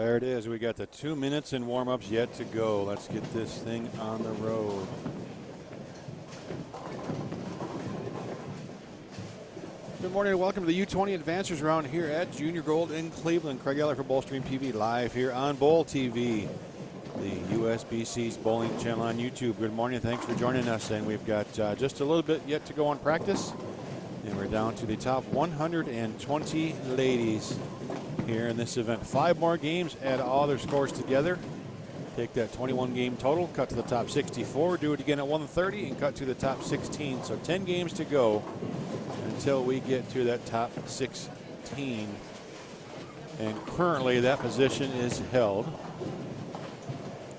There it is. We got the 2 minutes and warm-ups yet to go. Let's get this thing on the road. Good morning and welcome to the U20 Advancers round here at Junior Gold in Cleveland. Craig Eller for BowlStreamTV live here on BowlTV, the USBC's bowling channel on YouTube. Good morning. Thanks for joining us. And we've got just a little bit yet to go on practice. And we're down to the top 120 ladies here in this event. 5 more games, add all their scores together. Take that 21 game total, cut to the top 64, do it again at 130 and cut to the top 16. So 10 games to go until we get to that top 16. And currently that position is held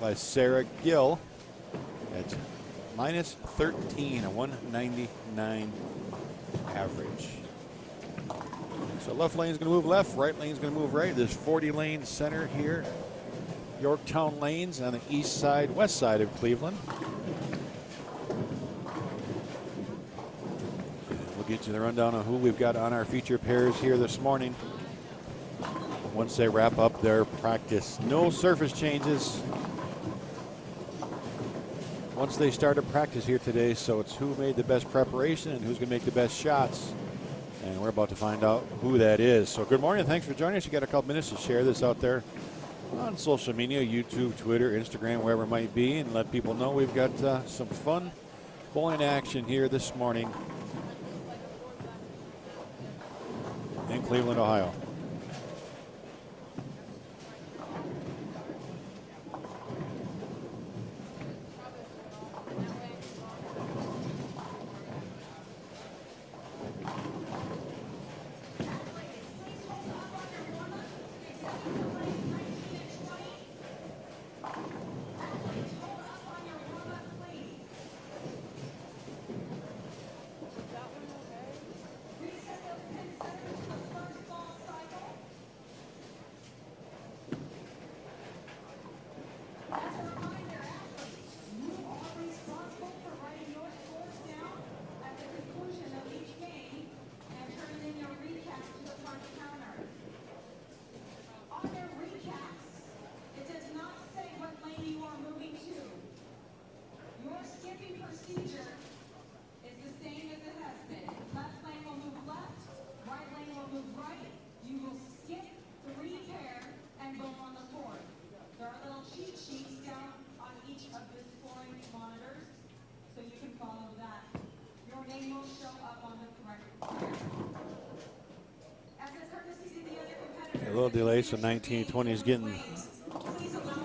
by Sarah Gill at minus 13, a 199 average. So left lane's going to move left, right lane's going to move right. There's 40 lane center here. Yorktown Lanes on the east side, west side of Cleveland. We'll get you the rundown on who we've got on our feature pairs here this morning once they wrap up their practice. No surface changes once they started practice here today, so it's who made the best preparation and who's going to make the best shots. And we're about to find out who that is. So good morning, thanks for joining us. You got a couple minutes to share this out there on social media, YouTube, Twitter, Instagram, wherever it might be, and let people know we've got some fun bowling action here this morning in Cleveland, Ohio. A little delay, so 1920 is getting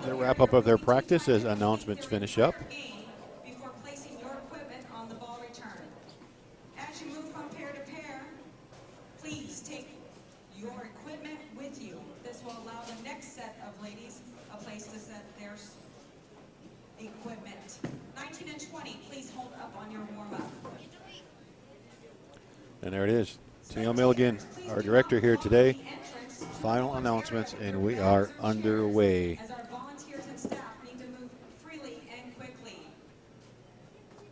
the wrap up of their practice as announcements finish up. Before placing your equipment on the ball return. As you move from pair to pair, please take your equipment with you. This will allow the next set of ladies a place to set their equipment. 19 and 20, please hold up on your warm-up. And there it is. Danielle Milligan, our director here today. Final announcements, and we are underway. As our volunteers and staff need to move freely and quickly.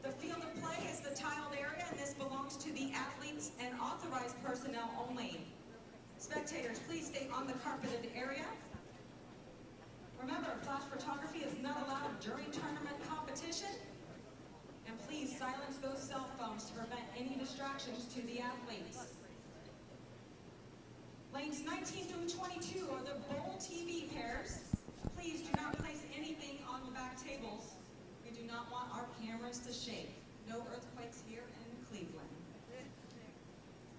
The field of play is the tiled area, and this belongs to the athletes and authorized personnel only. Spectators, please stay on the carpeted area. Remember, flash photography is not allowed during tournament competition. And please silence those cell phones to prevent any distractions to the athletes. Lanes 19 through 22 are the BowlTV pairs. Please do not place anything on the back tables. We do not want our cameras to shake. No earthquakes here in Cleveland.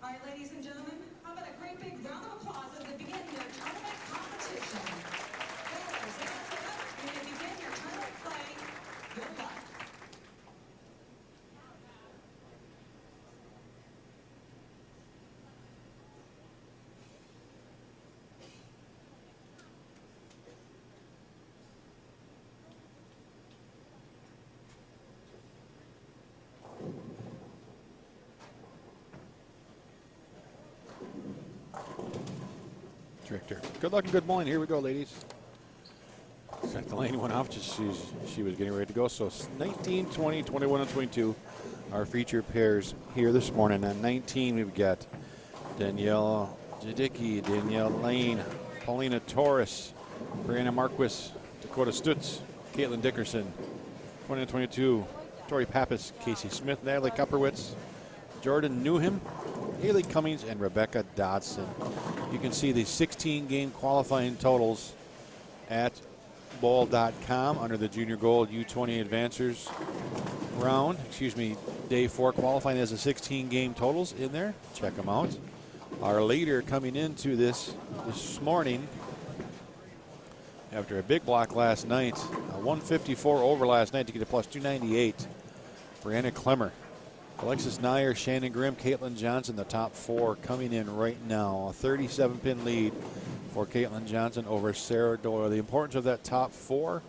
All right, ladies and gentlemen, how about a great big round of applause as they begin their tournament competition. Bowlers, you may begin your tournament play. Good luck. Director. Good luck and good morning. Here we go, ladies. The lane went off just she was getting ready to go. So 19, 20, 21, and 22 are feature pairs here this morning. On 19, we've got Danielle Jadicki, Danielle Lane, Paulina Torres, Brianna Marquis, Dakota Stutz, Caitlin Dickerson, 2022, Tori Pappas, Casey Smith, Natalie Kupperwitz, Jordan Newham, Haley Cummings, and Rebecca Dodson. You can see the 16-game qualifying totals at bowl.com under the Junior Gold U20 Advancers round. Day 4 qualifying has the 16-game totals in there. Check them out. Our leader coming into this morning after a big block last night, a 154 over last night to get a plus 298. Brianna Clemmer, Alexis Nyer, Shannon Grimm, Caitlin Johnson, the top 4 coming in right now. A 37-pin lead for Caitlin Johnson over Sarah Doyle. The importance of that top 4.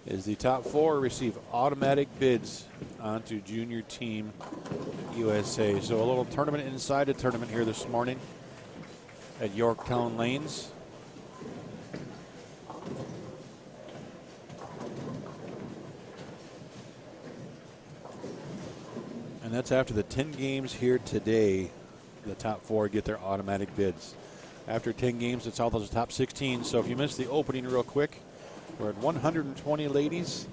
Is the top 4 receive automatic bids onto Junior Team USA. So a little tournament inside a tournament here this morning at Yorktown Lanes. And that's after the 10 games here today. The top 4 get their automatic bids. After 10 games, it's all those top 16. So if you missed the opening real quick, we're at 120 ladies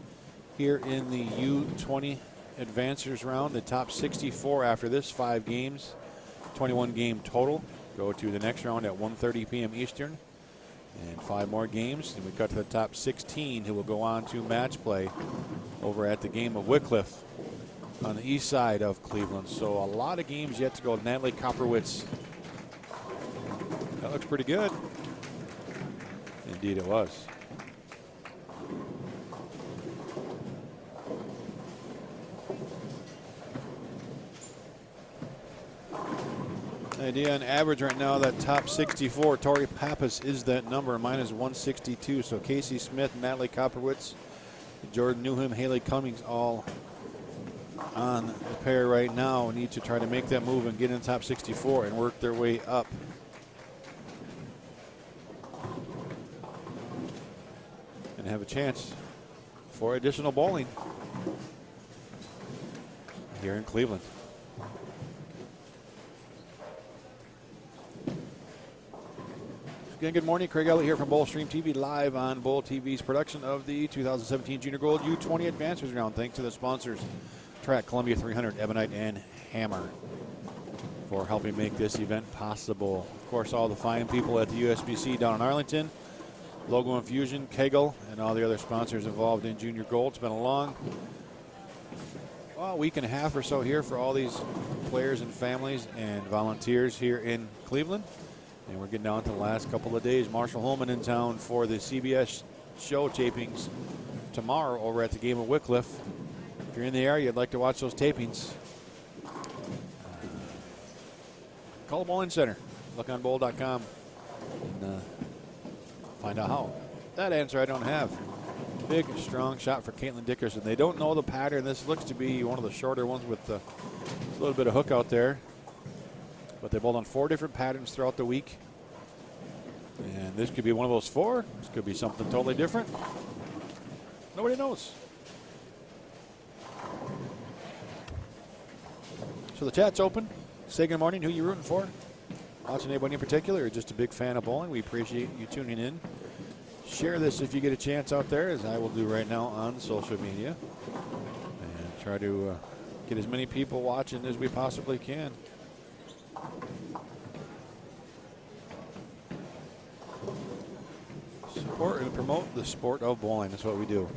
here in the U20 Advancers round. The top 64 after this 5 games, 21 game total, go to the next round at 1:30 p.m. Eastern. And 5 more games, and we cut to the top 16 who will go on to match play over at the game of Wycliffe on the east side of Cleveland. So a lot of games yet to go. Natalie Kopperwitz. That looks pretty good. Indeed it was. Idea on average right now, that top 64, Tori Pappas is that number, minus 162. So Casey Smith, Natalie Kopperwitz, Jordan Newham, Haley Cummings all on the pair right now. Need to try to make that move and get in the top 64 and work their way up. And have a chance for additional bowling here in Cleveland. Again, good morning. Craig Elliott here from BowlStreamTV, live on Bowl TV's production of the 2017 Junior Gold U20 Advancers round. Thanks to the sponsors, Track, Columbia 300, Ebonite, and Hammer, for helping make this event possible. Of course, all the fine people at the USBC down in Arlington, Logo Infusion, Kegel, and all the other sponsors involved in Junior Gold. It's been a long week and a half or so here for all these players and families and volunteers here in Cleveland. And we're getting down to the last couple of days. Marshall Holman in town for the CBS show tapings tomorrow over at the game of Wycliffe. If you're in the area, you'd like to watch those tapings, call the Bowling Center. Look on bowl.com and find out how. That answer I don't have. Big, strong shot for Caitlin Dickerson. They don't know the pattern. This looks to be one of the shorter ones with a little bit of hook out there. But they bowled on 4 different patterns throughout the week. And this could be one of those 4. This could be something totally different. Nobody knows. So the chat's open. Say good morning. Who you rooting for? Watching anybody in particular or just a big fan of bowling? We appreciate you tuning in. Share this if you get a chance out there, as I will do right now on social media. And try to get as many people watching as we possibly can. Support and promote the sport of bowling. That's what we do.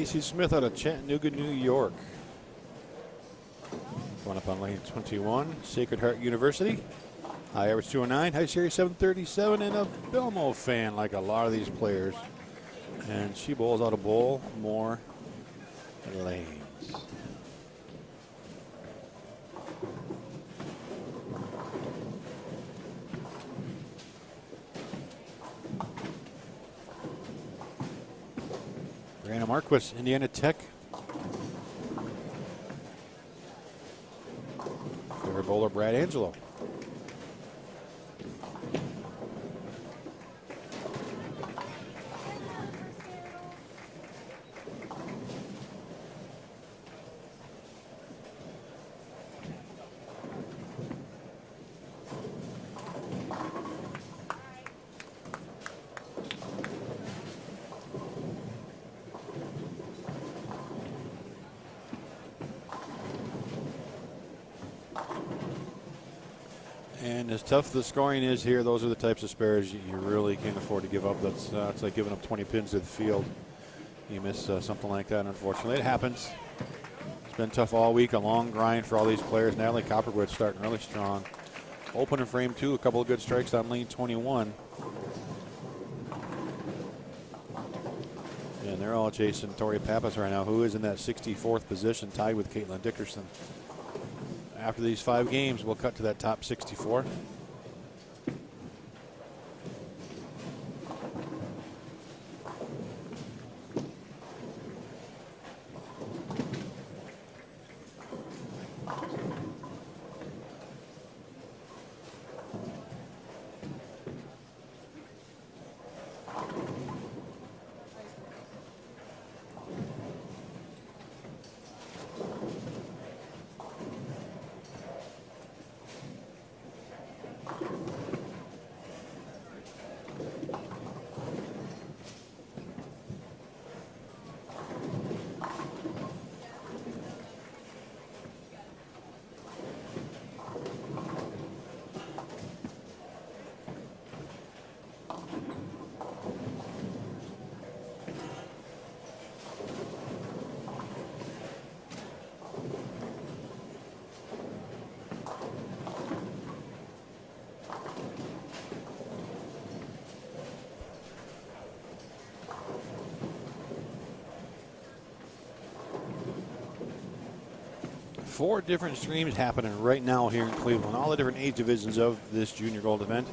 Casey Smith out of Chattanooga, New York. Going up on lane 21, Sacred Heart University. High average 209, high series 737, and a Belmo fan like a lot of these players. And she bowls out of Bowl More Lanes. Brianna Marquis, Indiana Tech. Favorite bowler, Brad Angelo. And as tough the scoring is here, those are the types of spares you really can't afford to give up. That's like giving up 20 pins to the field. You miss something like that, unfortunately. It happens. It's been tough all week, a long grind for all these players. Natalie Copperwood starting really strong. Open in frame 2, a couple of good strikes on lane 21. And they're all chasing Tori Pappas right now, who is in that 64th position, tied with Caitlin Dickerson. After these 5 games, we'll cut to that top 64. Four different streams happening right now here in Cleveland. All the different age divisions of this Junior Gold event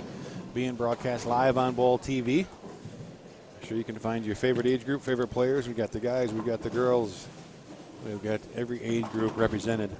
being broadcast live on Bowl TV. I'm sure you can find your favorite age group, favorite players. We've got the guys, we've got the girls. We've got every age group represented.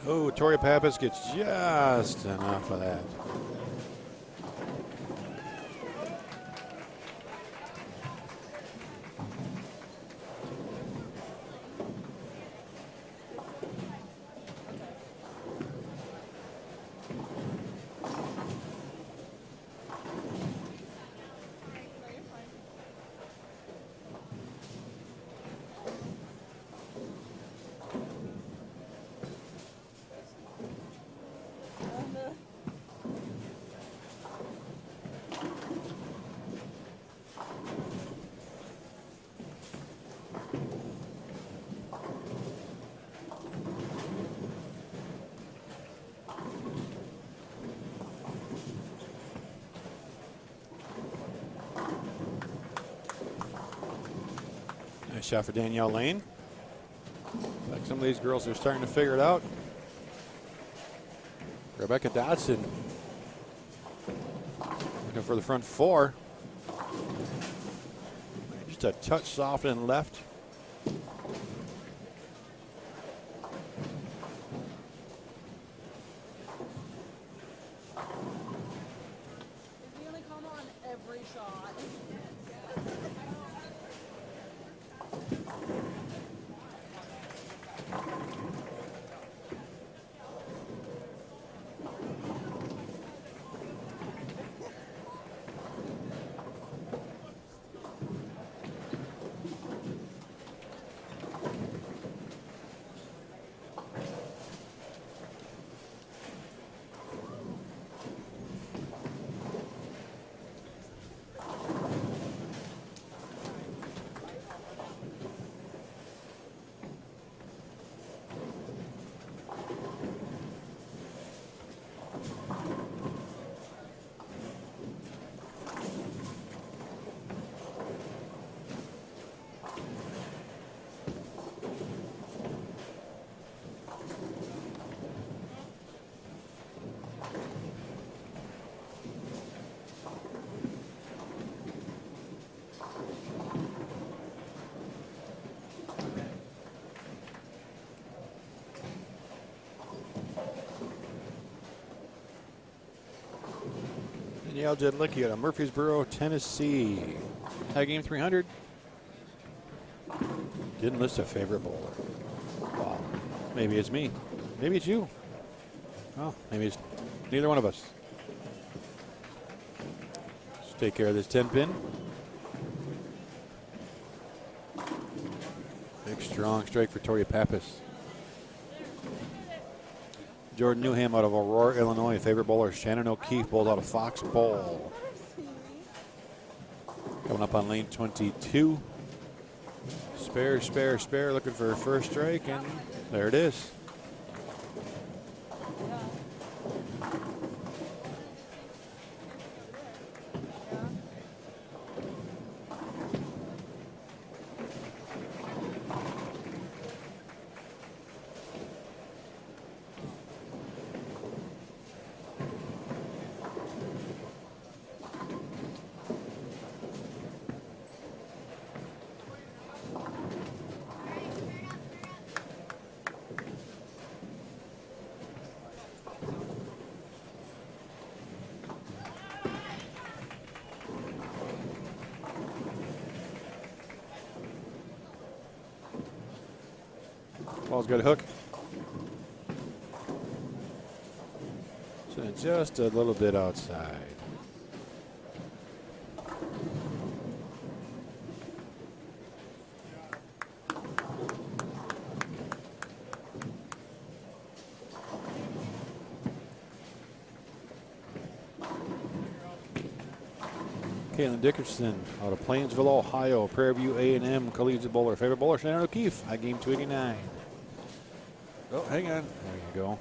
Oh, Tori Pappas gets just enough of that. Nice shot for Danielle Lane. Like some of these girls are starting to figure it out. Rebecca Dodson looking for the front 4. Just a touch soft and left. Danielle Jedlicki out of Murfreesboro, Tennessee. High game 300. Didn't list a favorite bowler. Wow. Maybe it's me. Maybe it's you. Oh, maybe it's neither one of us. Let's take care of this 10 pin. Big strong strike for Tori Pappas. Jordan Newham out of Aurora, Illinois. Favorite bowler Shannon O'Keefe bowls out of Fox Bowl. Coming up on lane 22. Spare, spare, spare. Looking for a first strike, and there it is. Ball's got a hook. So just a little bit outside. Caitlin Dickerson out of Plainsville, Ohio. Prairie View A&M collegiate bowler. Favorite bowler Shannon O'Keefe. High game 289. Oh, hang on. There you go.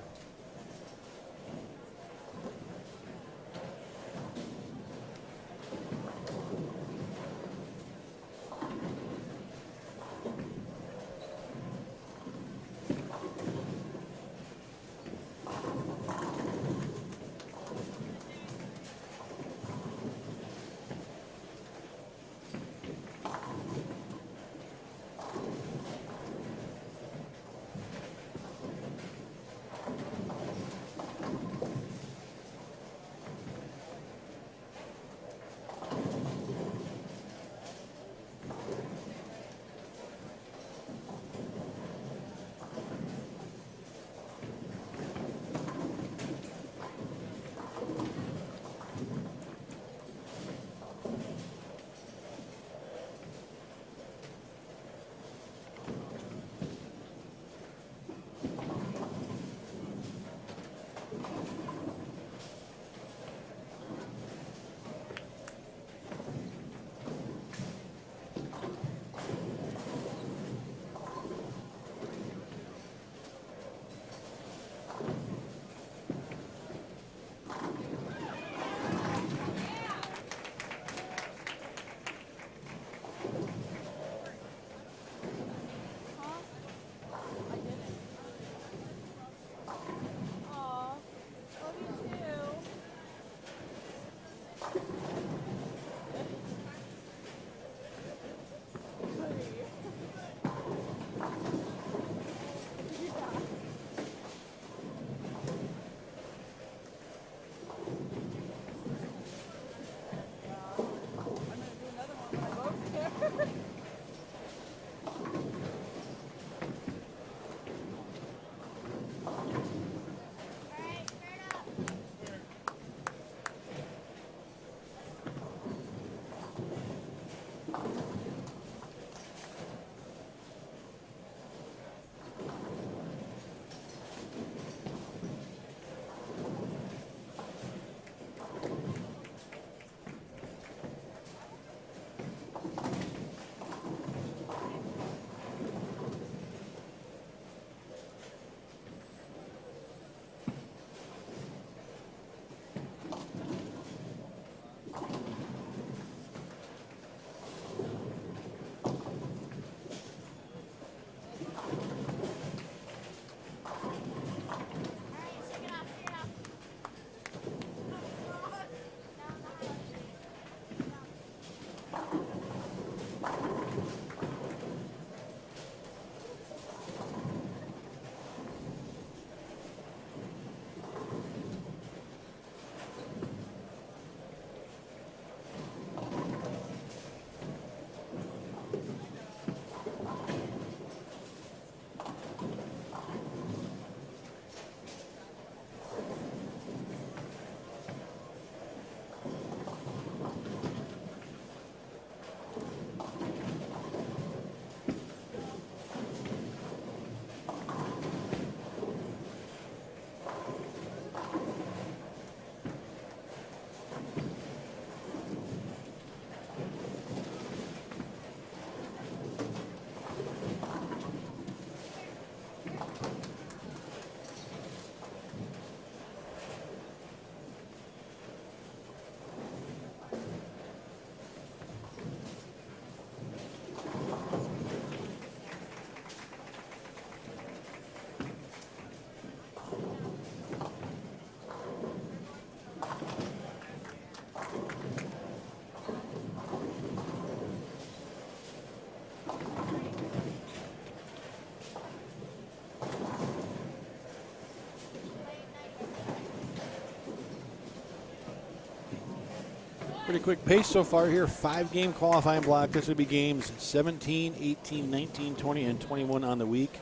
Pretty quick pace so far here. 5-game qualifying block. This would be games 17, 18, 19, 20, and 21 on the week.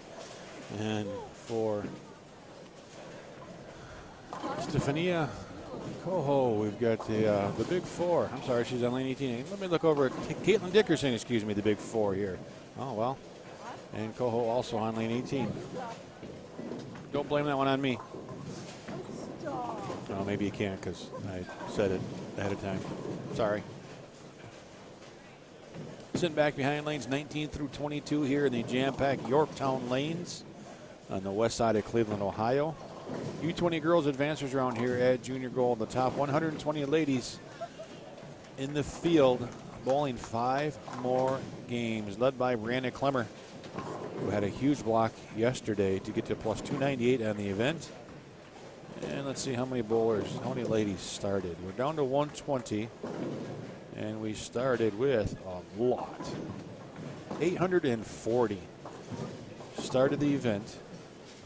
And for Stefania Coho, we've got the big four. I'm sorry, she's on lane 18. Let me look over at Caitlin Dickerson, excuse me, the big four here. Oh, well. And Coho also on lane 18. Don't blame that one on me. Oh, maybe you can't because I said it ahead of time. Sorry. Sitting back behind lanes 19 through 22 here in the jam-packed Yorktown Lanes on the west side of Cleveland, Ohio. U20 girls advancers around here at Junior Gold. The top 120 ladies in the field bowling 5 more games, led by Brianna Clemmer, who had a huge block yesterday to get to plus 298 on the event. And let's see how many ladies started. We're down to 120, and we started with a lot. 840 started the event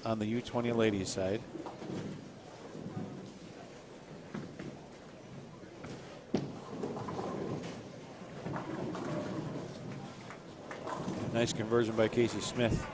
on the U20 ladies side. Nice conversion by Casey Smith.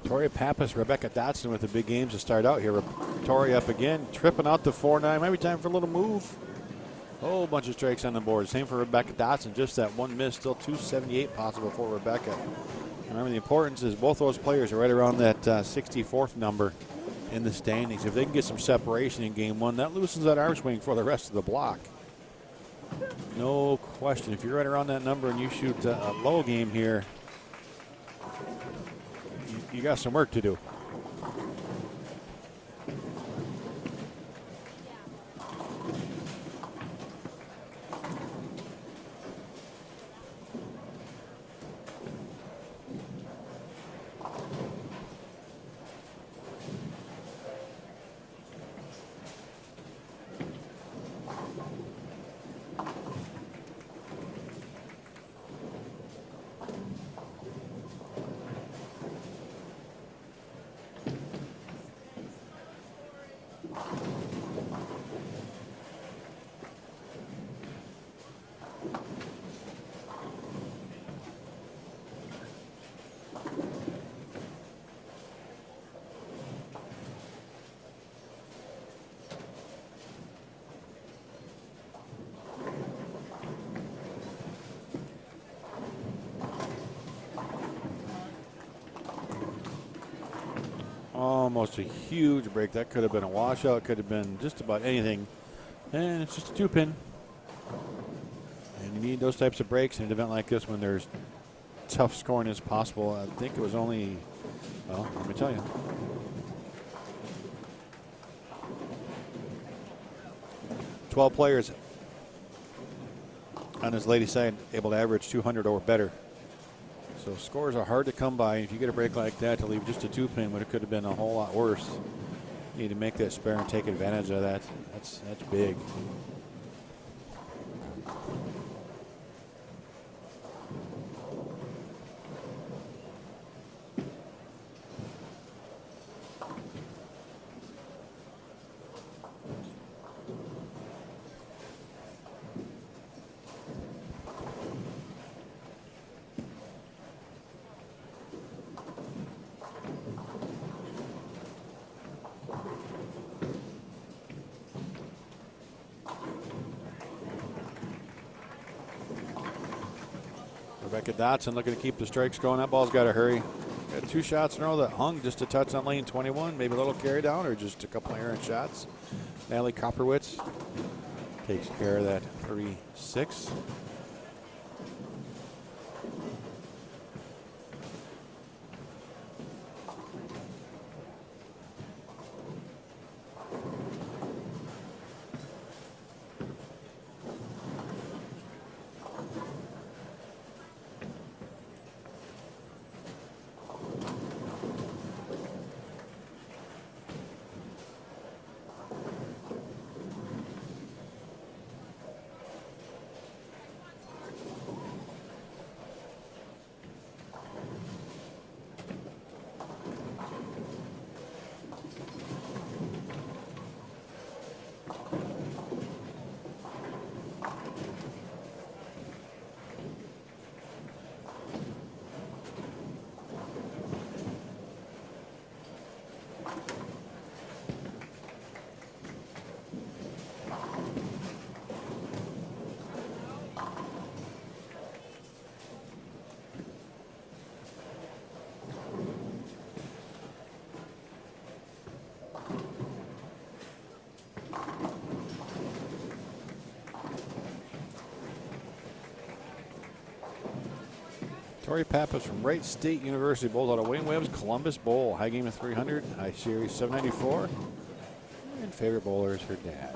Tori Pappas, Rebecca Dotson with the big games to start out here. Tori up again, tripping out to 4-9. Maybe time for a little move. Whole bunch of strikes on the board. Same for Rebecca Dotson. Just that one miss. Still 278 possible for Rebecca. Remember, the importance is both those players are right around that 64th number in the standings. If they can get some separation in game one, that loosens that arm swing for the rest of the block. No question. If you're right around that number and you shoot a low game here, you got some work to do. Almost a huge break. That could have been a washout. Could have been just about anything. And it's just a 2-pin. And you need those types of breaks in an event like this when there's tough scoring as possible. I think it was only, well, let me tell you. 12 players on his ladies' side able to average 200 or better. So scores are hard to come by. If you get a break like that to leave just a 2-pin when it could have been a whole lot worse, you need to make that spare and take advantage of that. That's big. Rebecca Dotson looking to keep the strikes going. That ball's got to hurry. Got 2 shots in a row that hung just a touch on lane 21. Maybe a little carry down or just a couple errant shots. Natalie Kopperwitz takes care of that 3-6. Tori Pappas from Wright State University bowls out of Wayne Webb's Columbus Bowl. High game of 300, high series 794. And favorite bowler is her dad.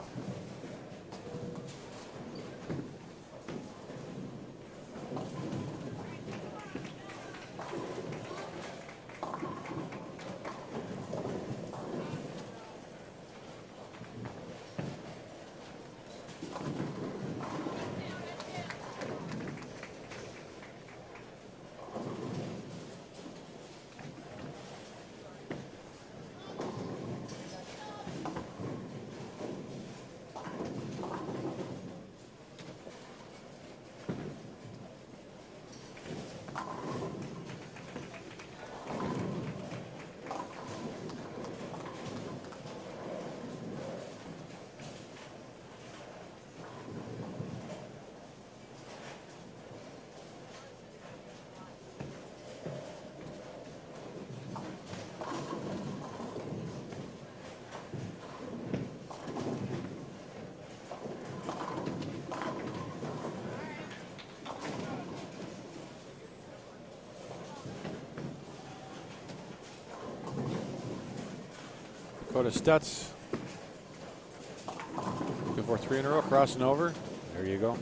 Go to Stutz. Looking for 3 in a row, crossing over. There you go.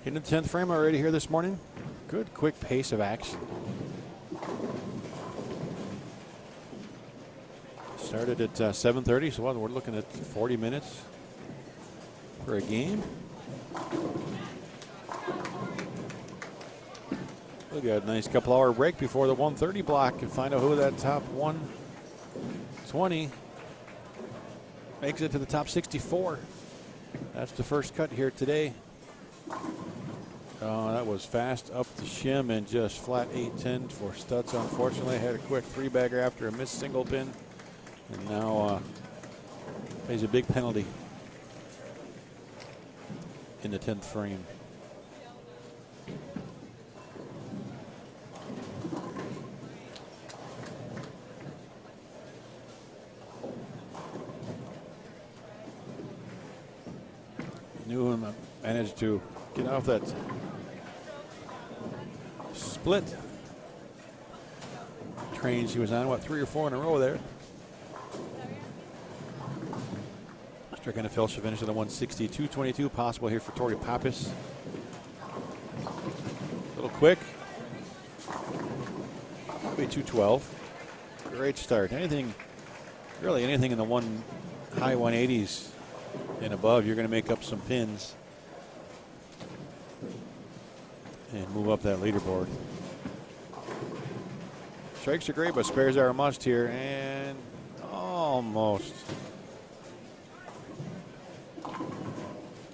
In the 10th frame already here this morning. Good quick pace of action. Started at 7:30, so we're looking at 40 minutes for a game. We got a nice couple-hour break before the 1:30 block and find out who that top 120 makes it to the top 64. That's the first cut here today. Oh, that was fast up the shim and just flat 8-10 for Stutz. Unfortunately, had a quick three-bagger after a missed single pin, and now pays a big penalty in the 10th frame. Newham managed to get off that split train she was on, what, 3 or 4 in a row there. Stricken to Phil, she finished at a 162.22, possible here for Tori Pappas. A little quick. Maybe 212. Great start. Really anything in the high 180s and above, you're going to make up some pins and move up that leaderboard. Strikes are great, but spares are a must here, and almost.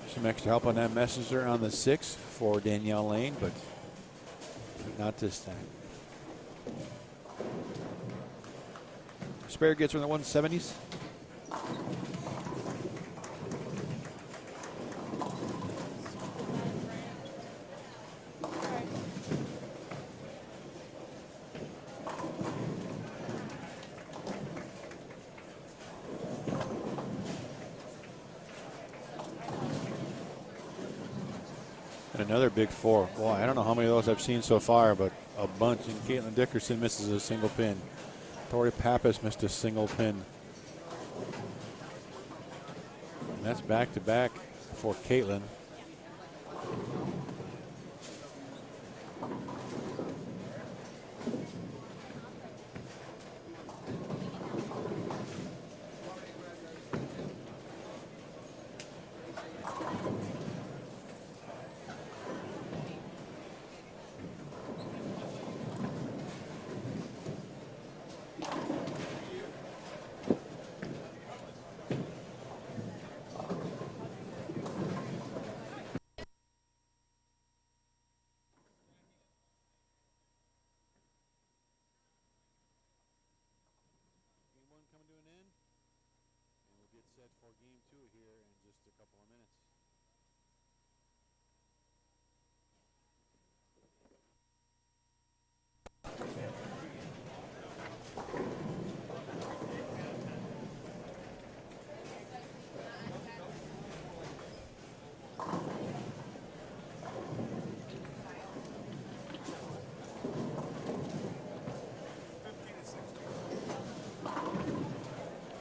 Some extra help on that messenger on the 6 for Danielle Lane, but not this time. Spare gets her in the 170s. Another big 4. Boy, I don't know how many of those I've seen so far, but a bunch. And Caitlin Dickerson misses a single pin. Tori Pappas missed a single pin. And that's back-to-back for Caitlin. Set for game 2 here in just a couple of minutes.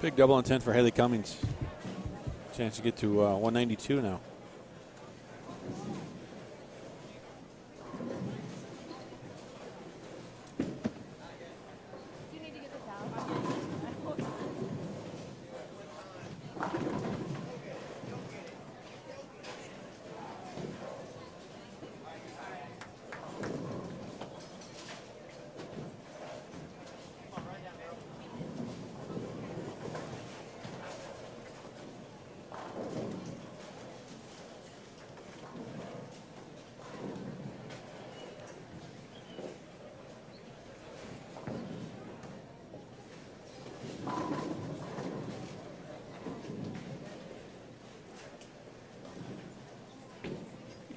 Big double intent for Haley Cummings. Chance to get to 192 now.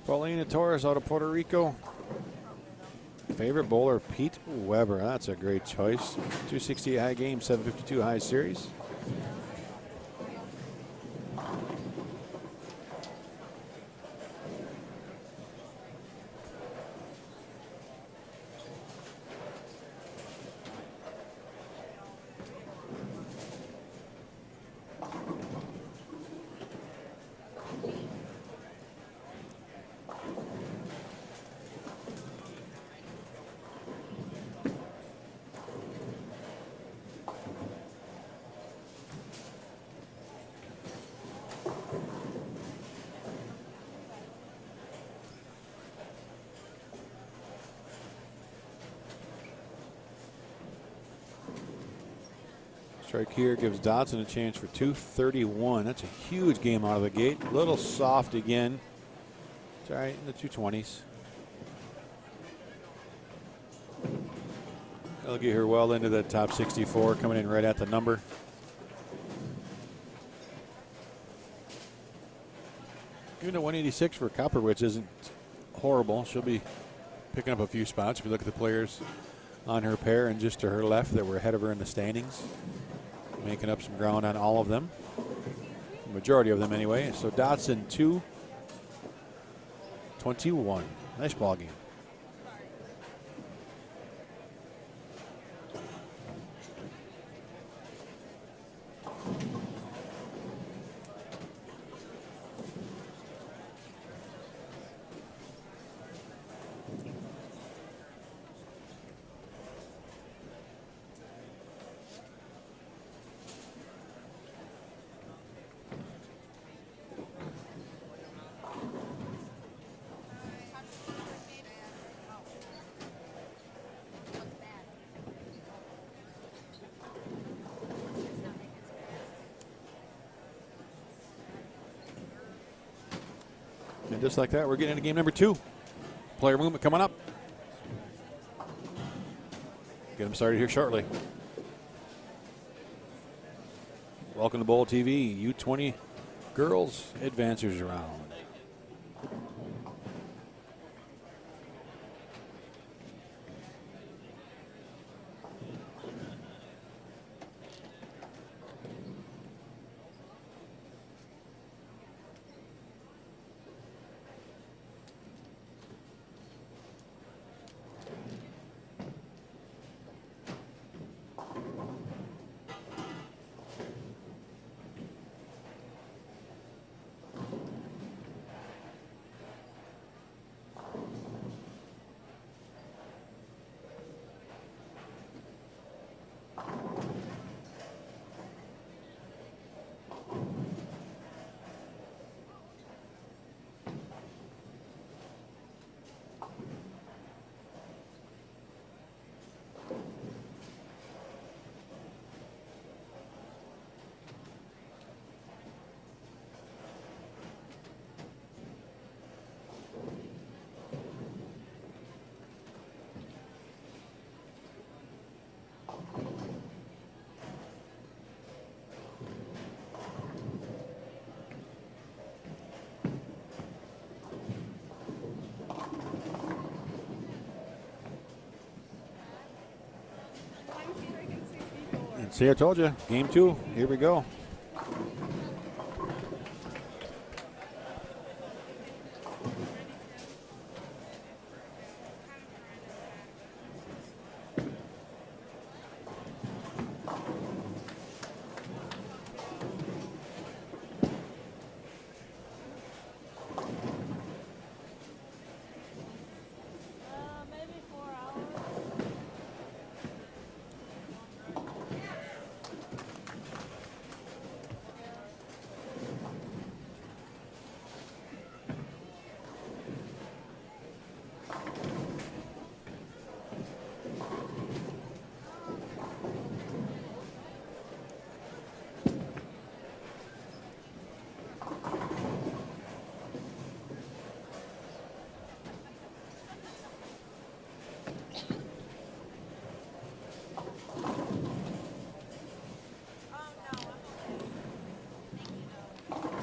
Paulina Torres out of Puerto Rico. Favorite bowler, Pete Weber. That's a great choice. 268 high game, 752 high series. Strike here gives Dodson a chance for 231. That's a huge game out of the gate. A little soft again. It's all right in the 220s. That'll get her well into the top 64, coming in right at the number. Even the 186 for Copperwitz isn't horrible. She'll be picking up a few spots. If you look at the players on her pair and just to her left that were ahead of her in the standings, making up some ground on all of them. The majority of them anyway. So Dodson 221. Nice ball game. And just like that, we're getting into game number 2. Player movement coming up. Get them started here shortly. Welcome to Bowl TV, U20 Girls Advancers Round. See, I told you, game 2. Here we go.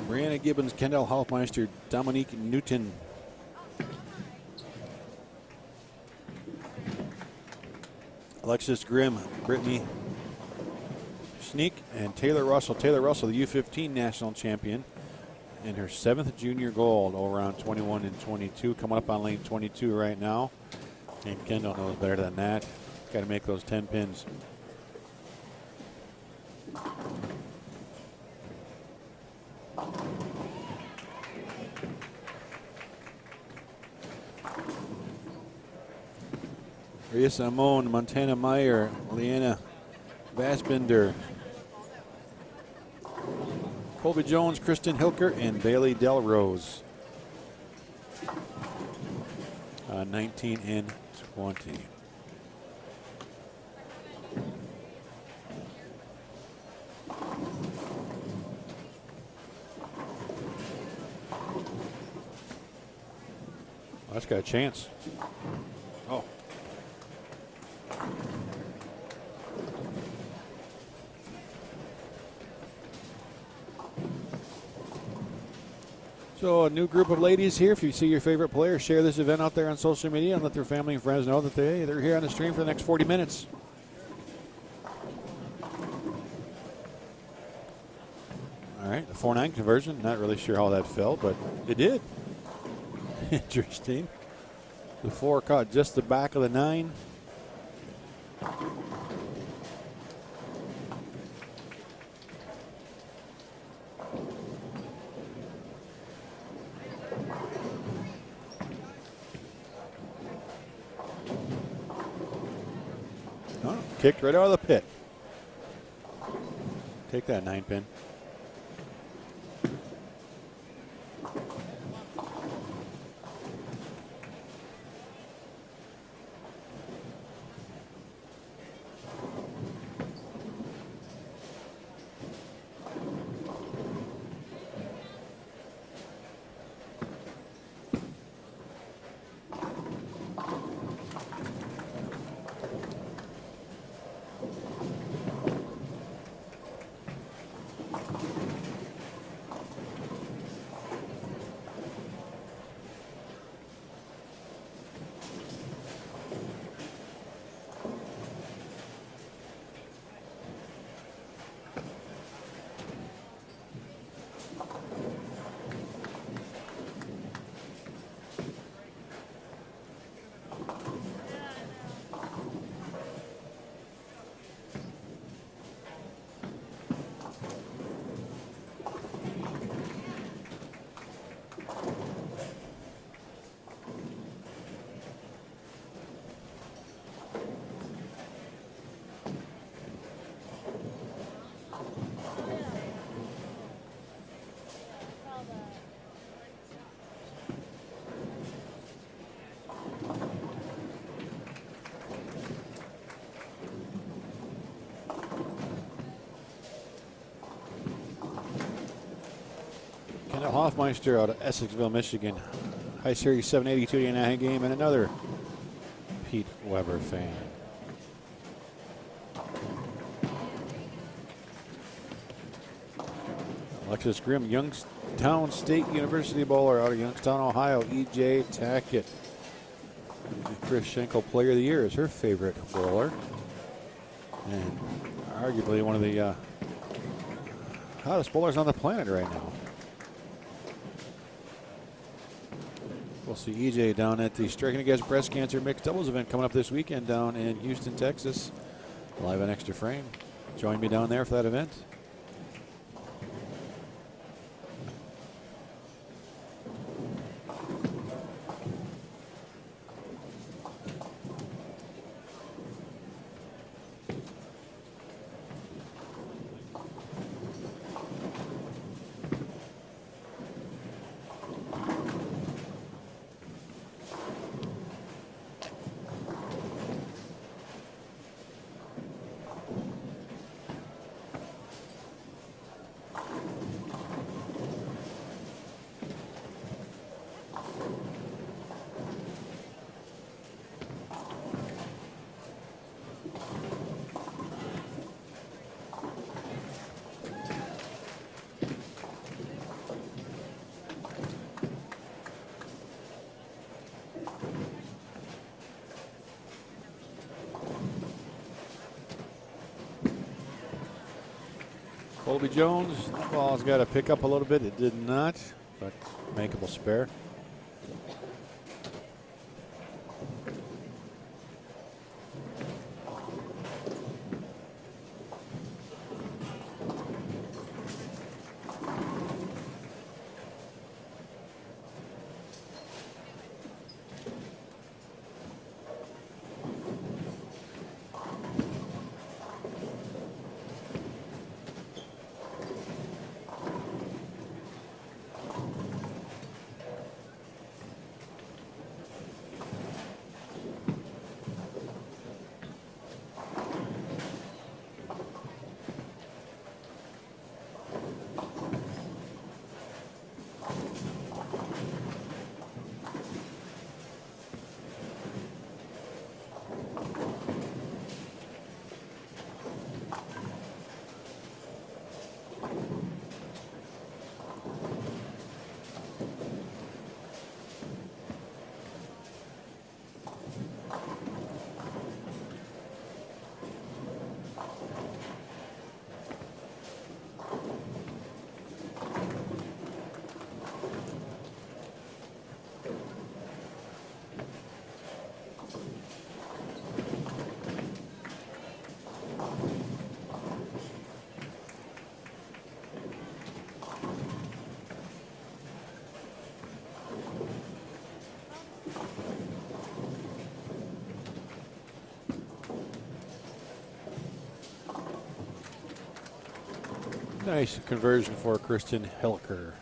Brianna Gibbons, Kendall Hoffmeister, Dominique Newton. Alexis Grimm, Brittany Sneak, and Taylor Russell. Taylor Russell, the U15 national champion, in her 7th junior gold over on 21 and 22. Coming up on lane 22 right now. And Kendall knows better than that. Got to make those 10 pins. Rhea Simone, Montana Meyer, Leanna Vassbinder, Colby Jones, Kristen Hilker, and Bailey Delrose. 19 and 20. got a chance. Oh. So a new group of ladies here. If you see your favorite player, share this event out there on social media and let their family and friends know that they're here on the stream for the next 40 minutes. All right, the 4-9 conversion. Not really sure how that fell, but it did. Interesting. The 4 caught just the back of the 9. Oh, kicked right out of the pit. Take that 9-pin. Hoffmeister out of Essexville, Michigan. High Series 782 to Anaheim game, and another Pete Weber fan. Alexis Grimm, Youngstown State University bowler out of Youngstown, Ohio. E.J. Tackett. Chris Schenkel Player of the Year is her favorite bowler. And arguably one of the hottest bowlers on the planet right now. We'll see EJ down at the Striking Against Breast Cancer Mixed Doubles event coming up this weekend down in Houston, Texas. Live on Extra Frame. Join me down there for that event. Colby Jones, that ball's got to pick up a little bit. It did not, but makeable spare. Nice conversion for Christian Hilker.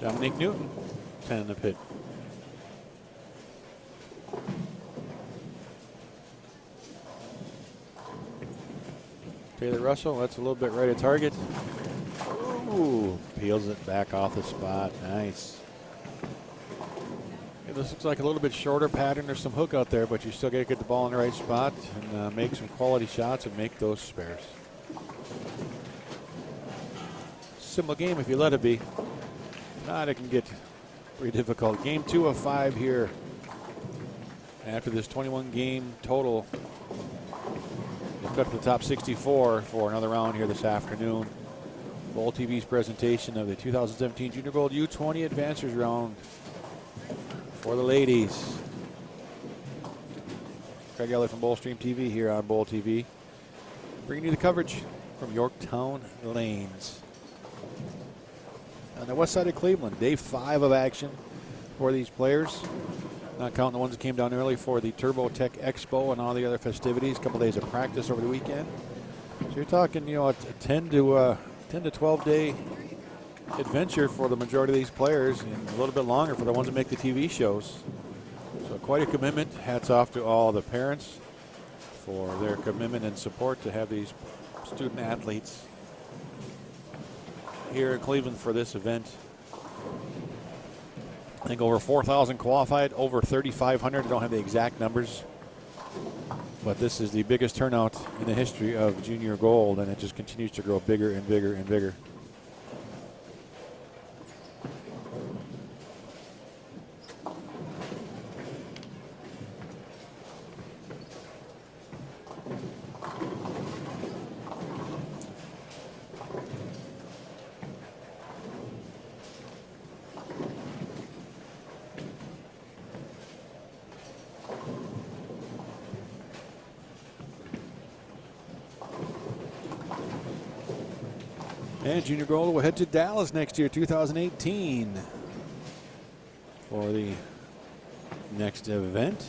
Dominic Newton, 10 in the pit. Taylor Russell, that's a little bit right at target. Ooh, peels it back off the spot. Nice. Yeah, this looks like a little bit shorter pattern. There's some hook out there, but you still got to get the ball in the right spot and make some quality shots and make those spares. Simple game if you let it be. Not, it can get pretty difficult. Game 2 of 5 here. After this 21 game total, we'll cut to the top 64 for another round here this afternoon. Bowl TV's presentation of the 2017 Junior Gold U20 Advancers round for the ladies. Craig Elliott from BowlStreamTV here on Bowl TV, bringing you the coverage from Yorktown Lanes. On the west side of Cleveland, day 5 of action for these players. Not counting the ones that came down early for the Turbo Tech Expo and all the other festivities. A couple days of practice over the weekend. So you're talking, you know, a 10 to 12 day adventure for the majority of these players, and a little bit longer for the ones that make the TV shows. So quite a commitment. Hats off to all the parents for their commitment and support to have these student athletes here in Cleveland for this event. I think over 4,000 qualified, over 3,500. I don't have the exact numbers, but this is the biggest turnout in the history of Junior Gold, and it just continues to grow bigger and bigger and bigger. And Junior Gold will head to Dallas next year, 2018, for the next event.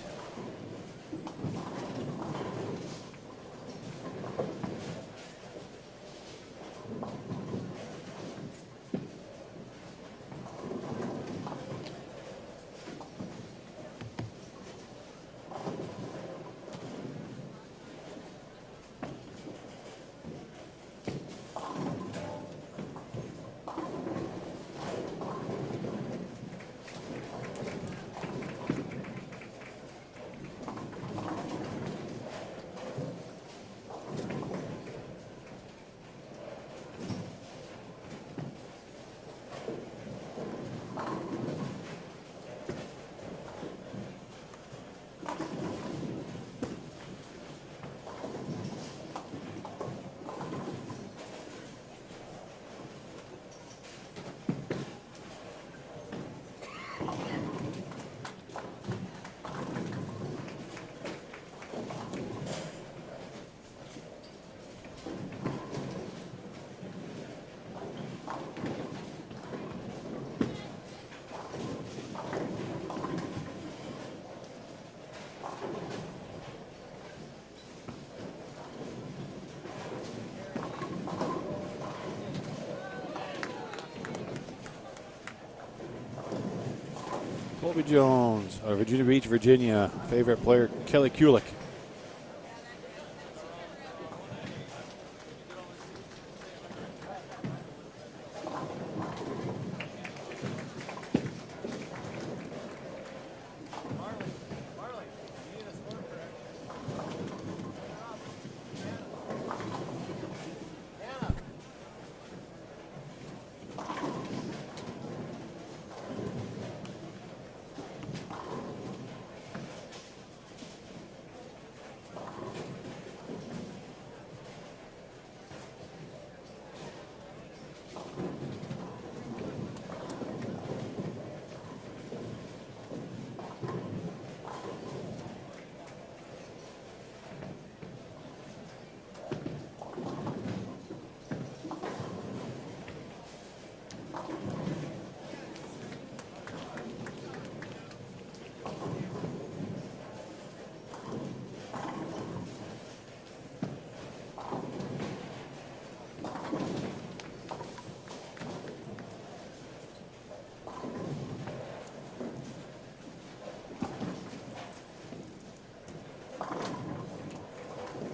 Colby Jones of Virginia Beach, Virginia. Favorite player, Kelly Kulik.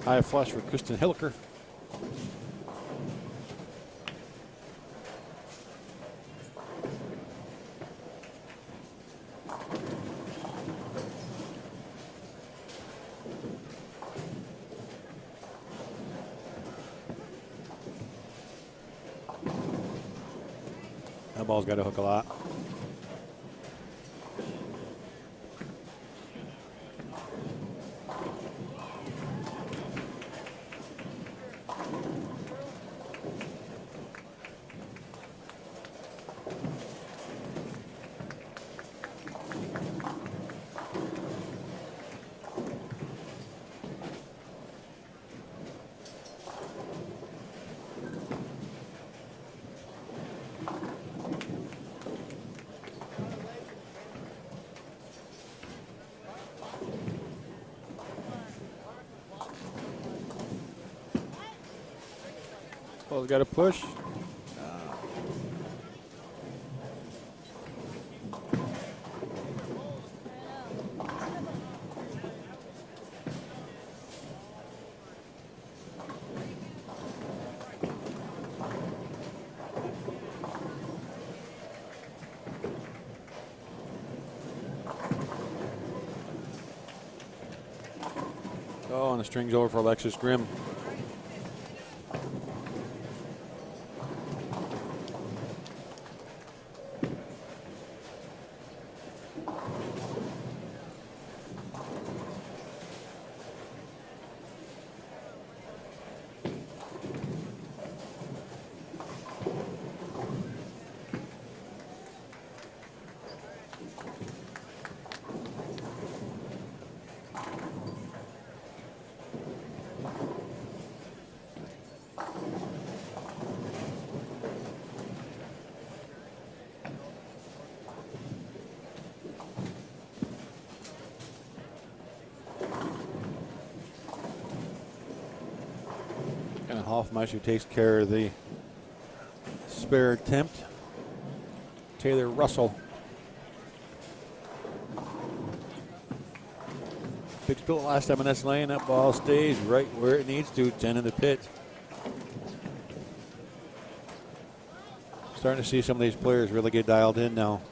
High flush for Kristen Hilker. That ball's got to hook a lot. Ball's got to push. Oh, and the string's over for Alexis Grimm. And Hoffmeister takes care of the spare attempt. Taylor Russell. Big spill last time in this lane. That ball stays right where it needs to. 10 in the pit. Starting to see some of these players really get dialed in now.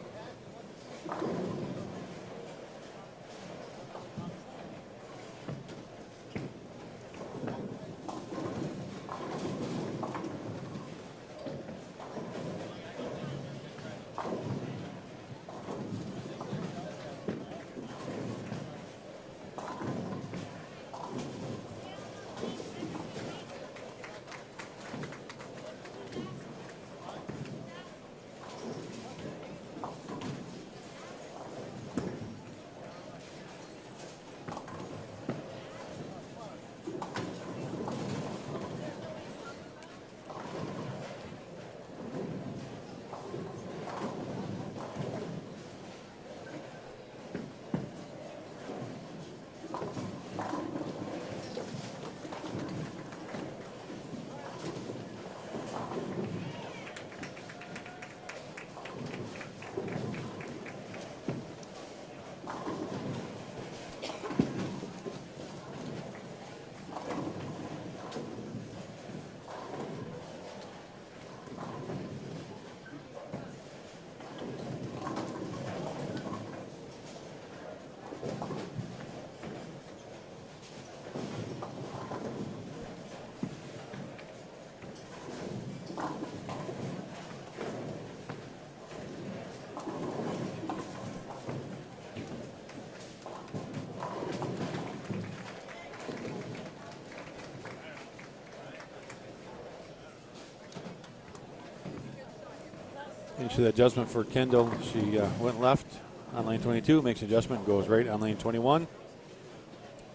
Into the adjustment for Kendall. She went left on lane 22, makes an adjustment, goes right on lane 21.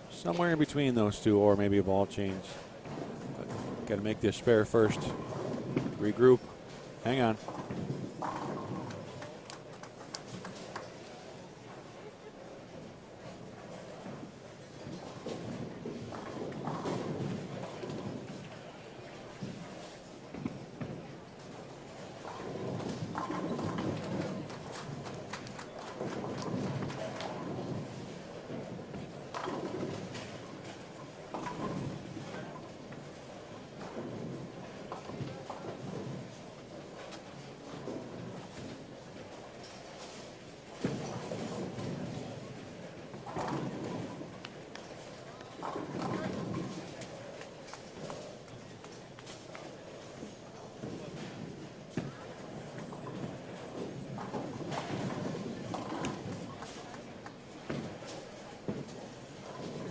Somewhere in between those two, or maybe a ball change. Got to make this spare first. Regroup. Hang on.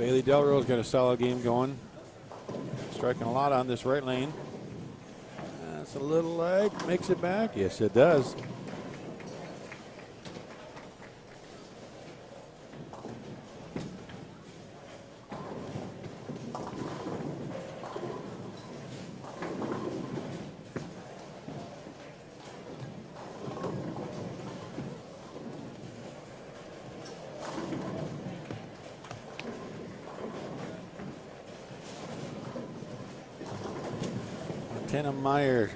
Haley Delro's got a solid game going. Striking a lot on this right lane. That's a little lag. Makes it back. Yes, it does. Tana Meyer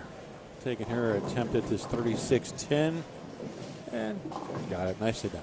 taking her attempt at this 36-10 and got it nicely done.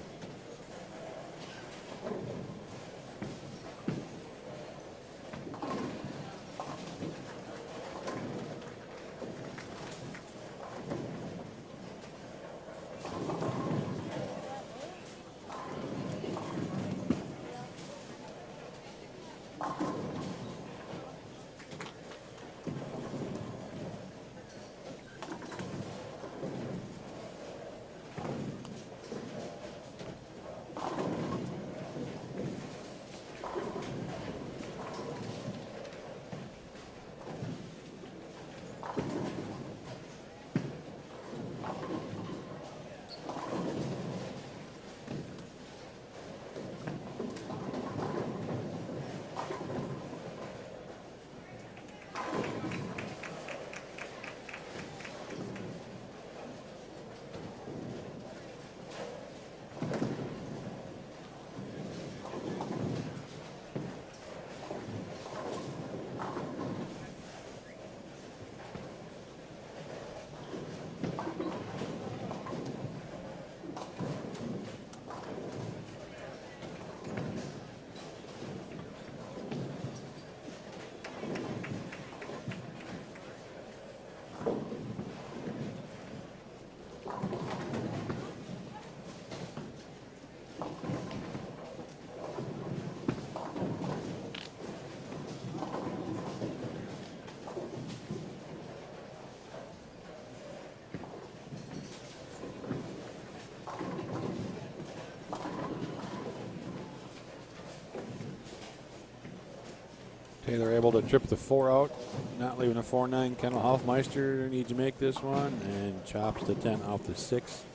Taylor able to trip the 4 out, not leaving a 4-9. Kendall Hoffmeister needs to make this one and chops the 10 off the 6.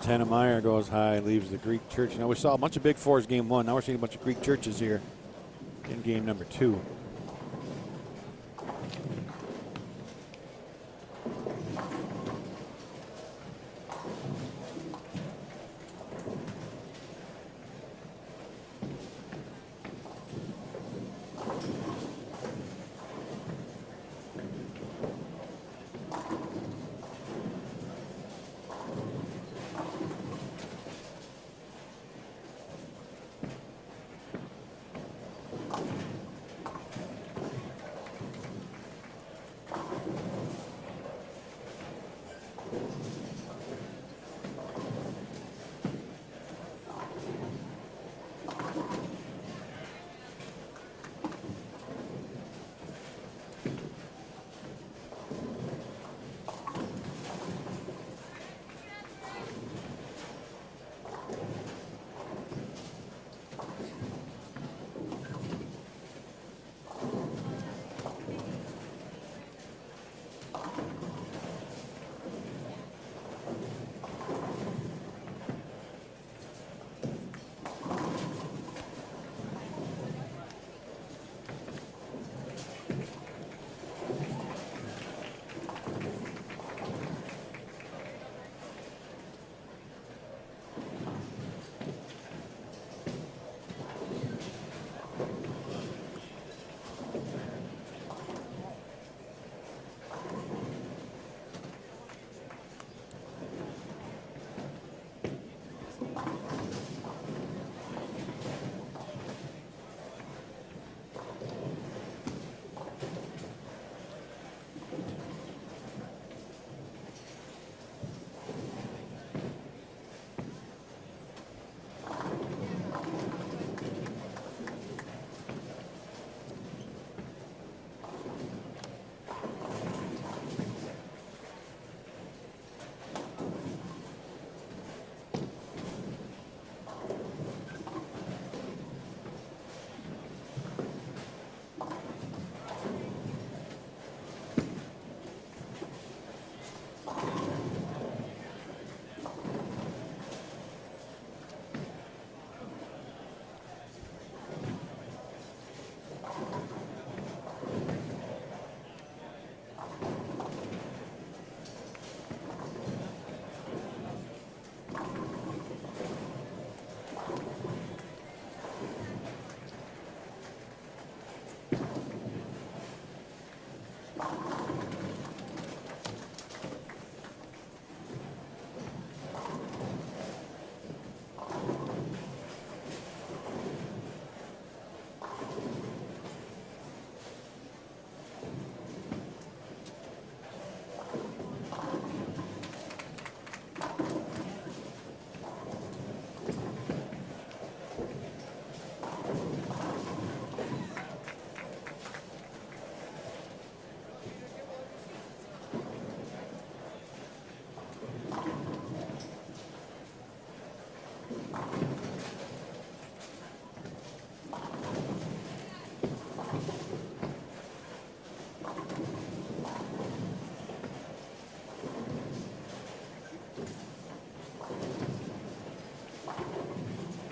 Tana Meyer goes high, leaves the Greek Church. Now we saw a bunch of big fours game 1. Now we're seeing a bunch of Greek churches here in game number 2.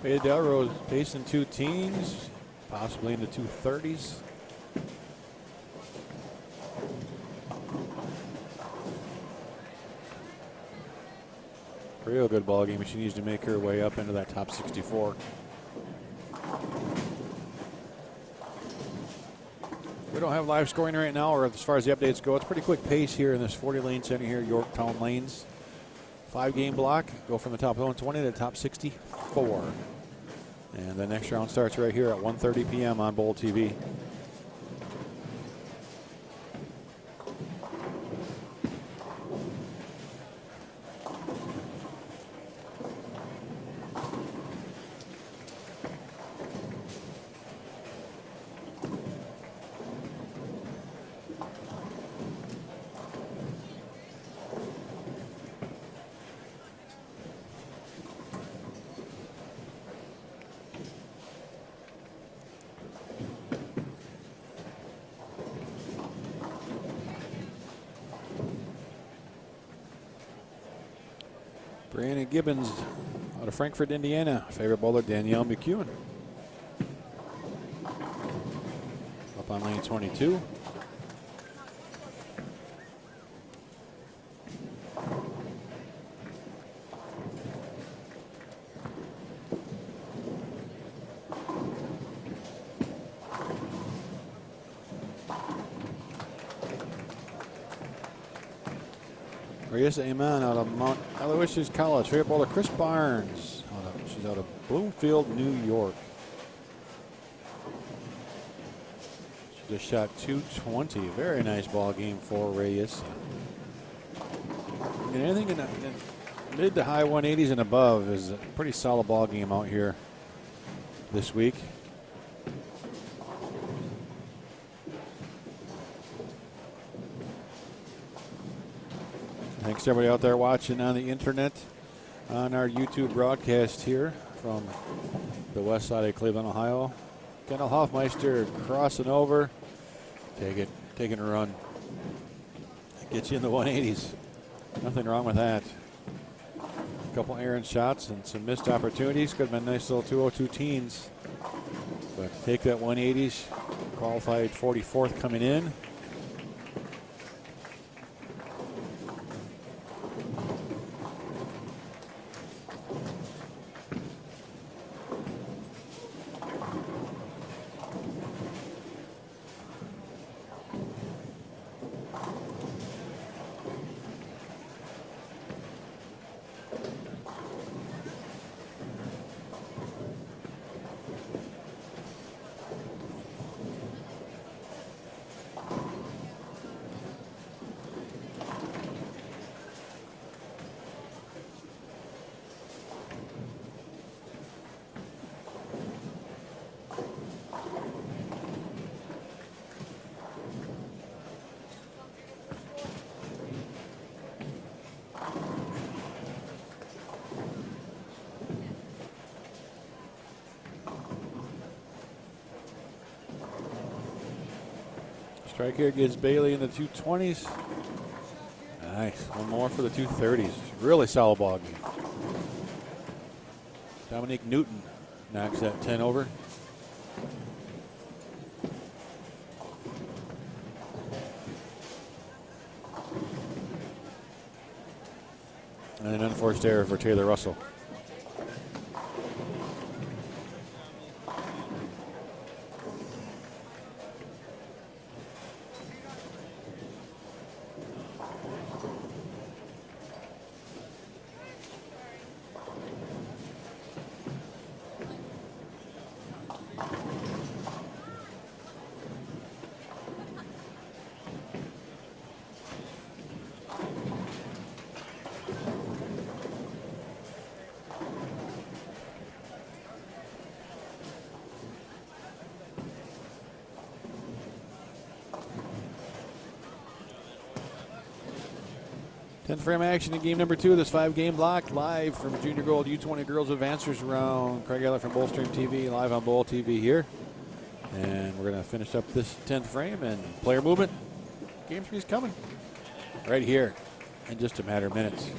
Delrose pacing two teens, possibly in the 230s. Real good ball game. She needs to make her way up into that top 64. We don't have live scoring right now, or as far as the updates go. It's pretty quick pace here in this 40-lane center here, Yorktown Lanes. 5-game block. Go from the top 120 to the top 64. And the next round starts right here at 1:30 p.m. on Bowl TV. Brandon Gibbons out of Frankfort, Indiana. Favorite bowler, Danielle McEwen. Up on lane 22. Marissa Aman out of Mount Aloysius College. Favorite bowler, Chris Barnes. She's out of Bloomfield, New York. She just shot 220. Very nice ball game for Reyes. And anything in the mid to high 180s and above is a pretty solid ball game out here this week. Thanks to everybody out there watching on the internet, on our YouTube broadcast here from the west side of Cleveland, Ohio. Kendall Hoffmeister crossing over, taking a run. Gets you in the 180s. Nothing wrong with that. A couple errant shots and some missed opportunities. Could have been nice little 202 teens. But take that 180s. Qualified 44th coming in. Strike here gets Bailey in the 220s. Nice. One more for the 230s. Really solid ball game. Dominique Newton knocks that 10 over. And an unforced error for Taylor Russell. Frame action in game number 2 of this 5-game block, live from Junior Gold U20 Girls Advancers round. Craig Eller from BowlStreamTV, live on Bowl TV here. And we're going to finish up this 10th frame and player movement. Game 3 is coming right here in just a matter of minutes.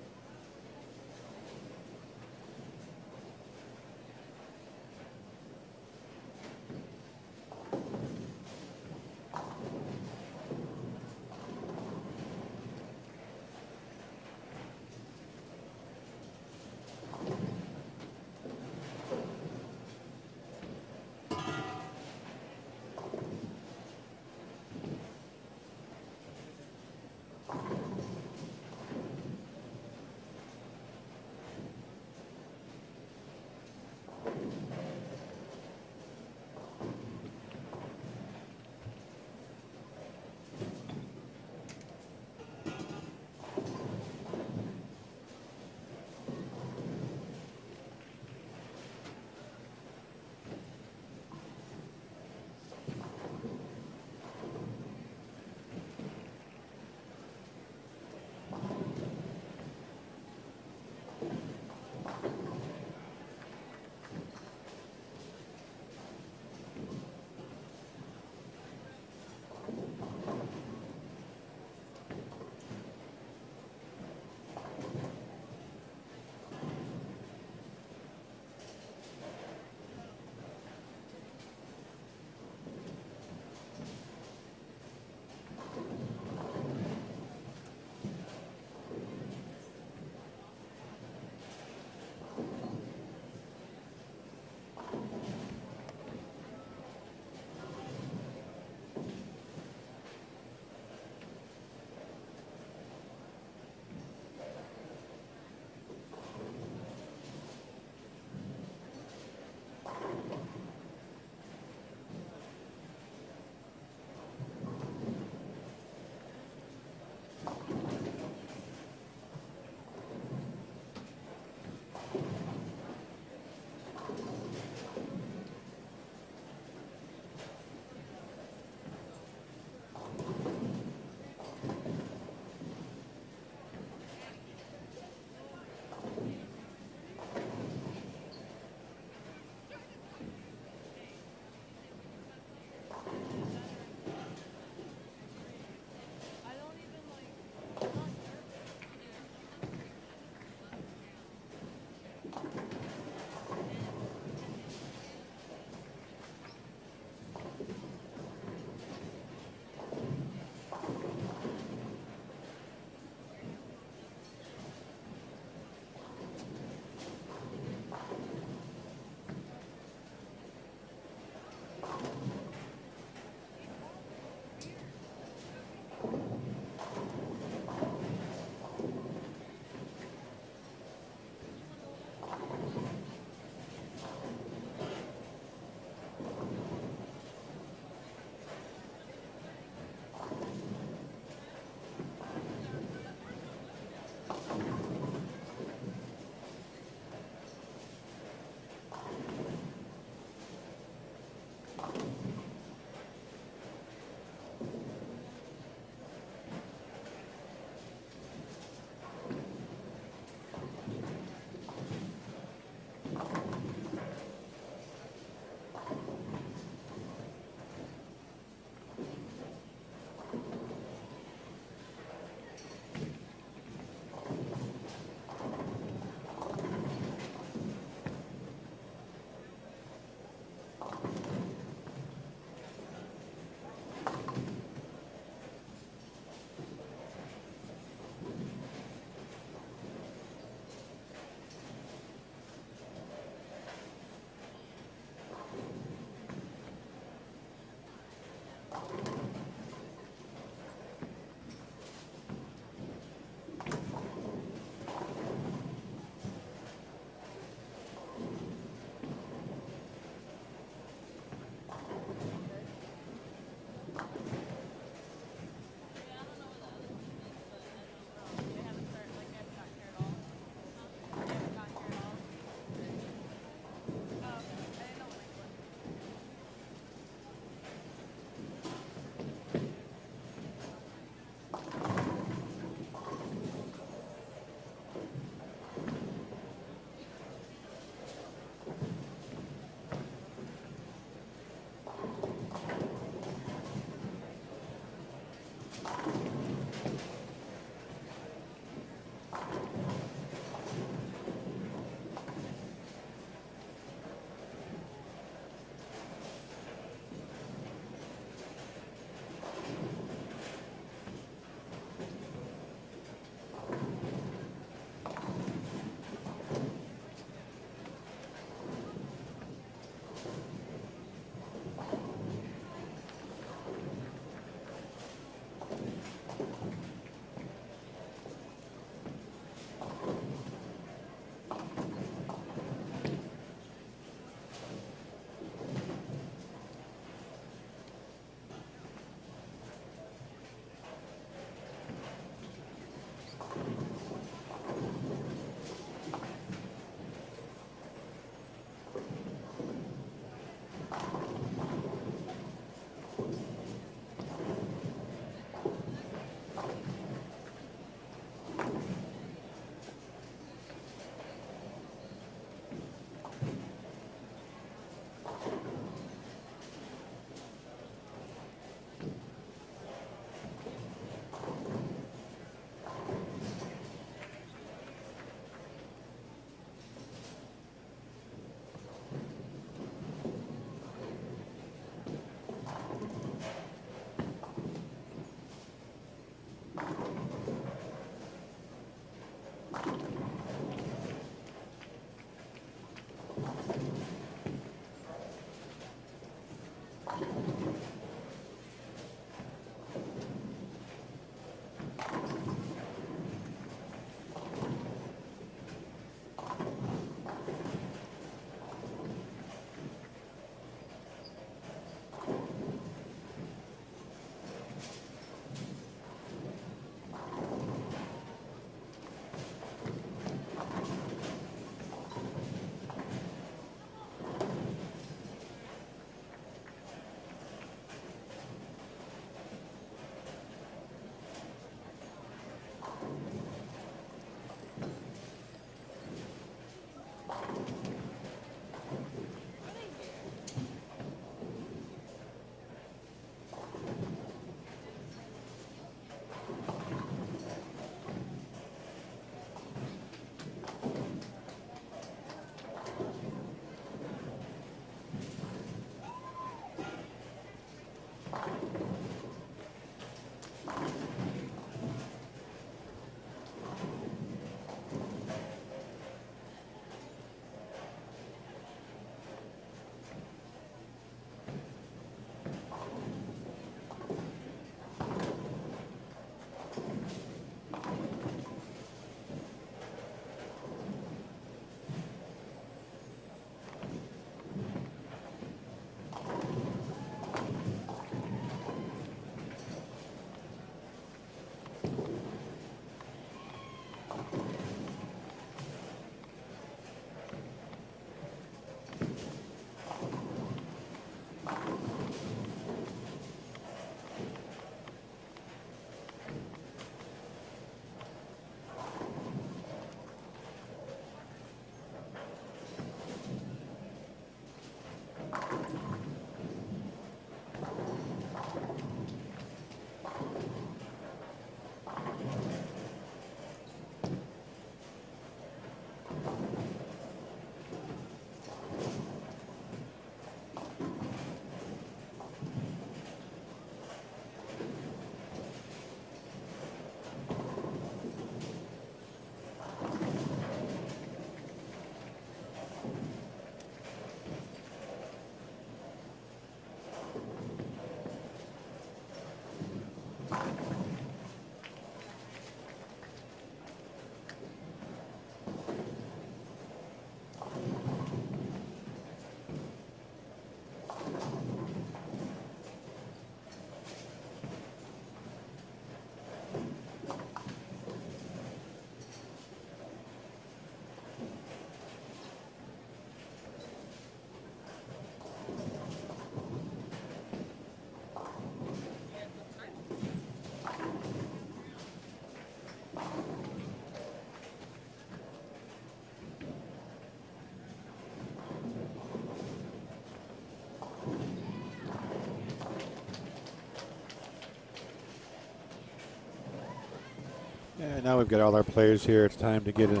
now we've got all our players here. It's time to get a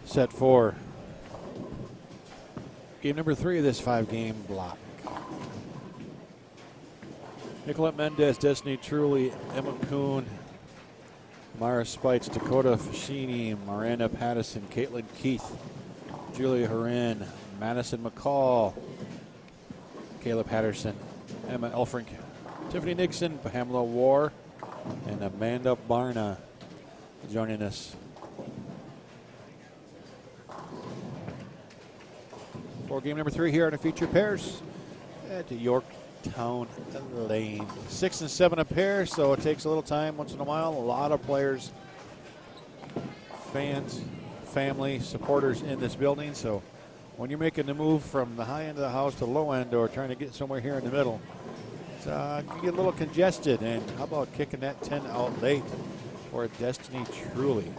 set for game number 3 of this 5-game block. Nicolette Mendez, Destiny Truly, Emma Kuhn, Mara Spites, Dakota Fashini, Miranda Pattison, Caitlin Keith, Julia Horan, Madison McCall, Kayla Patterson, Emma Elfrink, Tiffany Nixon, Pamela War, and Amanda Barna joining us. For game number 3 here on the feature pairs at Yorktown Lanes. 6 and 7 a pair, so it takes a little time once in a while. A lot of players, fans, family, supporters in this building. So when you're making the move from the high end of the house to the low end or trying to get somewhere here in the middle, it can get a little congested. And how about kicking that 10 out late for Destiny Truly?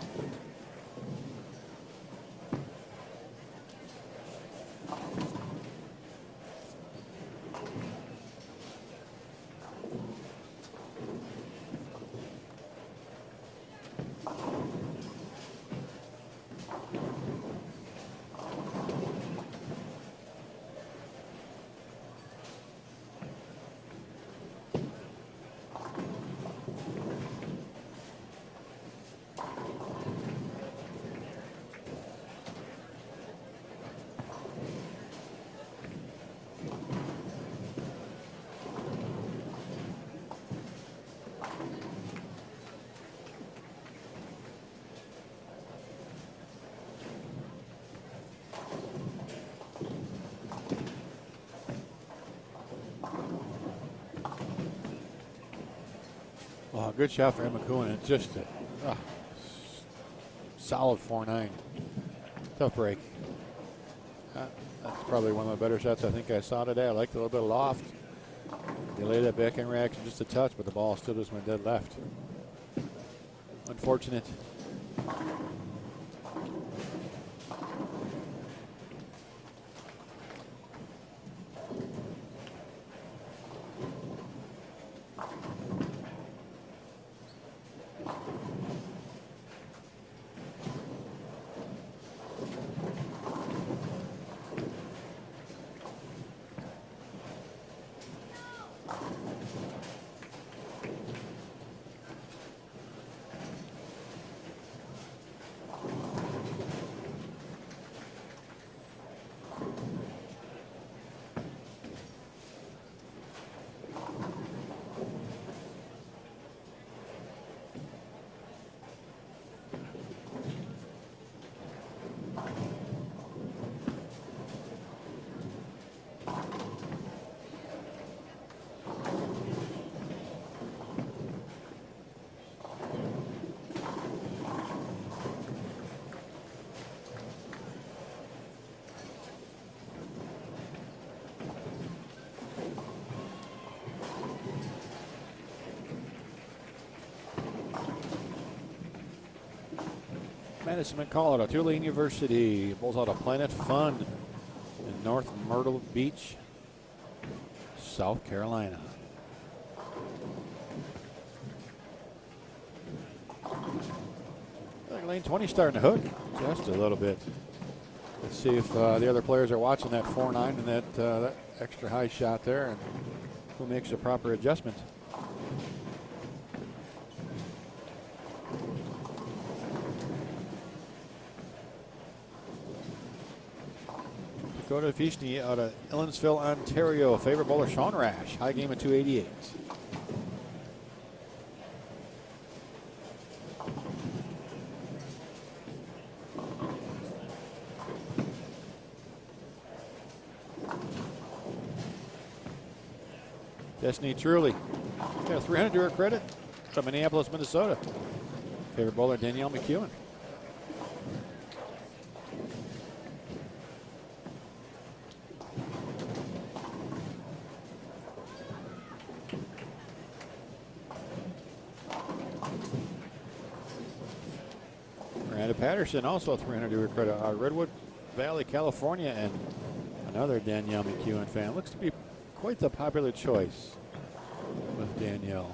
Oh, good shot for Emma Kuhn. It's just a solid 4-9. Tough break. That's probably one of the better shots I think I saw today. I liked a little bit of loft. Delayed that backhand reaction just a touch, but the ball still just went dead left. Unfortunate. Madison McCall out of Tulane University. Bowls out of Planet Fun in North Myrtle Beach, South Carolina. I think lane 20 starting to hook just a little bit. Let's see if the other players are watching that 4-9 and that extra high shot there and who makes the proper adjustment. Dakota Fishny out of Ellinsville, Ontario. Favorite bowler Sean Rash. High game of 288. Destiny Truly. Got a 300 to her credit from Minneapolis, Minnesota. Favorite bowler Danielle McEwen. Patterson also 300 to her credit. Redwood Valley, California, and another Danielle McEwen fan. Looks to be quite the popular choice with Danielle.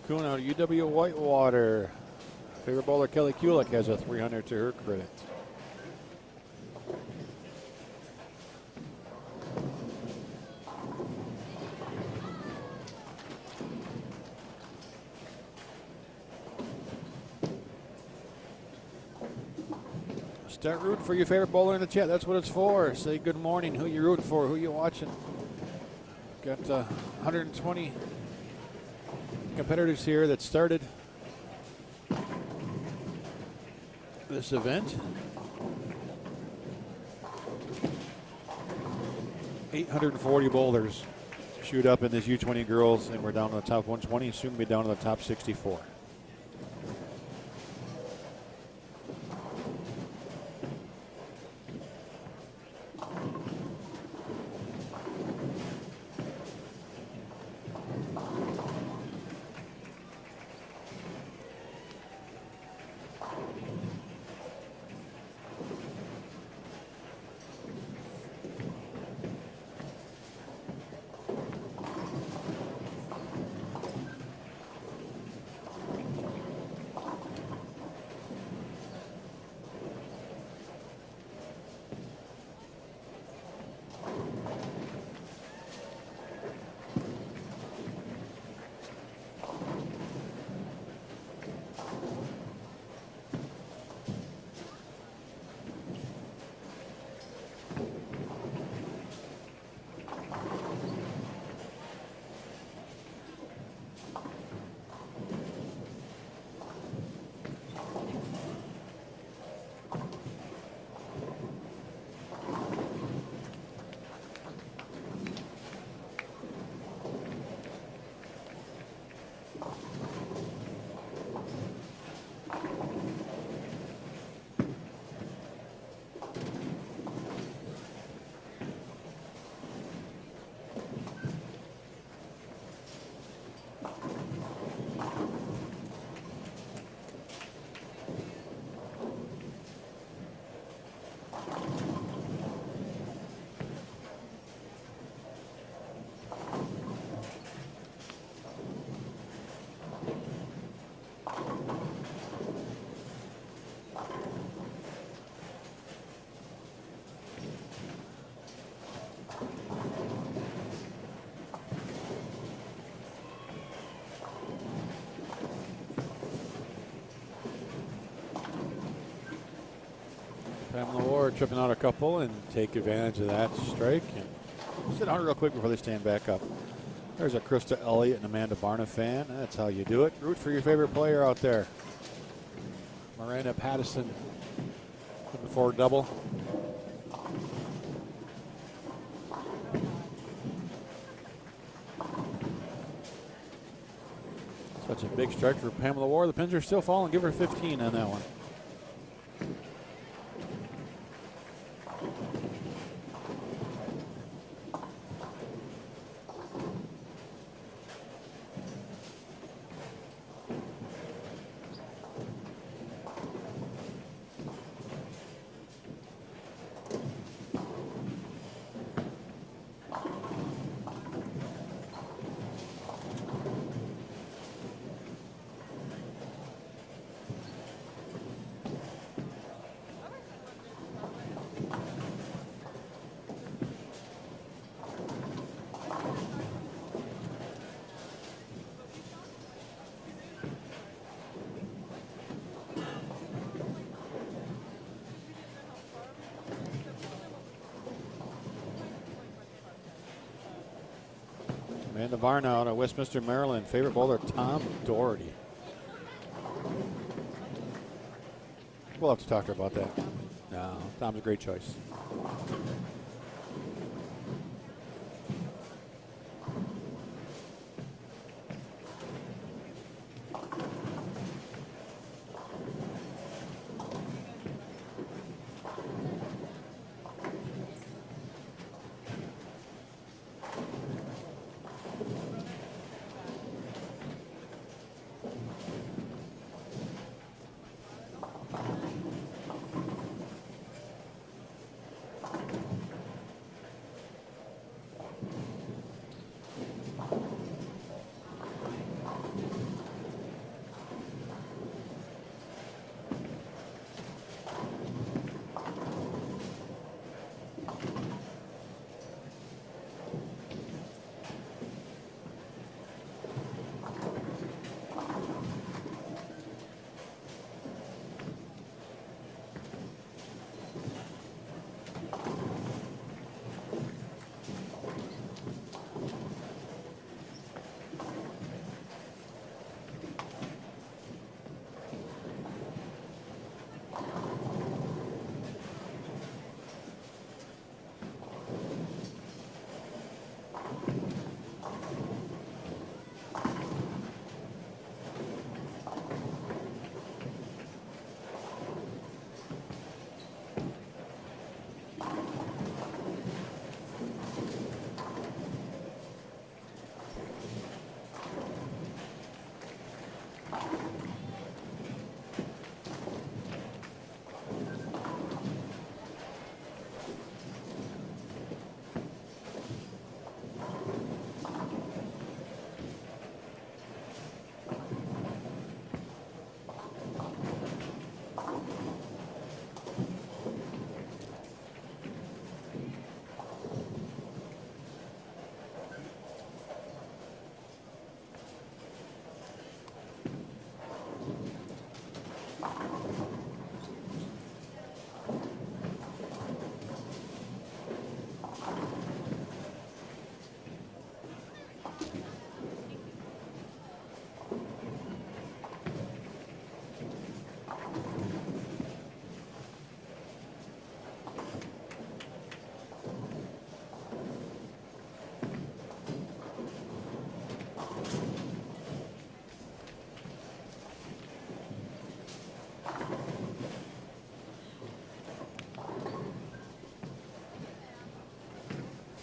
Kuhn out of UW Whitewater. Favorite bowler Kelly Kulik has a 300 to her credit. Start rooting for your favorite bowler in the chat. That's what it's for. Say good morning. Who you rooting for? Who you watching? Got 120 competitors here that started this event. 840 bowlers shoot up in this U20 girls, and we're down to the top 120. Soon be down to the top 64. Pamela Ward tripping out a couple and take advantage of that strike. And sit down real quick before they stand back up. There's a Krista Elliott and Amanda Barna fan. That's how you do it. Root for your favorite player out there. Miranda Pattison looking for a double. Such a big strike for Pamela Ward. The pins are still falling. Give her 15 on that one. Amanda Barna out of Westminster, Maryland. Favorite bowler, Tom Doherty. We'll have to talk to her about that. No, Tom's a great choice.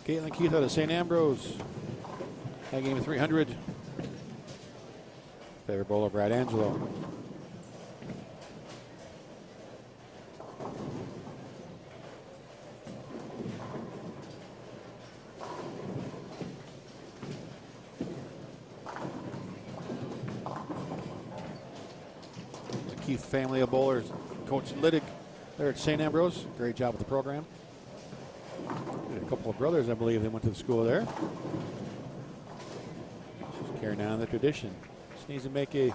Caitlin Keith out of St. Ambrose. That game of 300. Favorite bowler, Brad Angelo. The Keith family of bowlers. Coach Liddick there at St. Ambrose. Great job with the program. A couple of brothers, I believe, they went to the school there. Just carrying on the tradition. Just needs to make a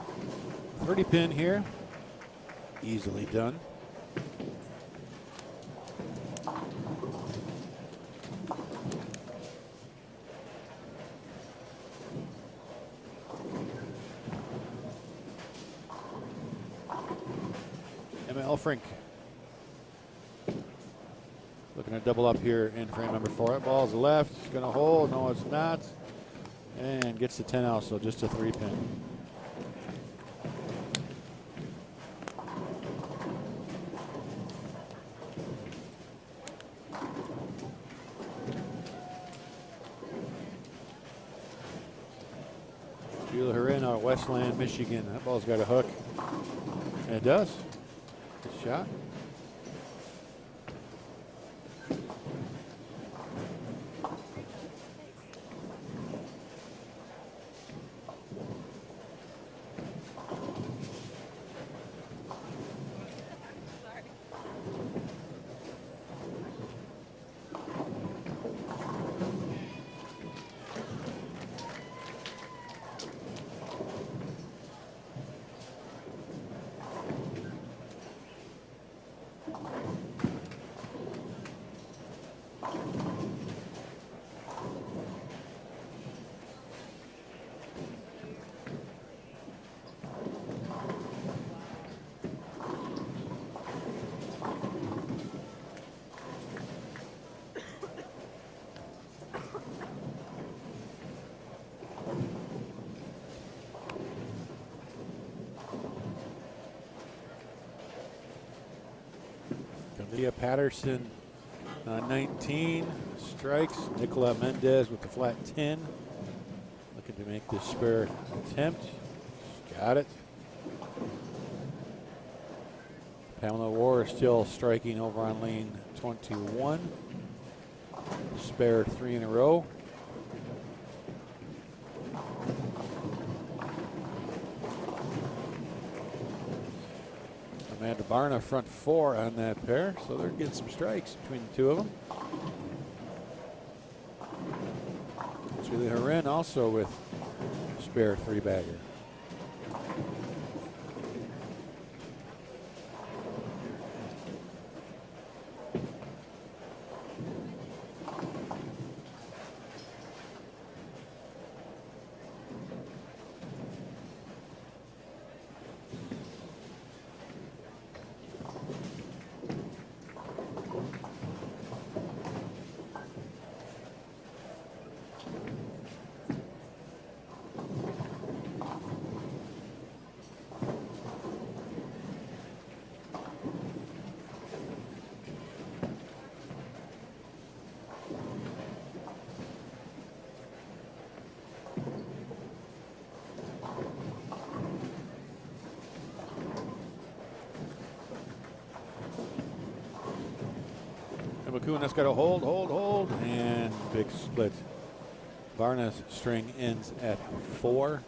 30 pin here. Easily done. Emma Elfrink looking to double up here in frame number 4. That ball's left. It's going to hold. No, it's not. And gets the 10 out, so just a 3 pin. Sheila Hurin out of Westland, Michigan. That ball's got a hook. And it does. Good shot. Leah Patterson, 19 strikes. Nicola Mendez with the flat 10. Looking to make this spare attempt. Got it. Pamela Ward still striking over on lane 21. Spare 3 in a row. Amanda Barna front 4 on that pair, so they're getting some strikes between the two of them. Julie Hurin also with spare 3-bagger. McCoon, that's got to hold, and big split. Barna's string ends at 4.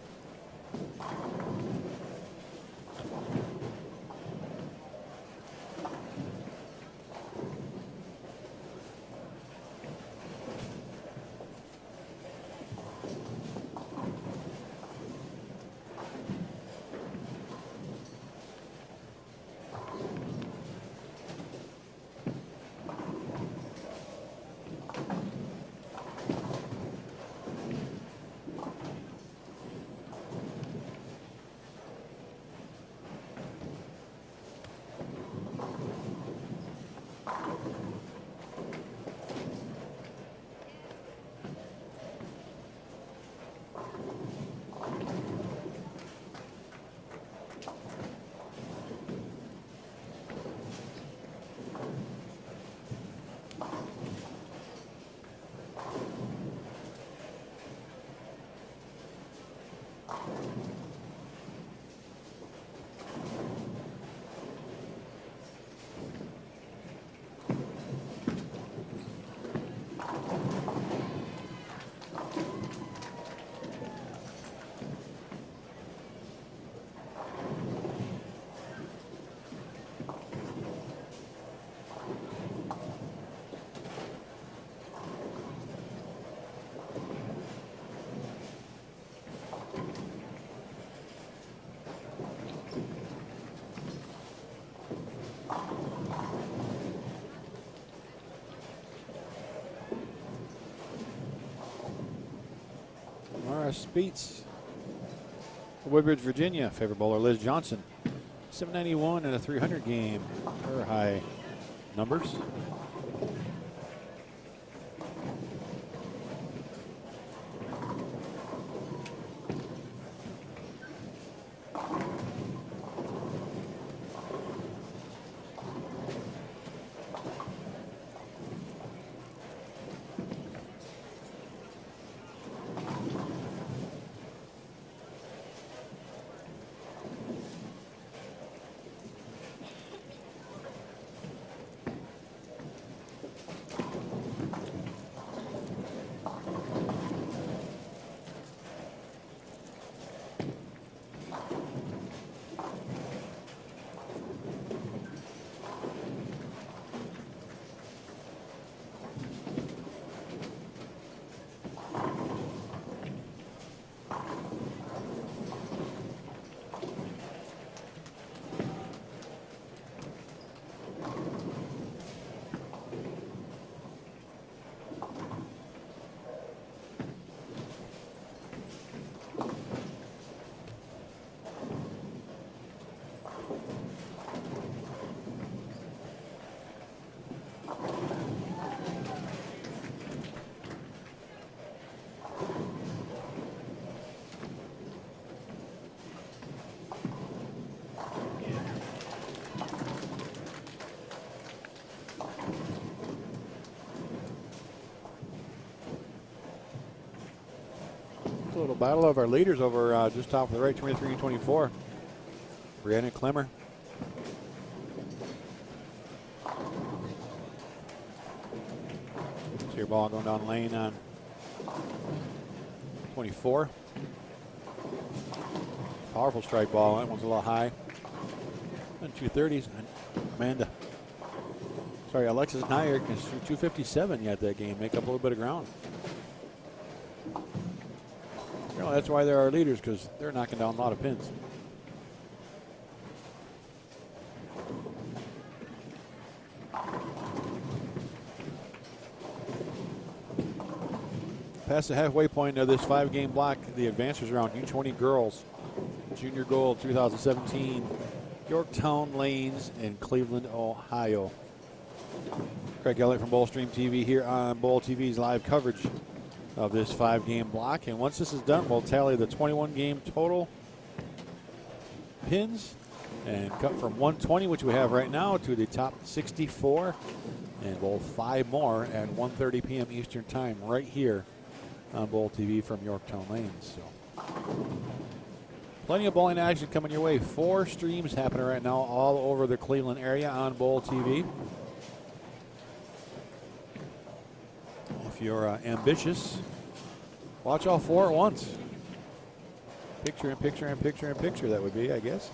Speets. Woodbridge, Virginia. Favorite bowler Liz Johnson. 791 and a 300 game. Her high numbers. A little battle of our leaders over just top of the right, 23 and 24. Brianna Clemmer. See your ball going down the lane on 24. Powerful strike ball. That one's a little high. And 230s. Alexis Nyer can shoot 257 yet that game. Make up a little bit of ground. You know, that's why they're our leaders, because they're knocking down a lot of pins. Past the halfway point of this 5-game block, the advancers round, U20 girls, Junior Gold 2017, Yorktown Lanes in Cleveland, Ohio. Craig Elliott from BowlStreamTV here on Bowl TV's live coverage of this 5-game block. And once this is done, we'll tally the 21-game total pins and cut from 120, which we have right now, to the top 64. And we'll 5 more at 1:30 p.m. Eastern Time right here on Bowl TV from Yorktown Lanes. So plenty of bowling action coming your way. 4 streams happening right now all over the Cleveland area on Bowl TV. If you're ambitious, watch all 4 at once. Picture in picture in picture in picture, that would be, I guess.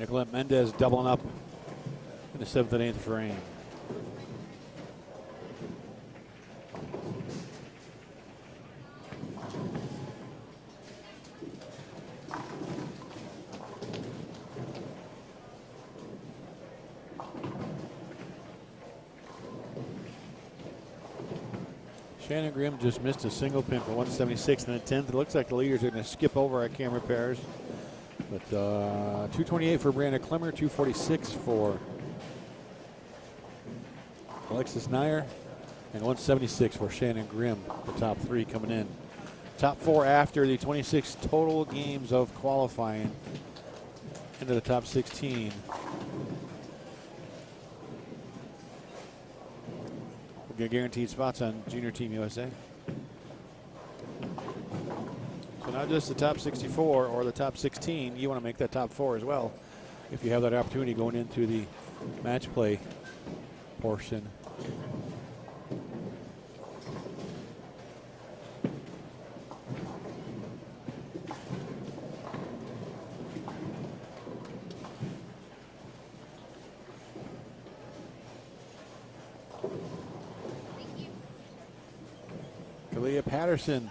Nicolette Mendez doubling up in the 7th and 8th frame. Shannon Grimm just missed a single pin for 176 in the 10th. It looks like the leaders are going to skip over our camera pairs. But 228 for Brianna Clemmer, 246 for Alexis Nyer, and 176 for Shannon Grimm, the top 3 coming in. Top 4 after the 26 total games of qualifying into the top 16. We'll get guaranteed spots on Junior Team USA. So not just the top 64 or the top 16, you want to make that top 4 as well if you have that opportunity going into the match play portion. Kalia Patterson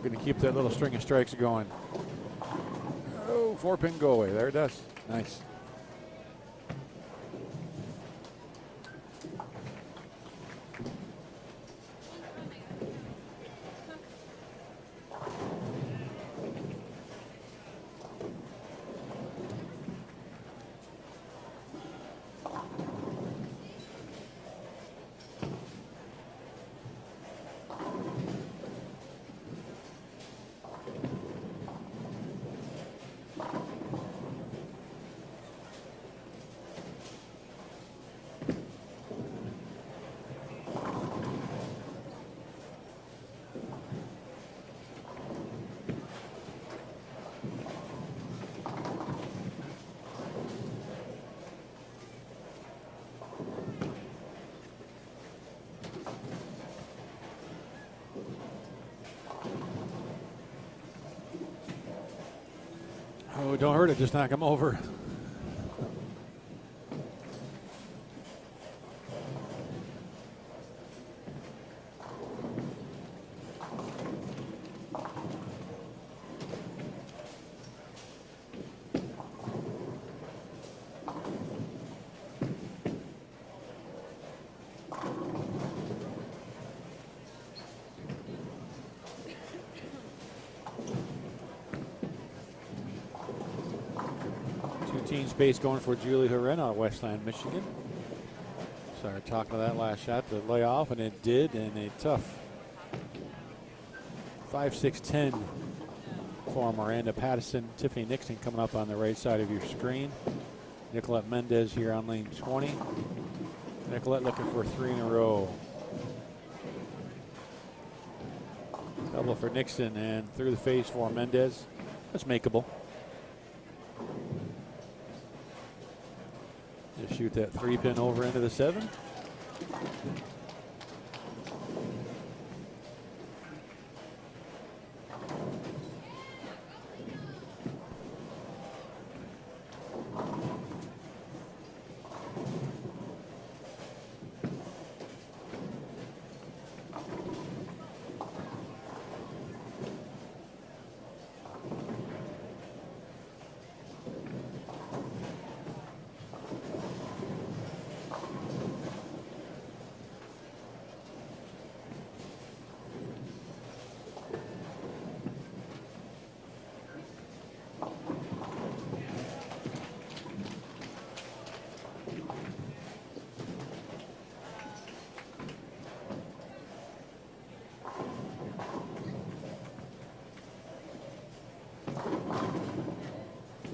going to keep that little string of strikes going. Oh, 4-pin go away. There it does. Nice. Oh, don't hurt it, just knock him over. Space going for Julie Huren out of Westland, Michigan. Started talking to that last shot to lay off, and it did, and a tough 5-6-10 for Miranda Patterson. Tiffany Nixon coming up on the right side of your screen. Nicolette Mendez here on lane 20. Nicolette looking for 3 in a row. Double for Nixon and through the face for Mendez. That's makeable. Just shoot that 3-pin over into the 7.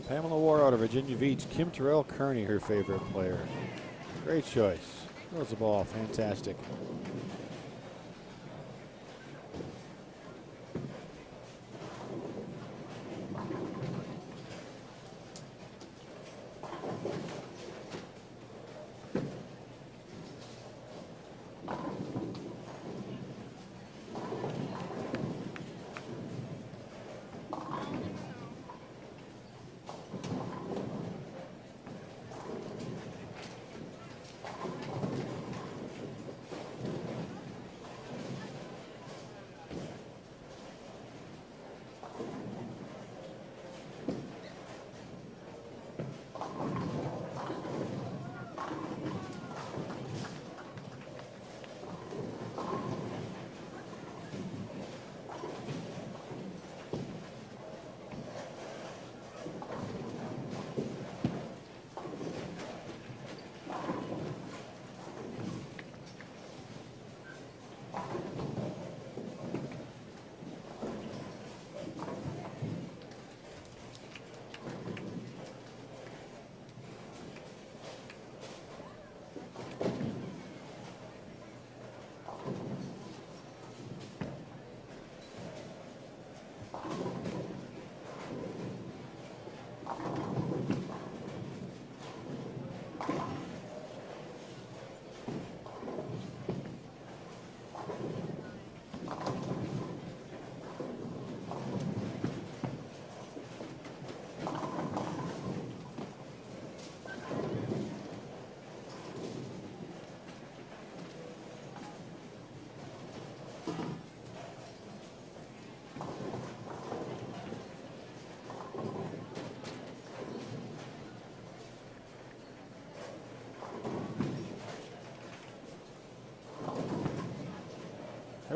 Pamela Ward out of Virginia Beach. Kim Terrell Kearney, her favorite player. Great choice. Throws the ball. Fantastic.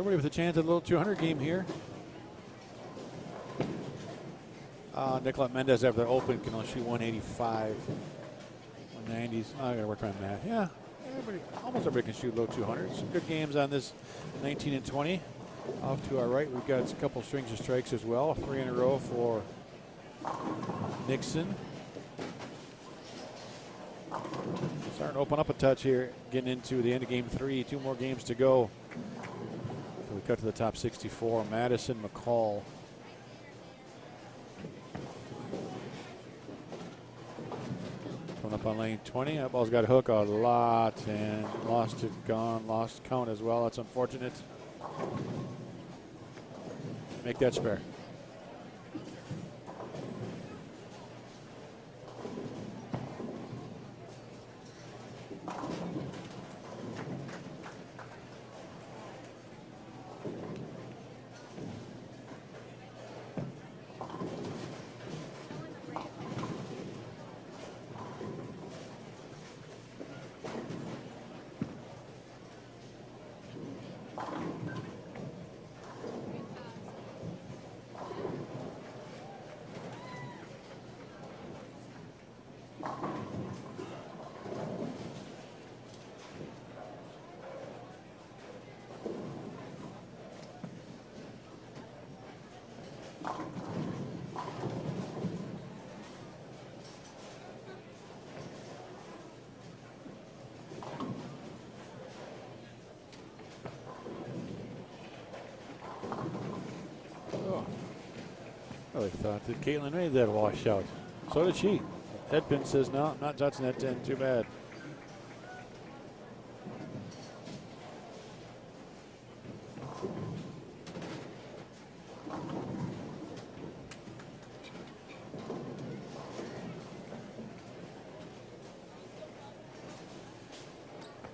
Everybody with a chance at a little 200 game here. Nicolette Mendez after the open can only shoot 185. 190s. Oh, I gotta work on that. Yeah, almost everybody can shoot low 200s. Some good games on this 19 and 20. Off to our right, we've got a couple strings of strikes as well. 3 in a row for Nixon. Starting to open up a touch here, getting into the end of game 3. 2 more games to go. So we cut to the top 64. Madison McCall. Coming up on lane 20. That ball's got a hook a lot and lost count as well. That's unfortunate. Make that spare. I really thought that Caitlin made that washout. So did she. Headpin says, no, I'm not touching that 10. Too bad.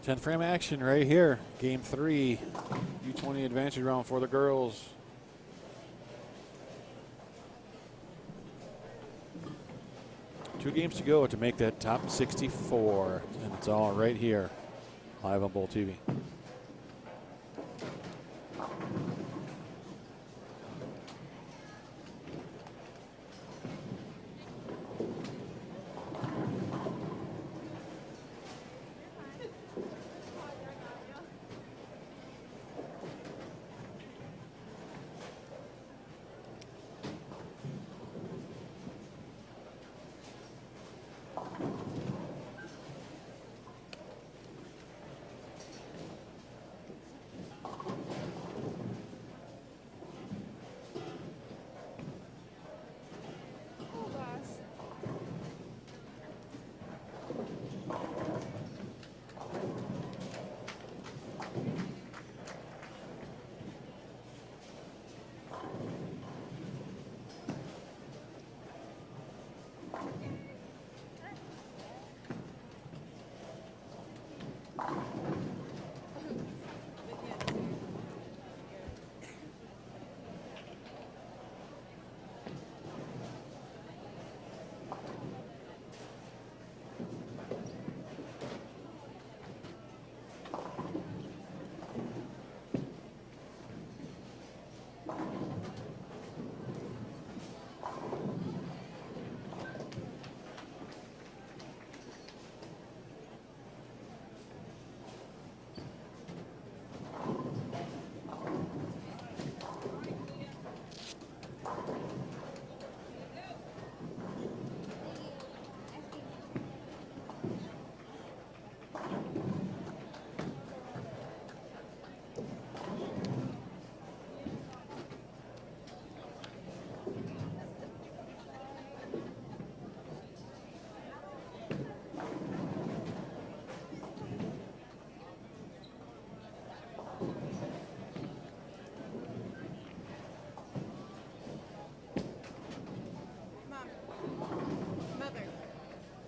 Tenth frame action right here. Game 3. U20 advantage round for the girls. Two games to go to make that top 64, and it's all right here, live on Bowl TV.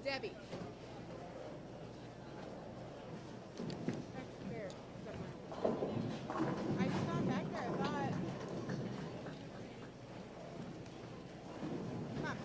Debbie. I just saw him back there, I thought. Come on.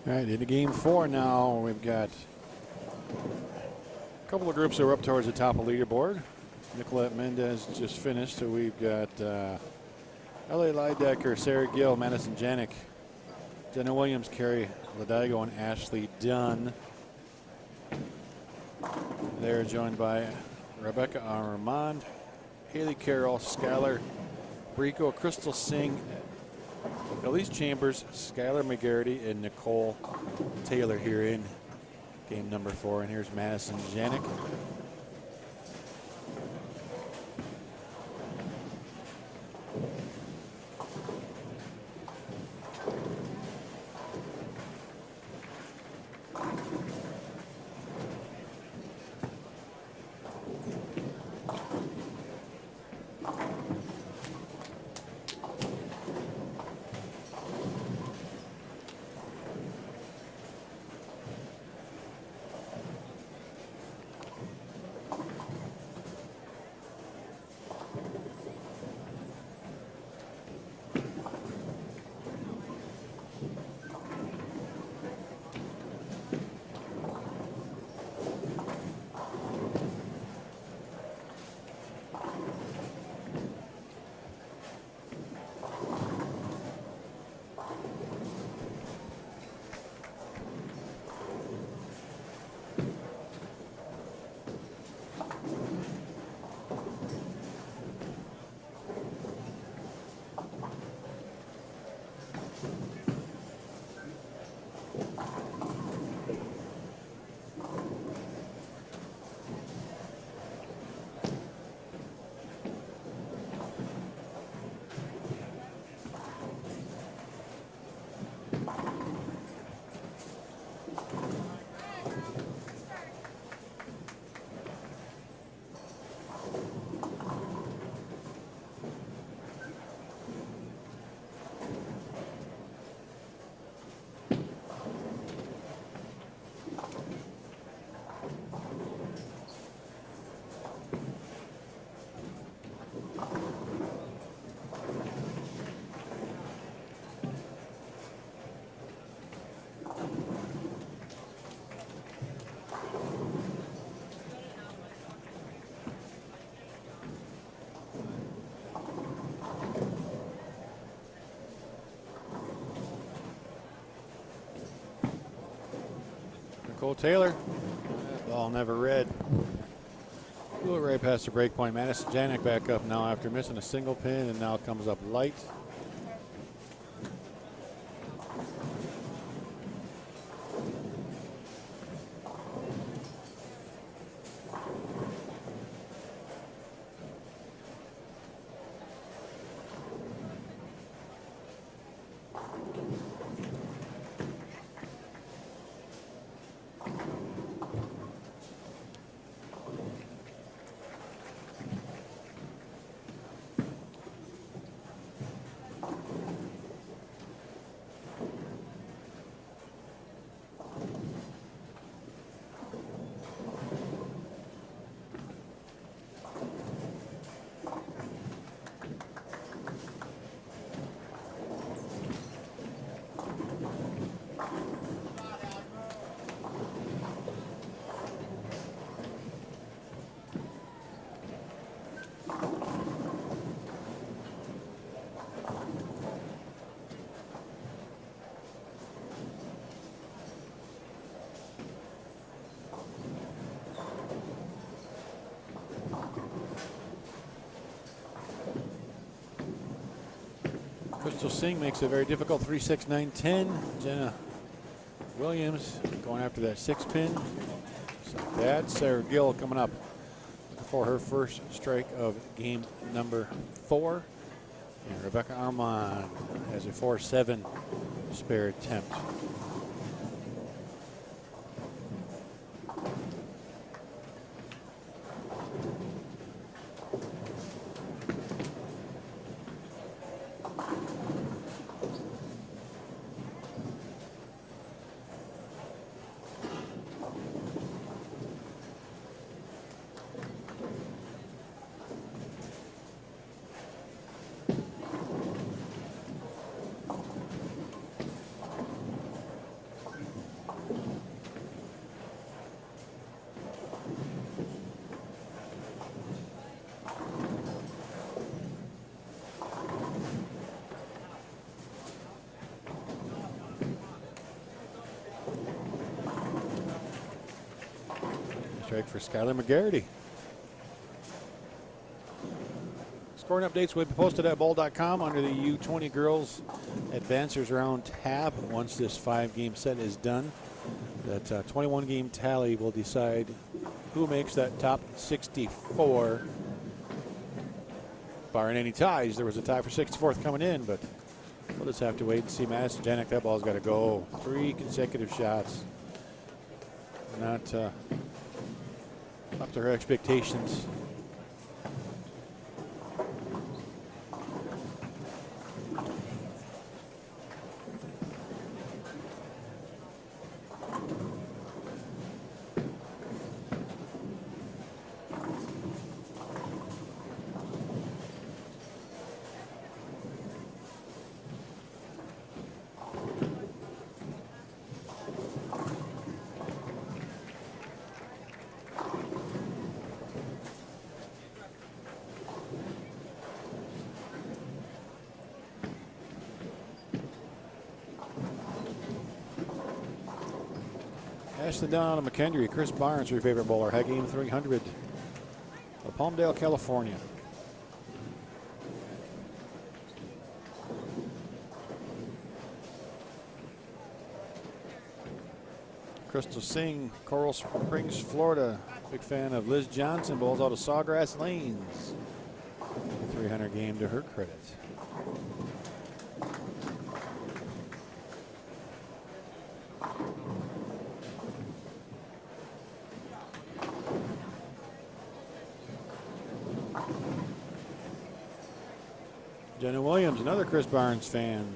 All right, into game 4 now. We've got a couple of groups that are up towards the top of the leaderboard. Nicolette Mendez just finished, so we've got L.A. Lidecker, Sarah Gill, Madison Janik, Jenna Williams, Carrie Ladigo, and Ashley Dunn. They're joined by Rebecca Armand, Haley Carroll, Skylar Brico, Crystal Singh, Elise Chambers, Skylar McGarity, and Nicole Taylor here in game number 4. And here's Madison Janik. Nicole Taylor. That ball never read. Blew it right past the break point. Madison Janik back up now after missing a single pin, and now comes up light. Crystal Singh makes it very difficult. 3-6, 9-10. Jenna Williams going after that 6 pin. So that's Sarah Gill coming up for her first strike of game number 4. And Rebecca Armand has a 4-7 spare attempt. Craig for Skylar McGarity. Scoring updates will be posted at bowl.com under the U20 Girls Advancers Round tab. Once this 5-game set is done, that 21-game tally will decide who makes that top 64. Barring any ties, there was a tie for 64th coming in, but we'll just have to wait and see. Madison Janik, that ball's got to go. 3 consecutive shots. Not up to her expectations. Ashton down on McKendree. Chris Barnes, your favorite bowler. High game 300 of Palmdale, California. Crystal Singh, Coral Springs, Florida. Big fan of Liz Johnson. Bowls out of Sawgrass Lanes. 300 game to her credit. Jenna Williams, another Chris Barnes fan.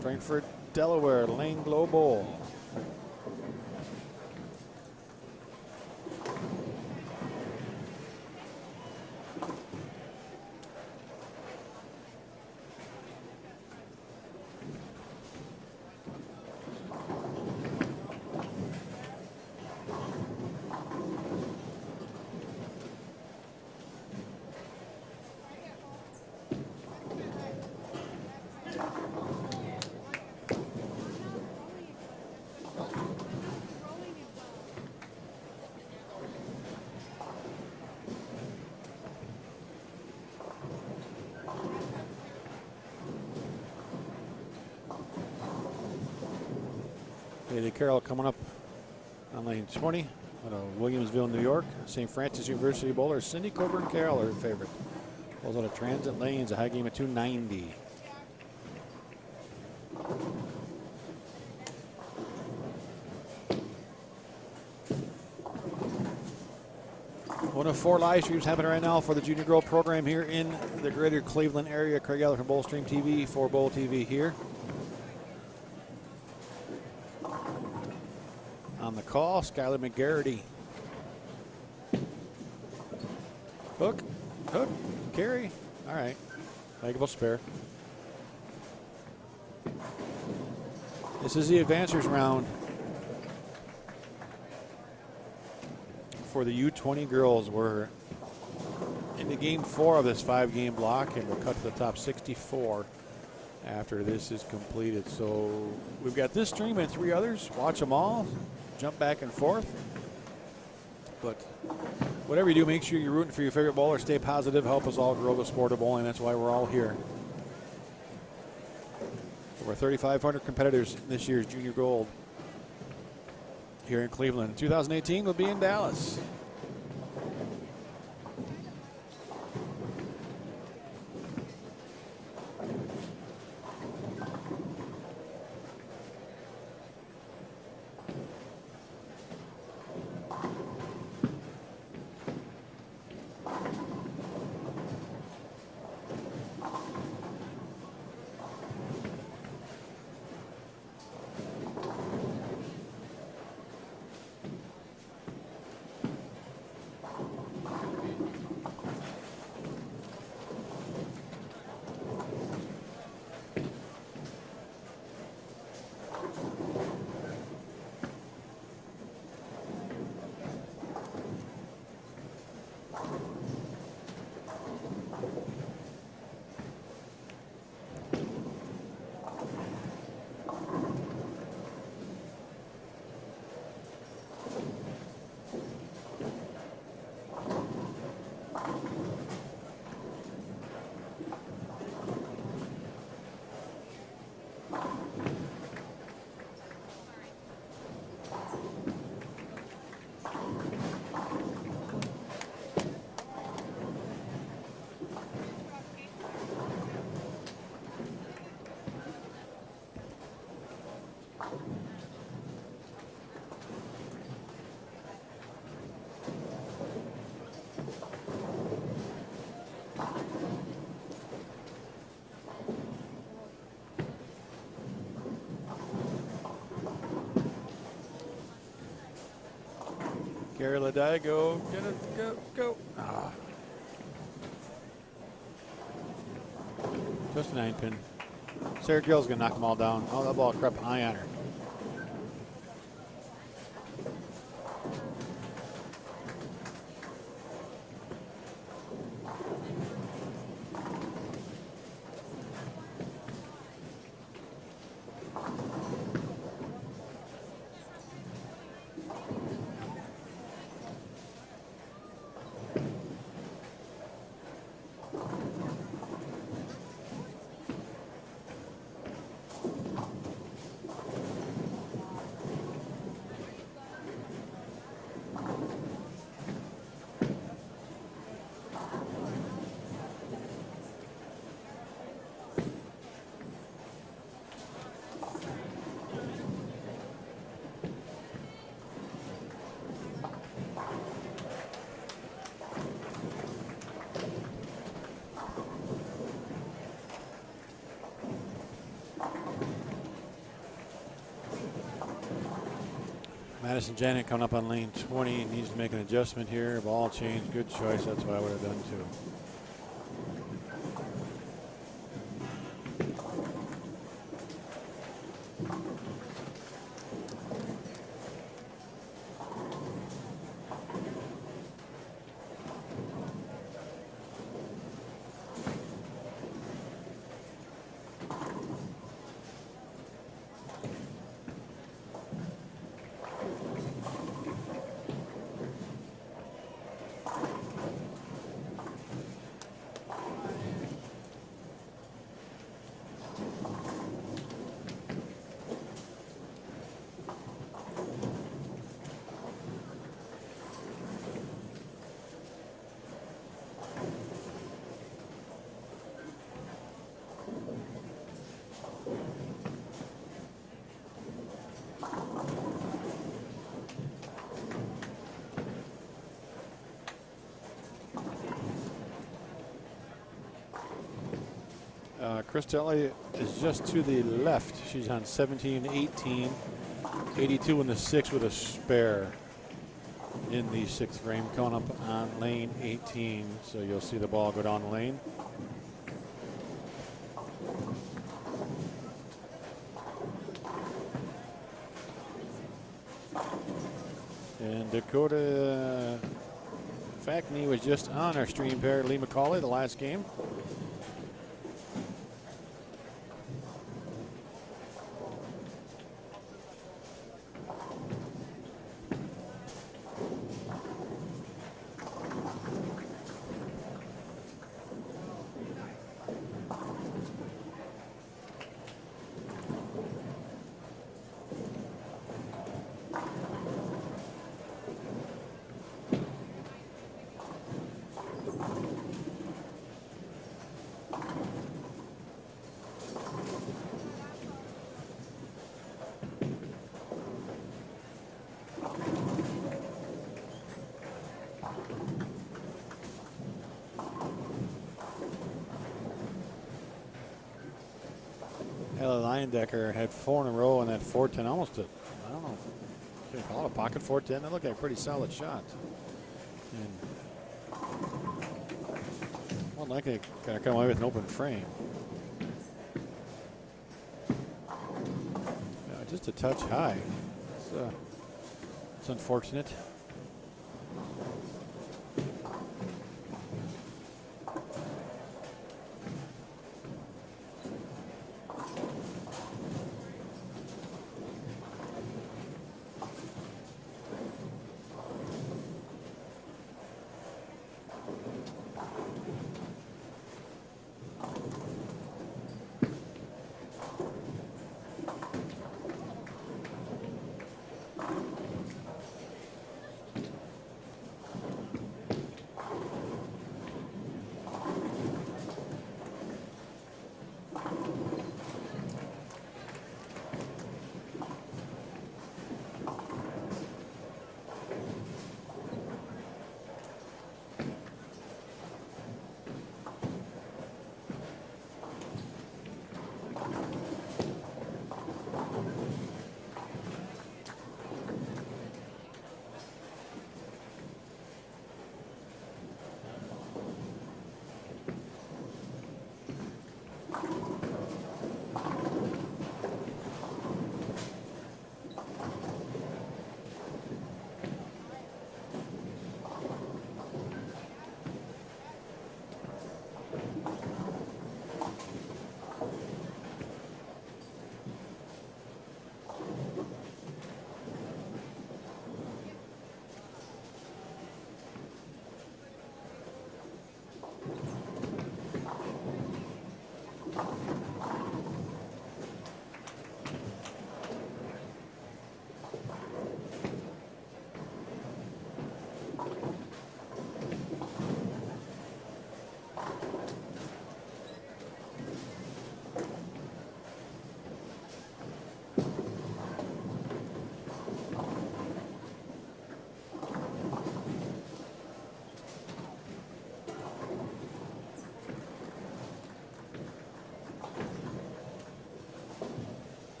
Frankfort, Delaware, Lane Glow Bowl. Haley Carroll coming up on lane 20 out of Williamsville, New York. St. Francis University bowler Cindy Coburn Carroll, her favorite. Bowls out of Transit Lanes, a high game of 290. One of 4 live streams happening right now for the Junior Girl program here in the greater Cleveland area. Craig Eller from BowlStreamTV for Bowl TV here. On the call, Skylar McGarity. Hook, carry. All right, makeable spare. This is the advancers round for the U20 girls. We're into game 4 of this 5-game block, and we'll cut to the top 64 after this is completed. So we've got this stream and 3 others. Watch them all. Jump back and forth. But whatever you do, make sure you're rooting for your favorite bowler. Stay positive. Help us all grow the sport of bowling. That's why we're all here. Over 3,500 competitors in this year's Junior Gold here in Cleveland. 2018 will be in Dallas. Gary Ladai, go. Go. Ah. Just a 9-pin. Sarah Gill's going to knock them all down. Oh, that ball crept high on her. Madison Janet coming up on lane 20. Needs to make an adjustment here. Ball change. Good choice. That's what I would have done too. Christelli is just to the left. She's on 17-18, 82 in the 6 with a spare in the 6th frame, coming up on lane 18. So you'll see the ball go down the lane. And Dakota Fackney was just on our stream pair, Lee McCauley, the last game. Decker had 4 in a row on that 410, almost a, I don't know, can you call it a pocket 410? That looked like a pretty solid shot. And wasn't like they kind of come away with an open frame. Just a touch high. It's unfortunate.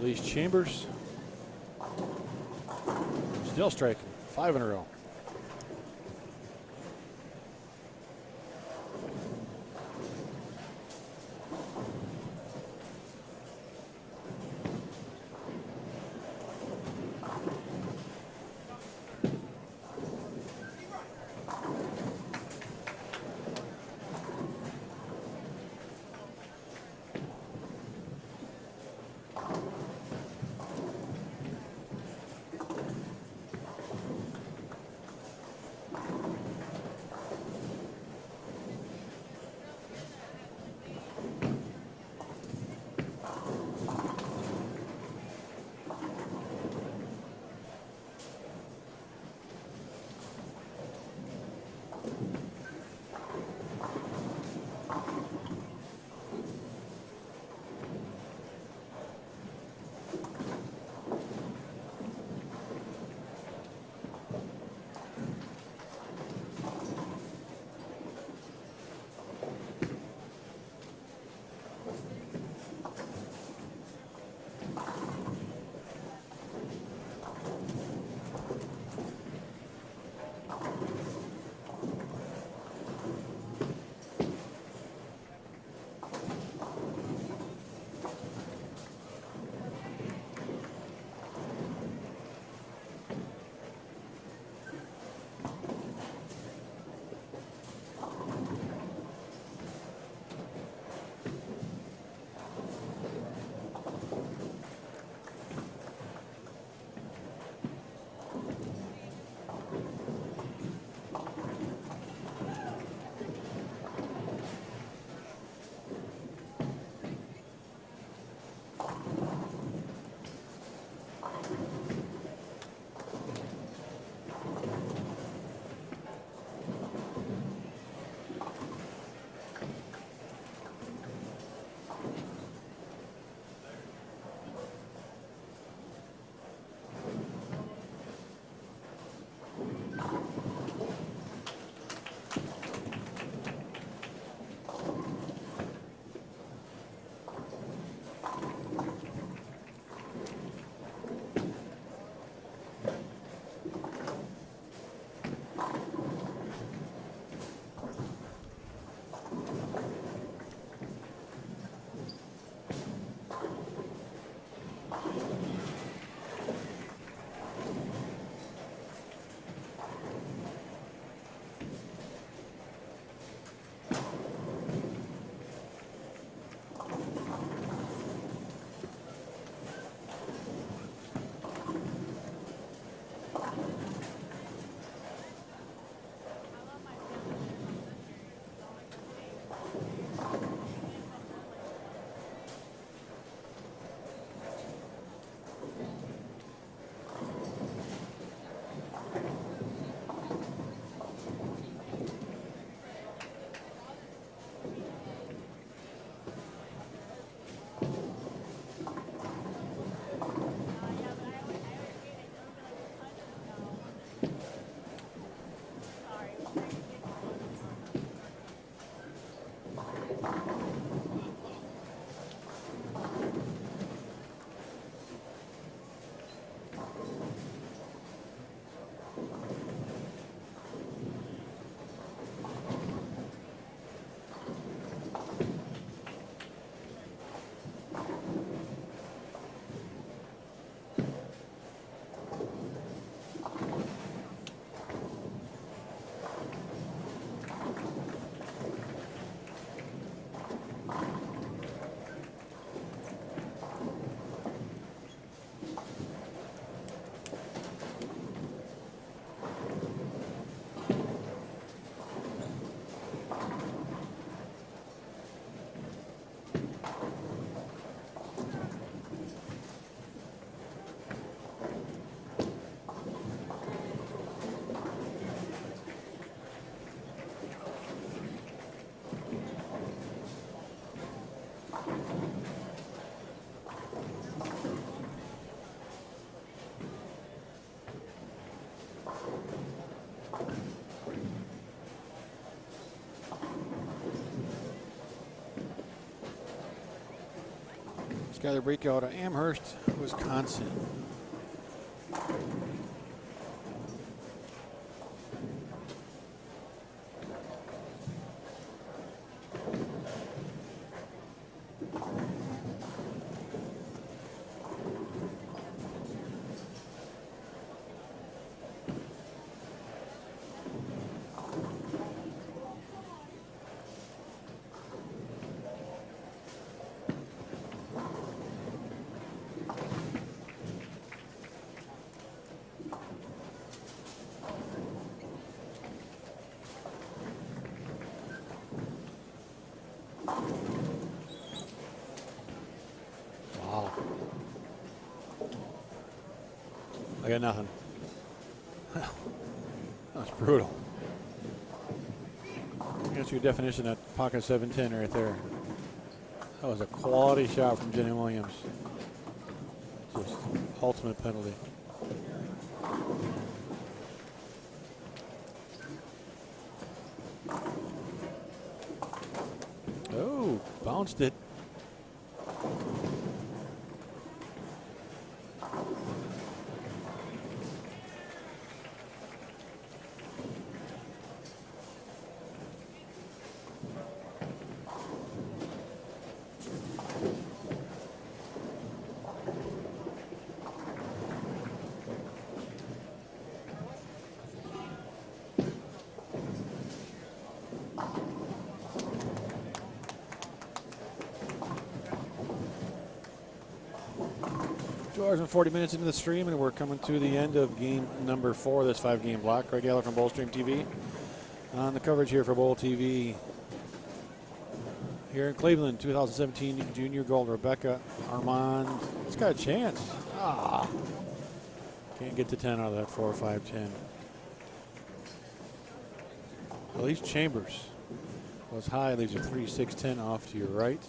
Elise Chambers still striking, 5 in a row. Skyler Break out of Amherst, Wisconsin. Wow. I got nothing. That was brutal. That's your definition of pocket 710 right there. That was a quality shot from Jenny Williams. Just ultimate penalty. Oh, bounced it. Hours and 40 minutes into the stream, and we're coming to the end of game number 4 of this 5-game block. Craig Eller from BowlStreamTV on the coverage here for Bowl TV. Here in Cleveland, 2017 Junior Gold, Rebecca Armand. It's got a chance. Can't get to 10 out of that 4, 5, 10. Elise Chambers was high, leaves a 3, 6, 10 off to your right.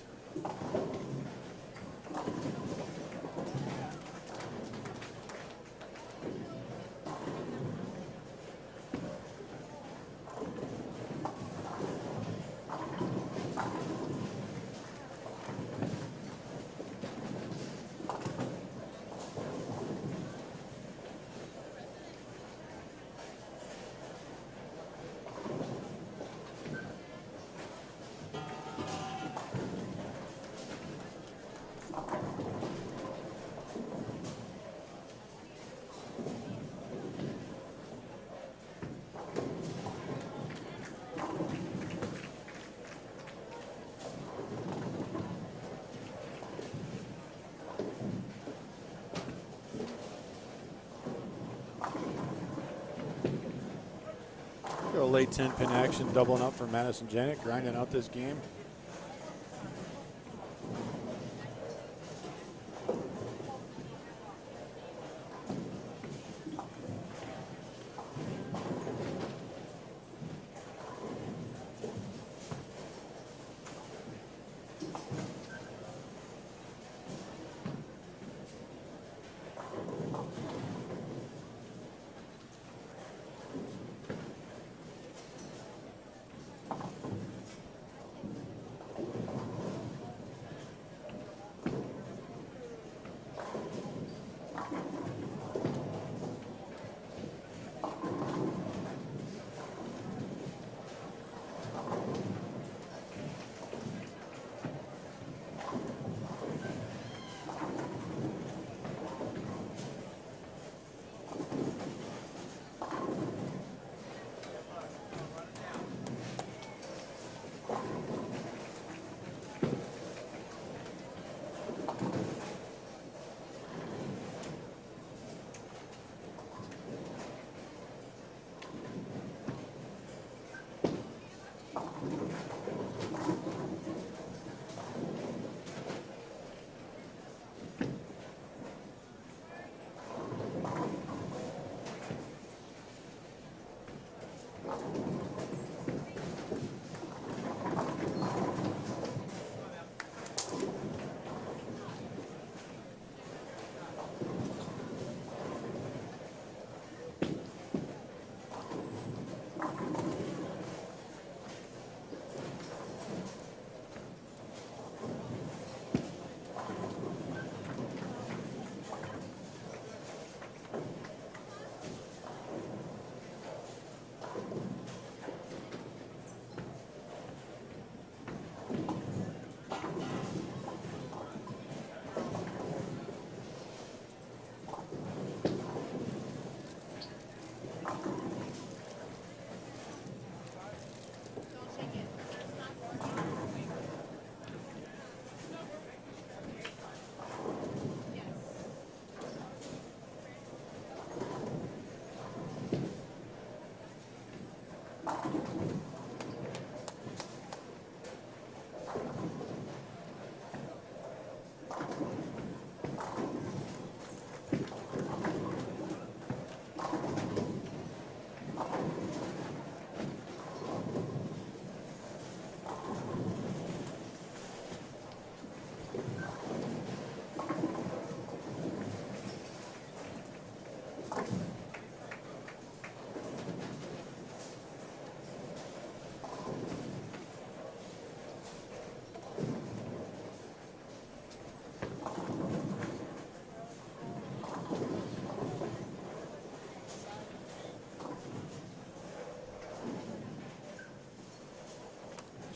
A late 10-pin action, doubling up for Madison Janet, grinding out this game.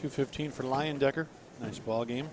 2:15 for Lion Decker. Nice ball game.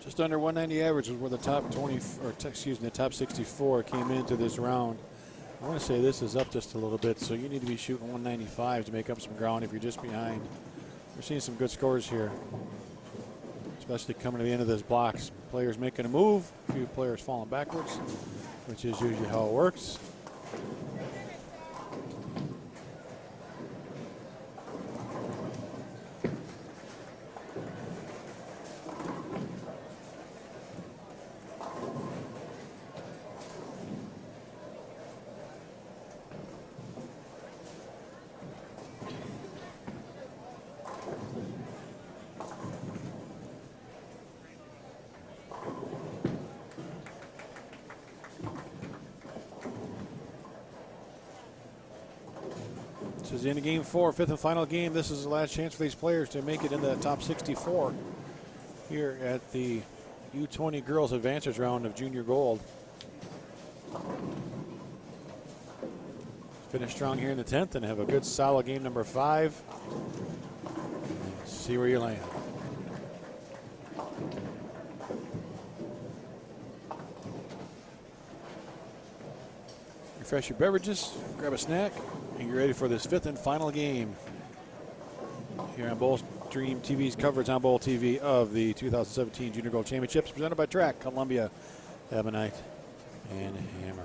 Just under 190 average is where the top 20, or excuse me, the top 64 came into this round. I want to say this is up just a little bit, so you need to be shooting 195 to make up some ground if you're just behind. We're seeing some good scores here, especially coming to the end of this blocks. Players making a move, a few players falling backwards, which is usually how it works. This is the end of game 4, fifth and final game. This is the last chance for these players to make it into the top 64 here at the U20 Girls Advancers round of Junior Gold. Finish strong here in the 10th and have a good solid game number 5. See where you land. Refresh your beverages, grab a snack, and you're ready for this fifth and final game here on BowlStreamTV's coverage on Bowl TV of the 2017 Junior Gold Championships presented by Track, Columbia, Ebonite, and Hammer.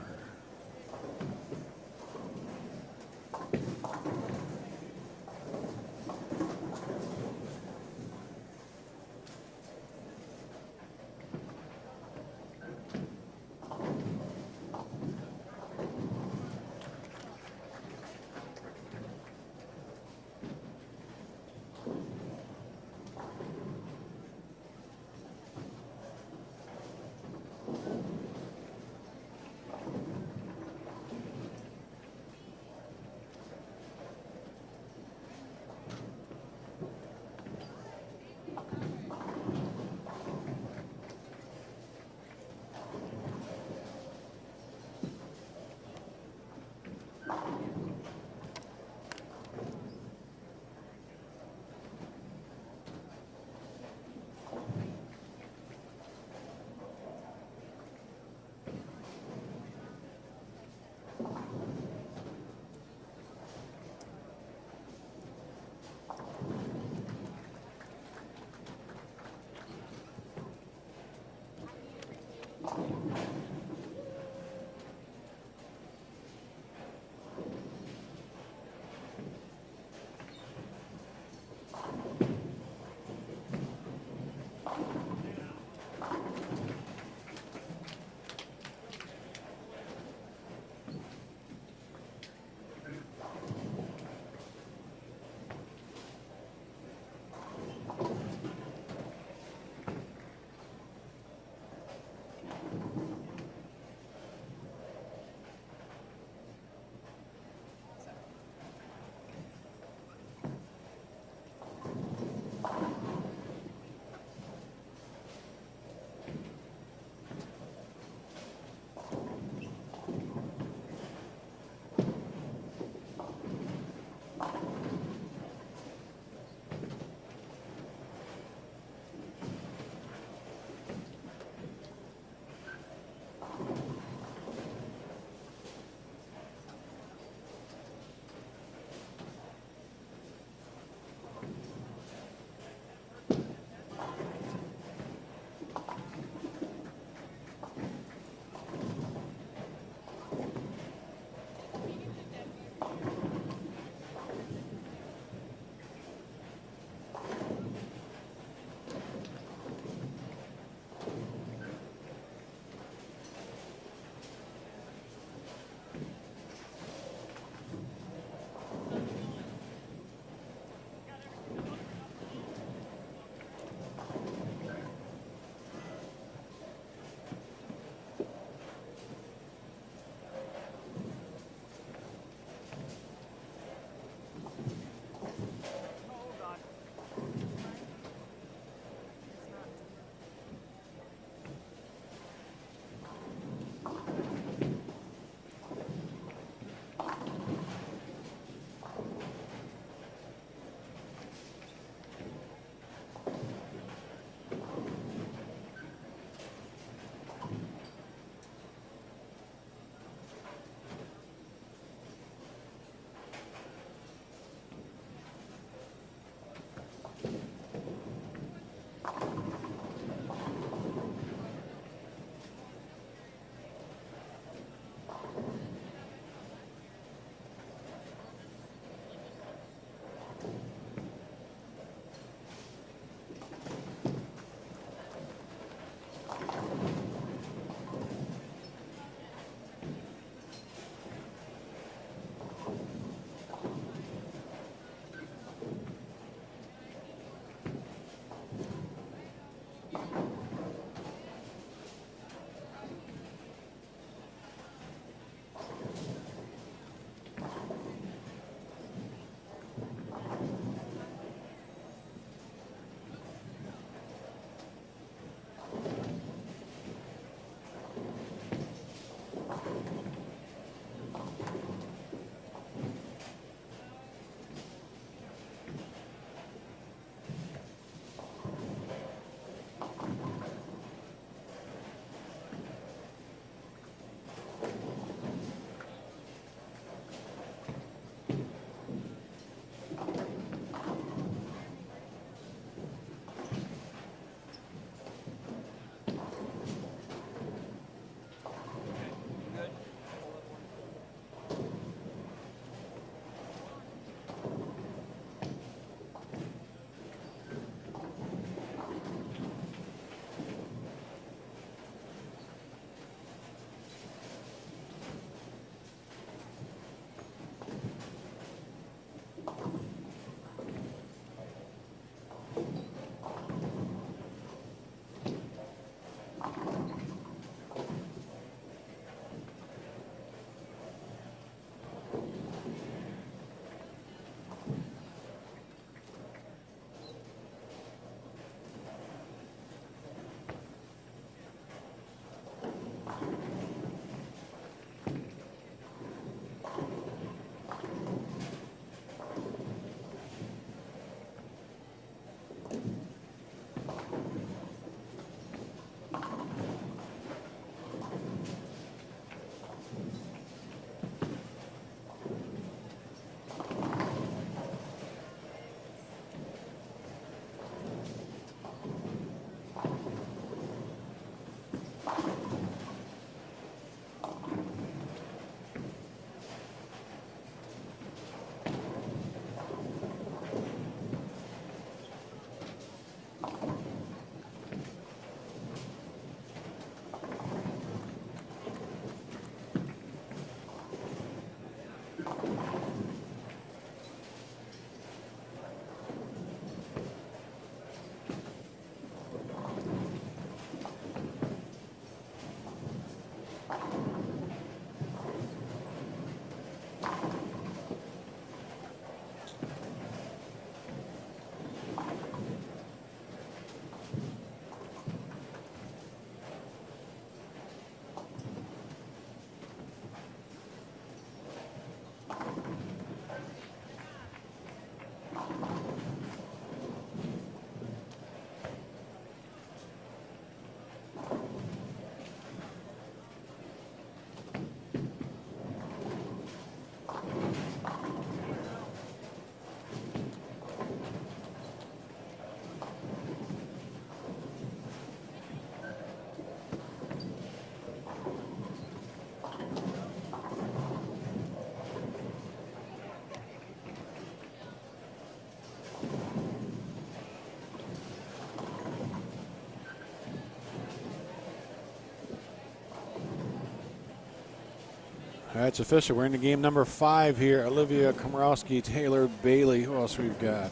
All right, it's official. We're into game number 5 here. Olivia Komorowski, Taylor Bailey. Who else we've got?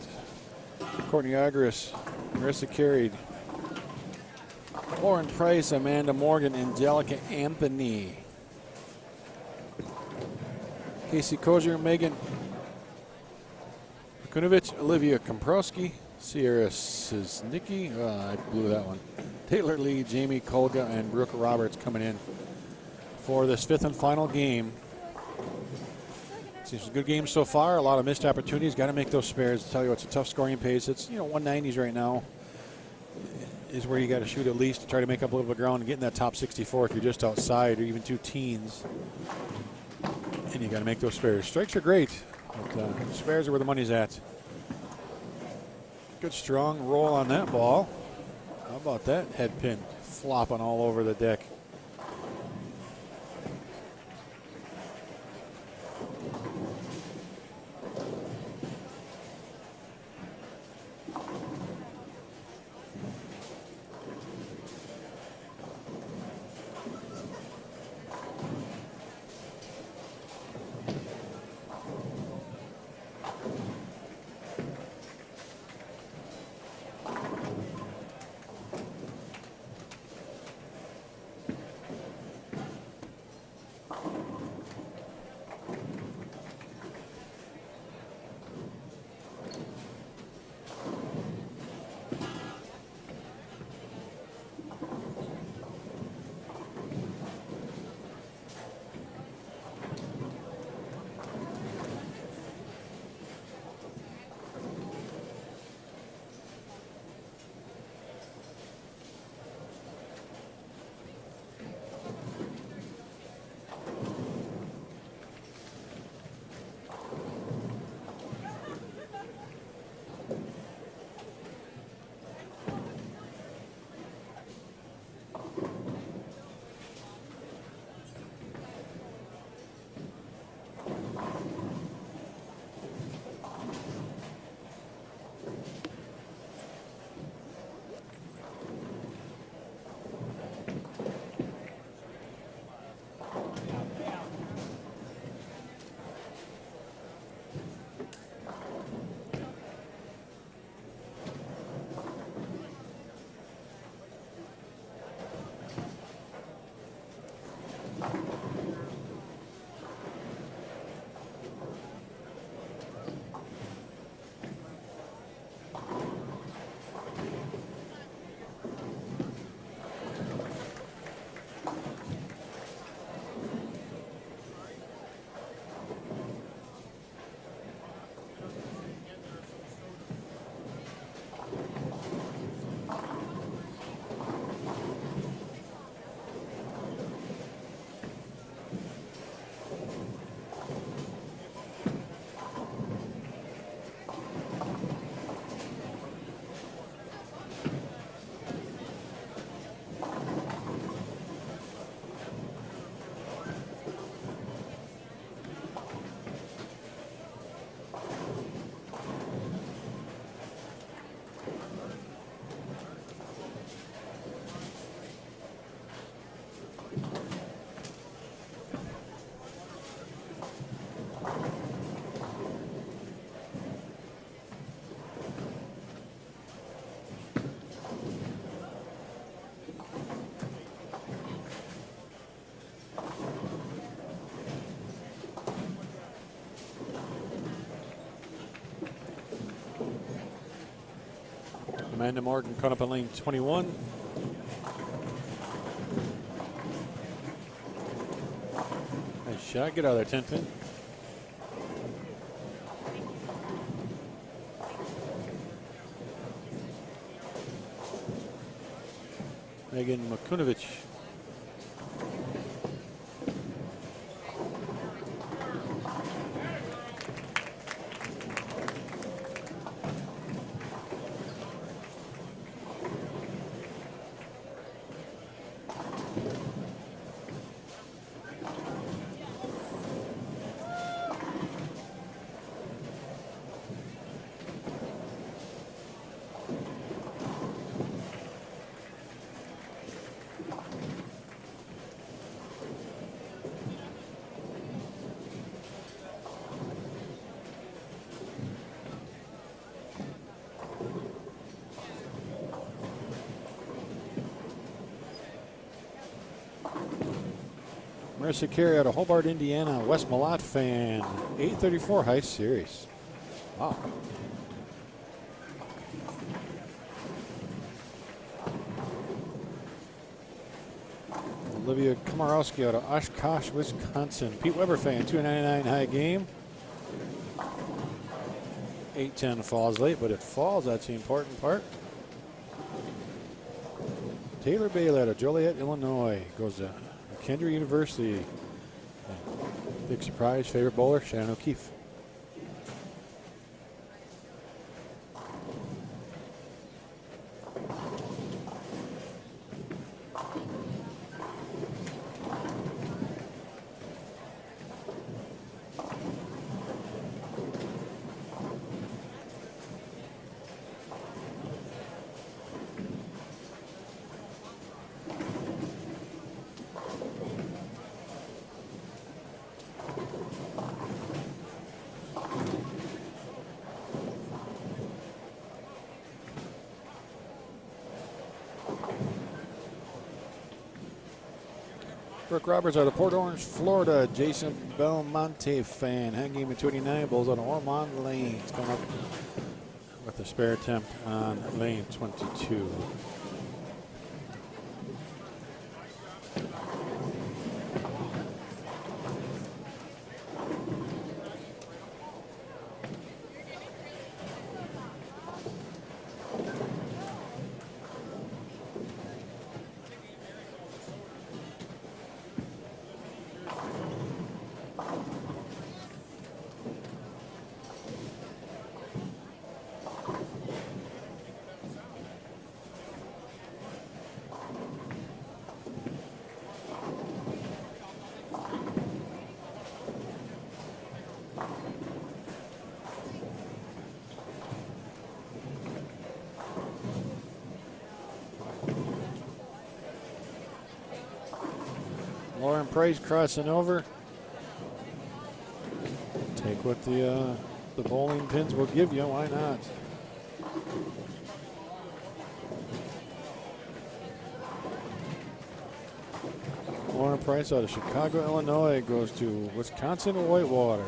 Courtney Agris, Marissa Carey, Lauren Price, Amanda Morgan, Angelica Anthony. Casey Kozier, Megan Kunovich, Olivia Komorowski, Sierra Siznicki. I blew that one. Taylor Lee, Jamie Kolga, and Brooke Roberts coming in for this 5th and final game. It's a good game so far. A lot of missed opportunities. Got to make those spares. I tell you, it's a tough scoring pace. It's 190s right now is where you got to shoot at least to try to make up a little bit of ground and get in that top 64 if you're just outside or even 2 teens. And you got to make those spares. Strikes are great, but spares are where the money's at. Good strong roll on that ball. How about that head pin flopping all over the deck? Amanda Morgan caught up on lane 21. Nice shot. Get out of there, 10 pin. Megan Makunovich. Marissa Carey out of Hobart, Indiana. West Malott fan. 834 high series. Wow. Olivia Komarowski out of Oshkosh, Wisconsin. Pete Weber fan, 299 high game. 810 falls late, but it falls. That's the important part. Taylor Baylor out of Joliet, Illinois. Goes to McKendree University. Big surprise, favorite bowler, Shannon O'Keefe. Brooke Roberts out of Port Orange, Florida. Jason Belmonte fan. Hand game at 289. Bowls out of Yorktown Lanes. Coming up with a spare attempt on lane 22. Lauren Price crossing over. Take what the bowling pins will give you. Why not? Lauren Price out of Chicago, Illinois goes to Wisconsin Whitewater.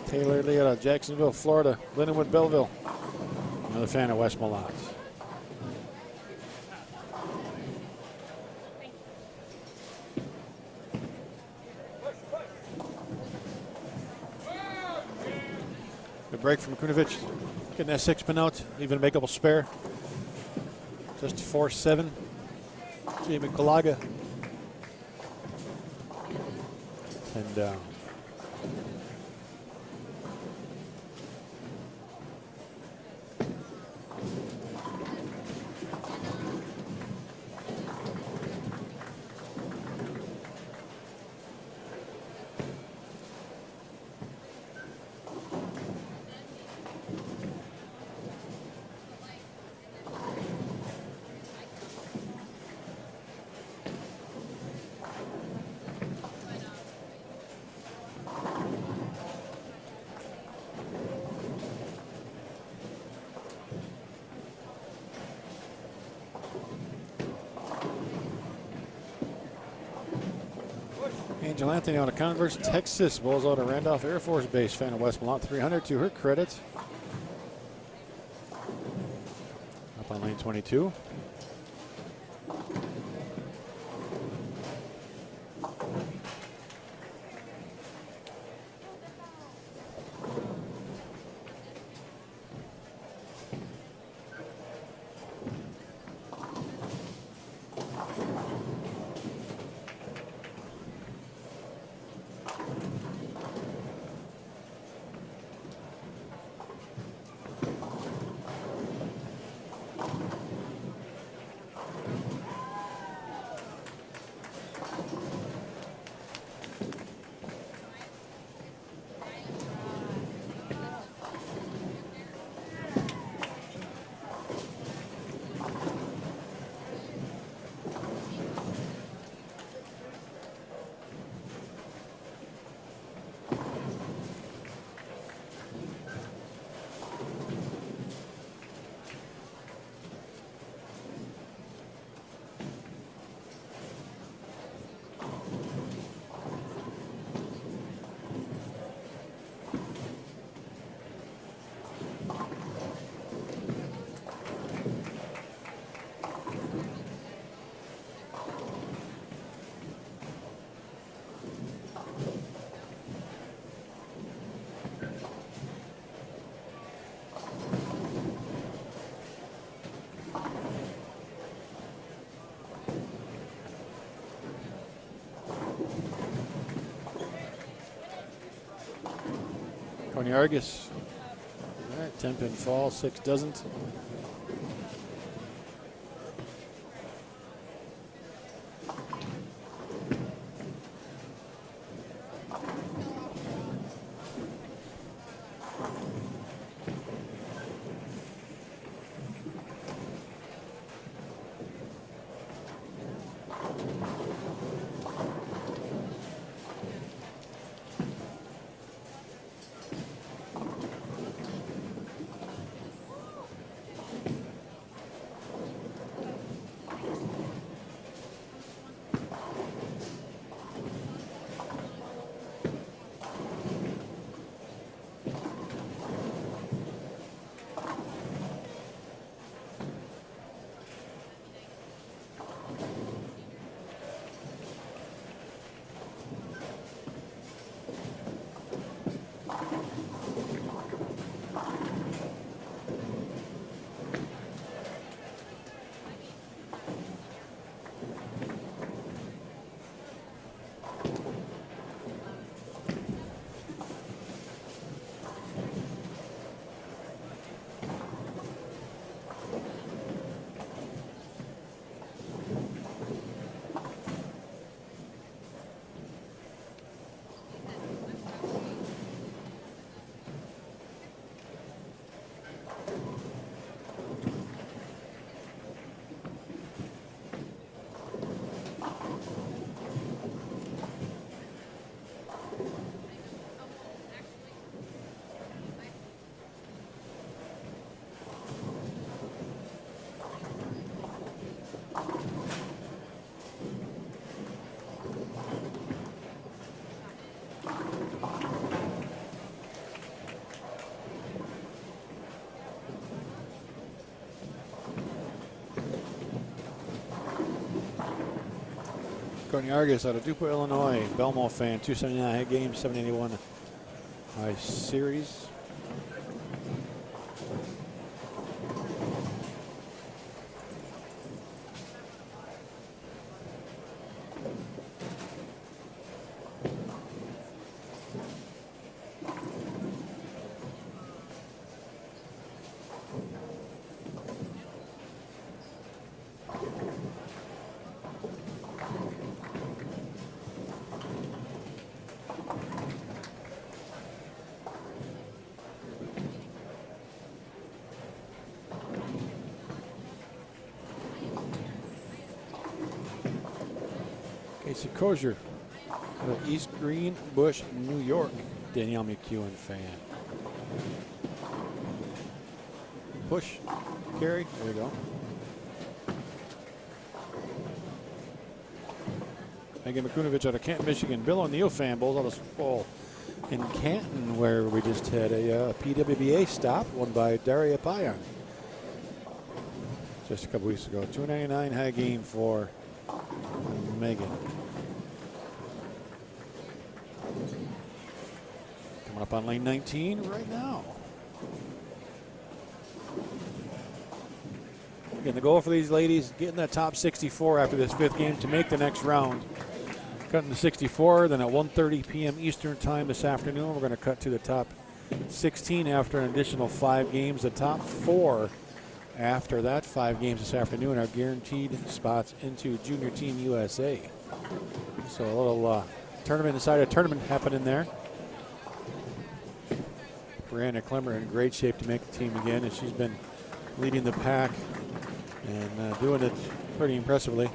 Taylor Lee out of Jacksonville, Florida. Lindenwood Belleville. Another fan of West Malott. Good break from Kunovic. Getting that 6-pin out. Even a makeable spare. Just 4-7. Jamie Kalaga. And down. Angel Anthony out of Converse, Texas. Bowls out of Randolph Air Force Base. Fan of West Malott, 300 to her credit. Up on lane 22. Courtney Argus. All right, 10-pin fall, 6 doesn't. Courtney Argus out of Dupont, Illinois. Belmont fan, 279 high game, 781 high series. Casey Kozier out of East Green Bush, New York. Danielle McEwen fan. Push, carry, there you go. Megan Makunovich out of Canton, Michigan. Bill O'Neill fan, Bulls out of Bowl in Canton, where we just had a PWBA stop, won by Daria Payan just a couple weeks ago. 299 high game for Megan. Coming up on lane 19 right now. Again, the goal for these ladies, getting that top 64 after this 5th game to make the next round. Cutting to 64, then at 1:30 p.m. Eastern time this afternoon, we're going to cut to the top 16 after an additional 5 games. The top 4 after that 5 games this afternoon are guaranteed spots into Junior Team USA. So a little tournament inside a tournament happening there. Brianna Clemmer in great shape to make the team again, and she's been leading the pack and doing it pretty impressively.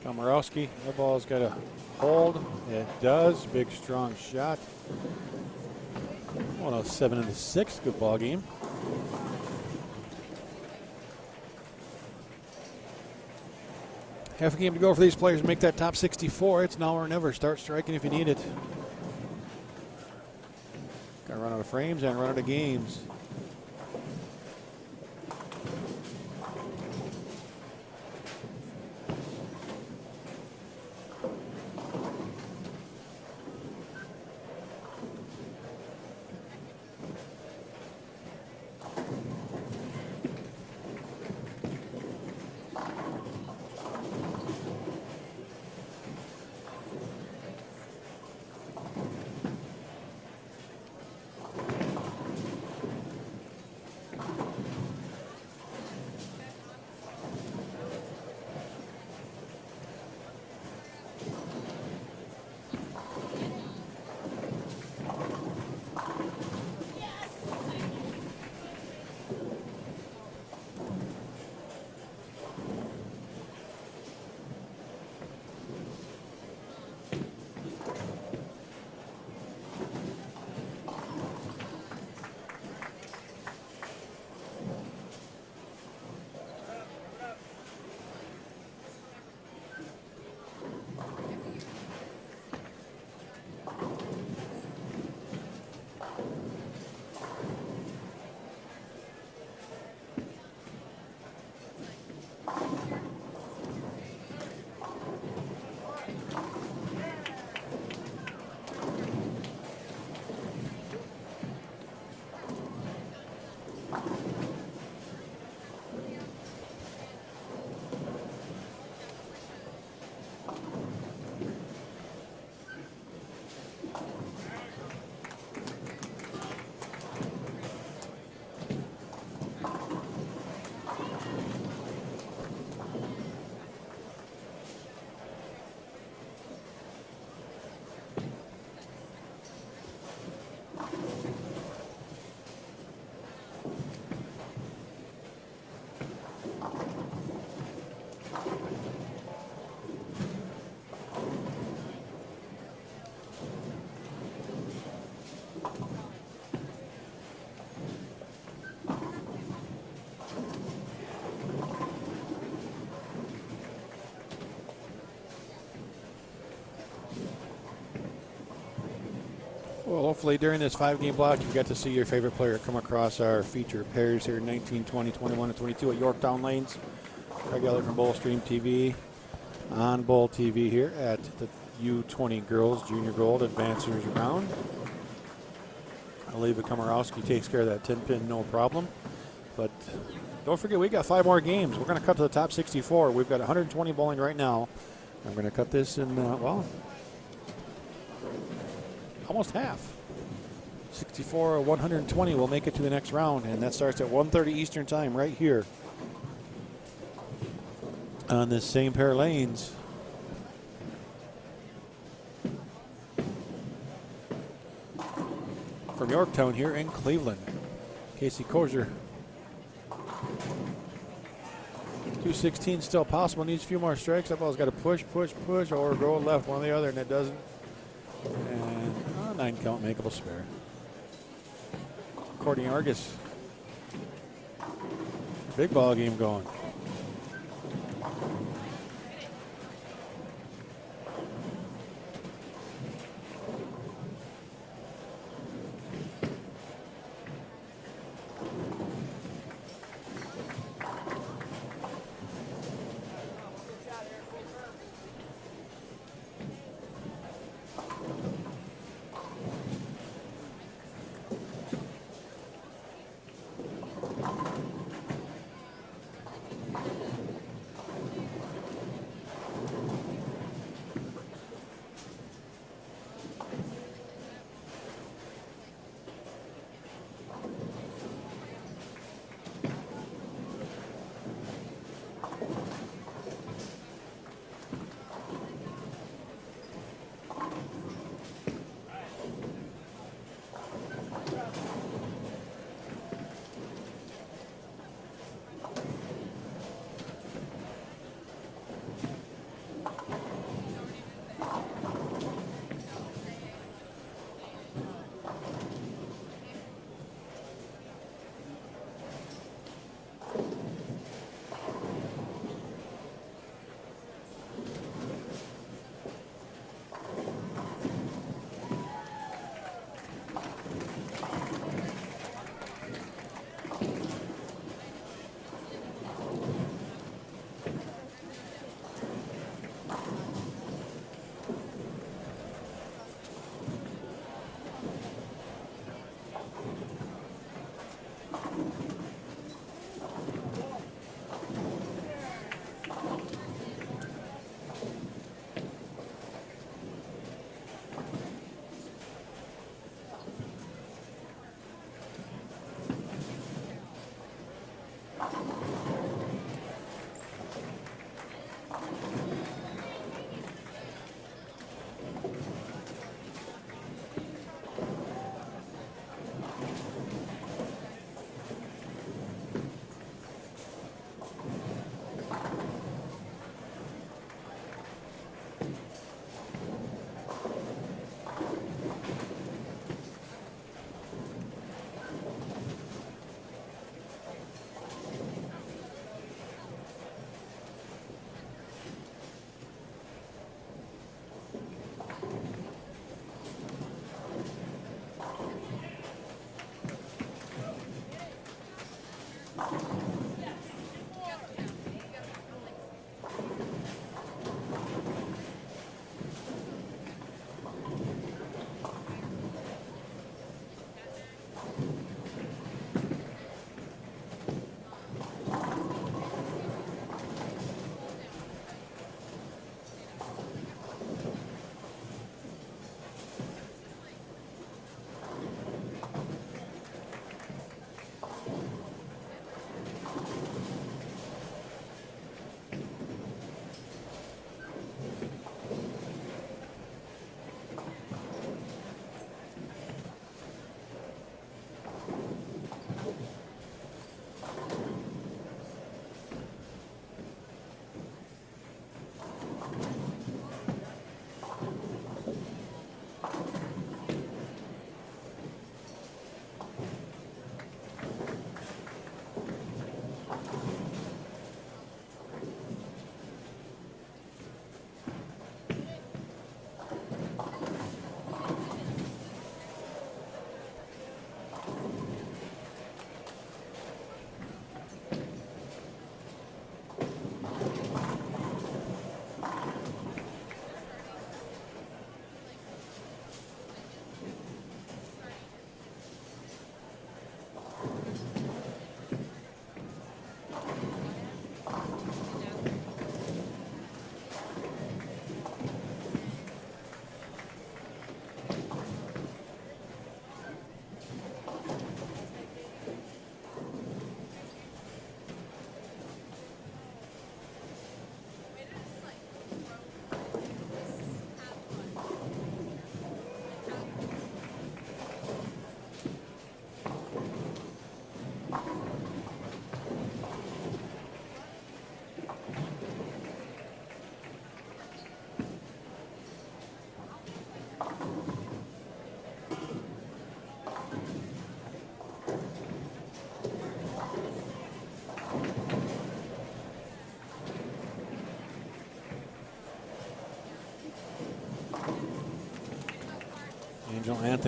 Komorowski, that ball's got a hold. It does. Big, strong shot. 107 in the sixth. Good ball game. Half a game to go for these players to make that top 64. It's now or never. Start striking if you need it. Got to run out of frames and run out of games. Well, hopefully during this 5-game block, you got to see your favorite player come across our feature pairs here 19, 20, 21, and 22 at Yorktown Lanes. Craig Eller from BowlStreamTV on Bowl TV here at the U20 Girls Junior Gold Advancers round. Aliva Komorowski takes care of that 10-pin, no problem. But don't forget, we got 5 more games. We're going to cut to the top 64. We've got 120 bowling right now. I'm going to cut this in, well, almost half. 64 or 120 will make it to the next round, and that starts at 1:30 Eastern time right here on this same pair of lanes. From Yorktown here in Cleveland, Casey Kozier. 216 still possible, needs a few more strikes. That ball's got to push, push, push, or go left, one or the other, and it doesn't. And 9 count, makeable spare. Courtney Argus. Big ball game going.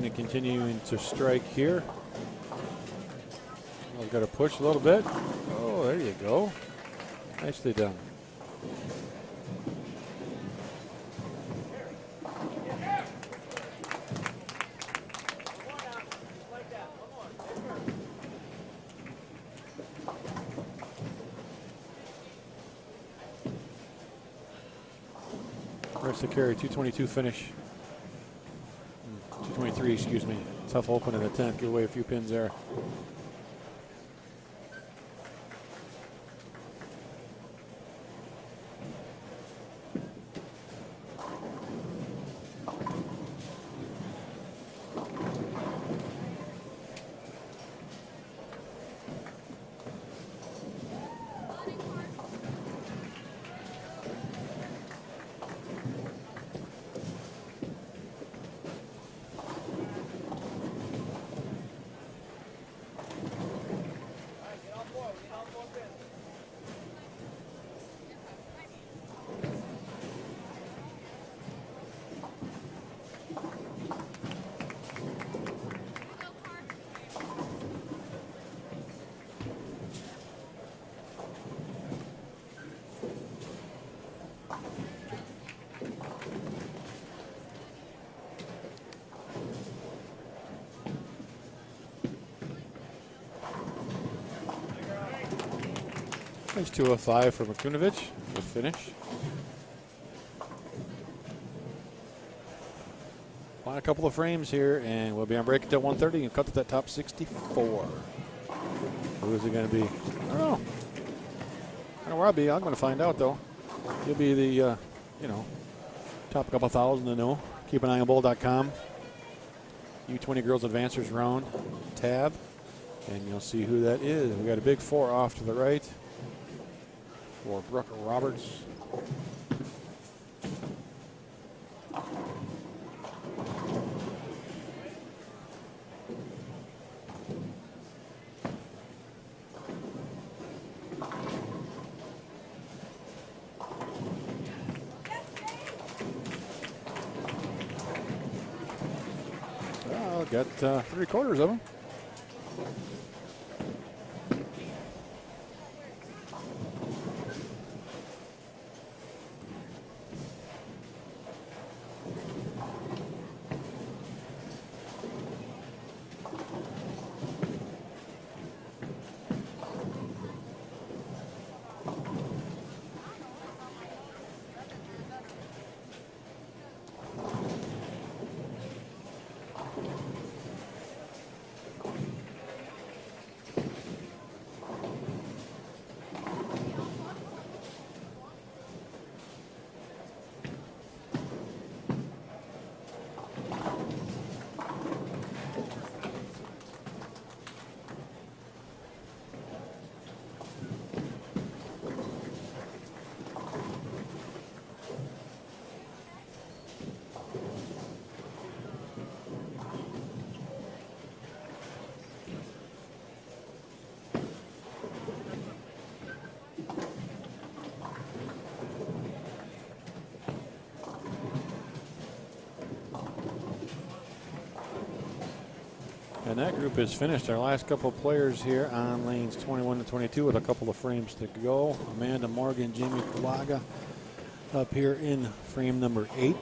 Anthony continuing to strike here. We've got to push a little bit. Oh, there you go. Nicely done. There's the carry, 222 finish. 223, excuse me. Tough open in the 10th. Give away a few pins there. There's 205 for Makunovich. Good finish. On a couple of frames here, and we'll be on break until 1:30 and cut to that top 64. Who is it going to be? I don't know. I don't know where I'll be. I'm going to find out, though. You'll be the, top couple thousand to know. Keep an eye on bowl.com. U20 Girls Advancers Round tab, and you'll see who that is. We got a big 4 off to the right for Brooke Roberts. Well, got 3/4 of them. And that group is finished. Our last couple of players here on lanes 21 to 22 with a couple of frames to go. Amanda Morgan, Jamie Kulaga up here in frame number 8.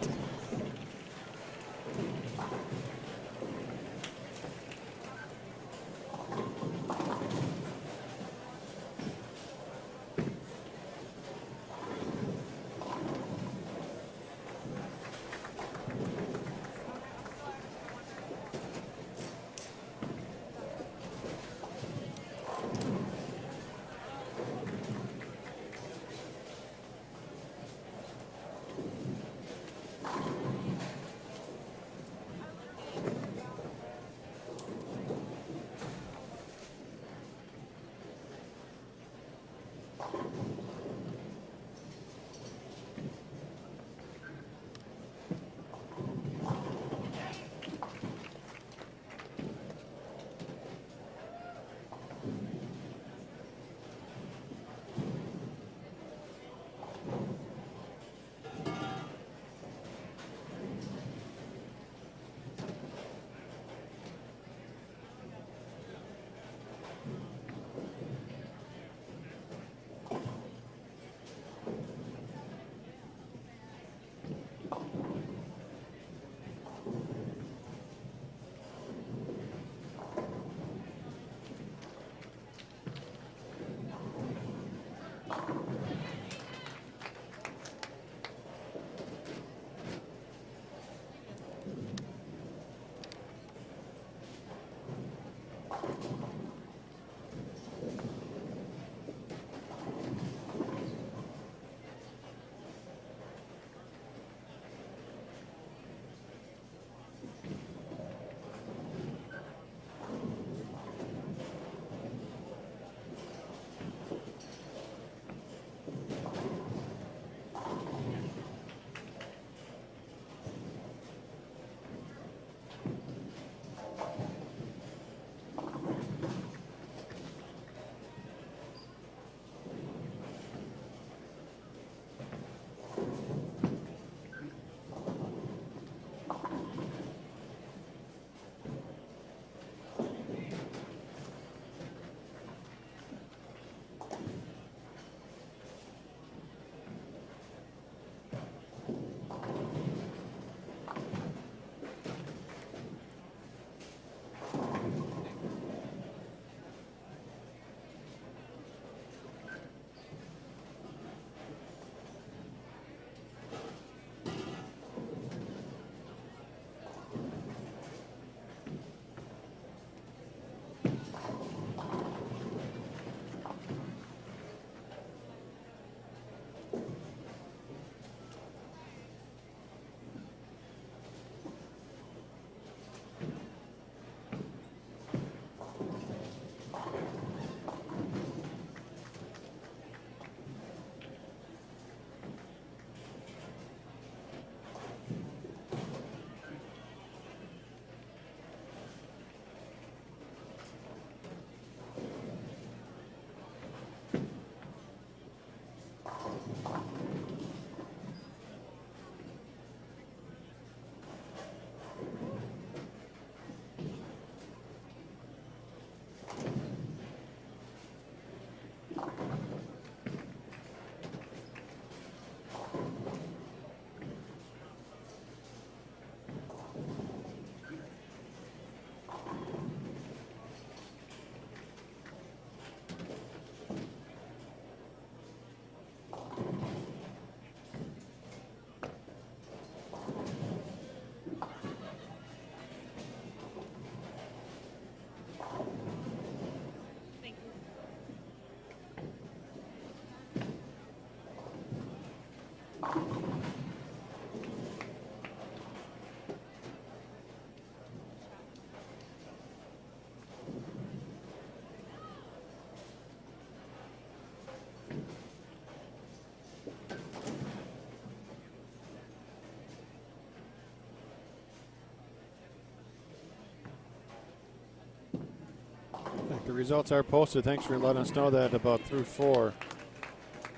The results are posted. Thanks for letting us know that about through 4.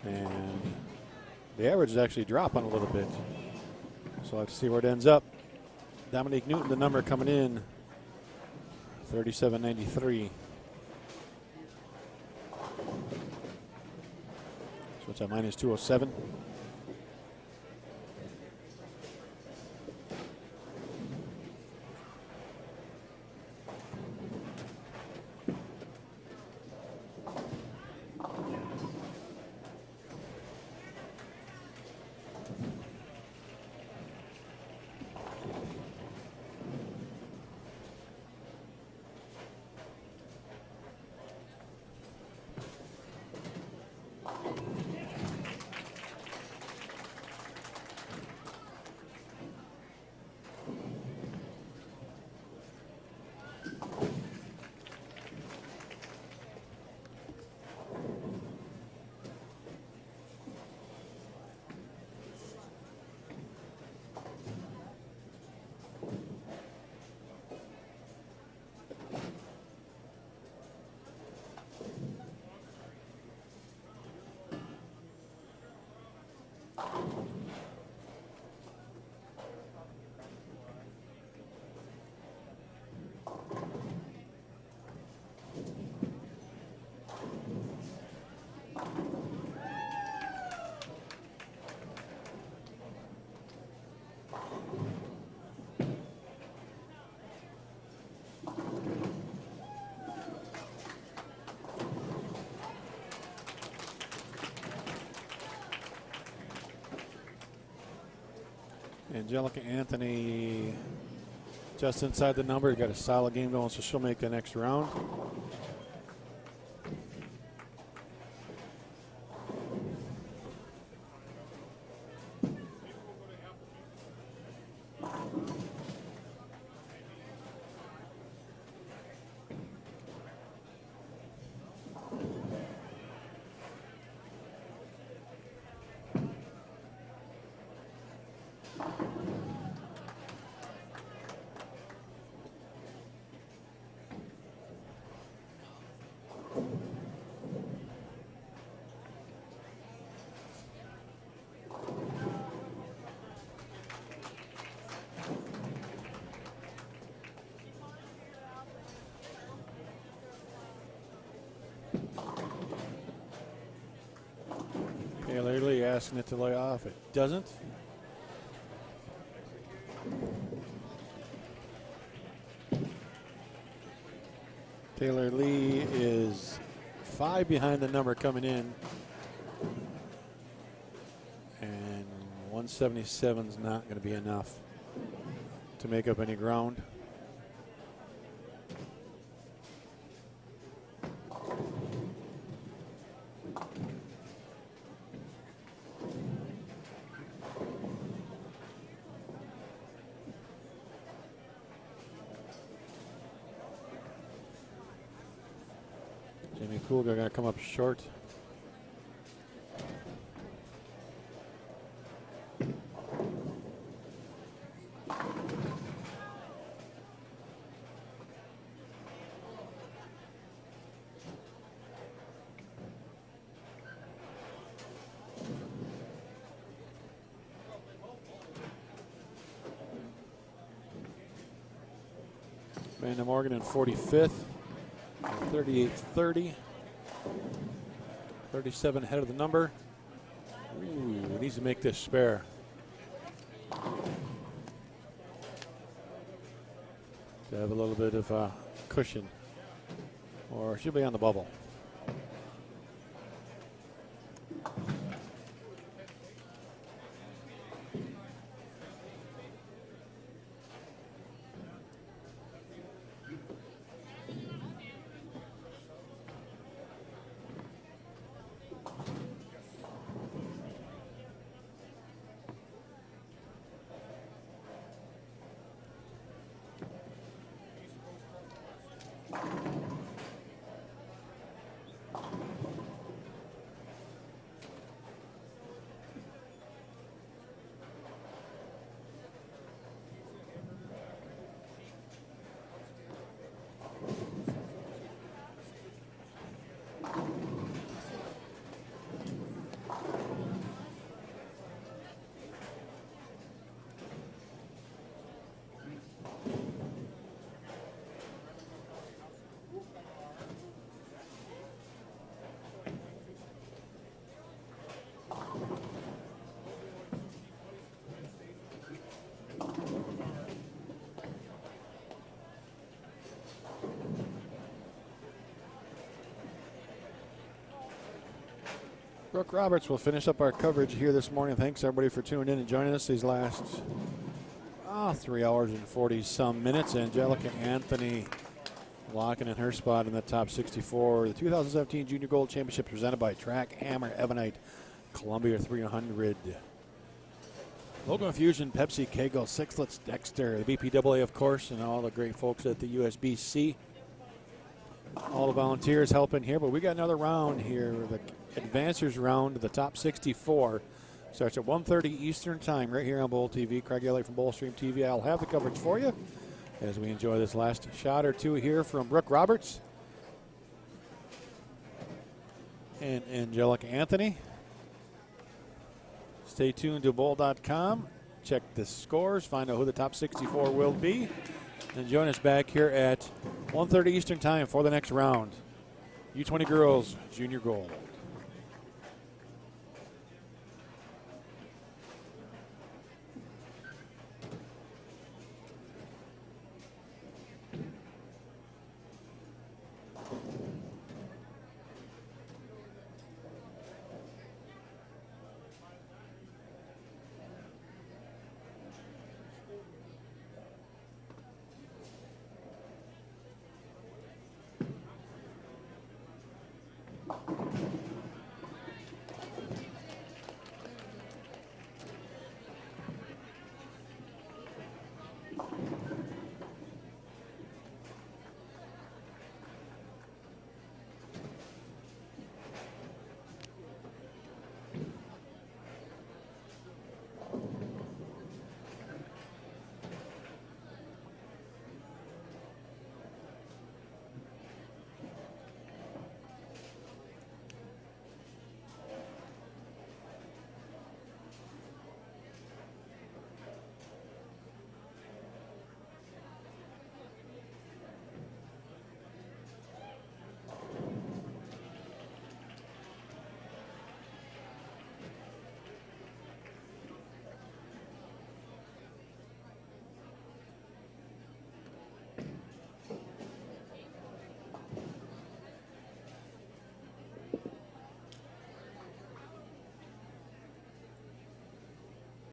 And the average is actually dropping a little bit. So I'll have to see where it ends up. Dominique Newton, the number coming in, 37.93. So it's at minus 207. Angelica Anthony just inside the number. Got a solid game going, so she'll make the next round. Taylor Lee asking it to lay off. It doesn't. Taylor Lee is 5 behind the number coming in. And 177 is not going to be enough to make up any ground. Coolger going to come up short. Amanda Morgan in 45th, 38.30. 37 ahead of the number. Ooh, needs to make this spare. To have a little bit of cushion. Or she'll be on the bubble. Brooke Roberts will finish up our coverage here this morning. Thanks everybody for tuning in and joining us these last 3 hours and 40 some minutes. Angelica Anthony locking in her spot in the top 64. The 2017 Junior Gold Championship presented by Track Hammer Ebonite Columbia 300. Local Infusion, Pepsi, Kegel, Sixlets, Dexter, the BPAA, of course, and all the great folks at the USBC. All the volunteers helping here, but we got another round here, the Advancers round of the top 64. Starts at 1:30 Eastern Time right here on Bowl TV. Craig Elliott from BowlStreamTV. I'll have the coverage for you as we enjoy this last shot or two here from Brooke Roberts and Angelica Anthony. Stay tuned to bowl.com. Check the scores. Find out who the top 64 will be. And join us back here at 1:30 Eastern Time for the next round. U20 Girls Junior Gold.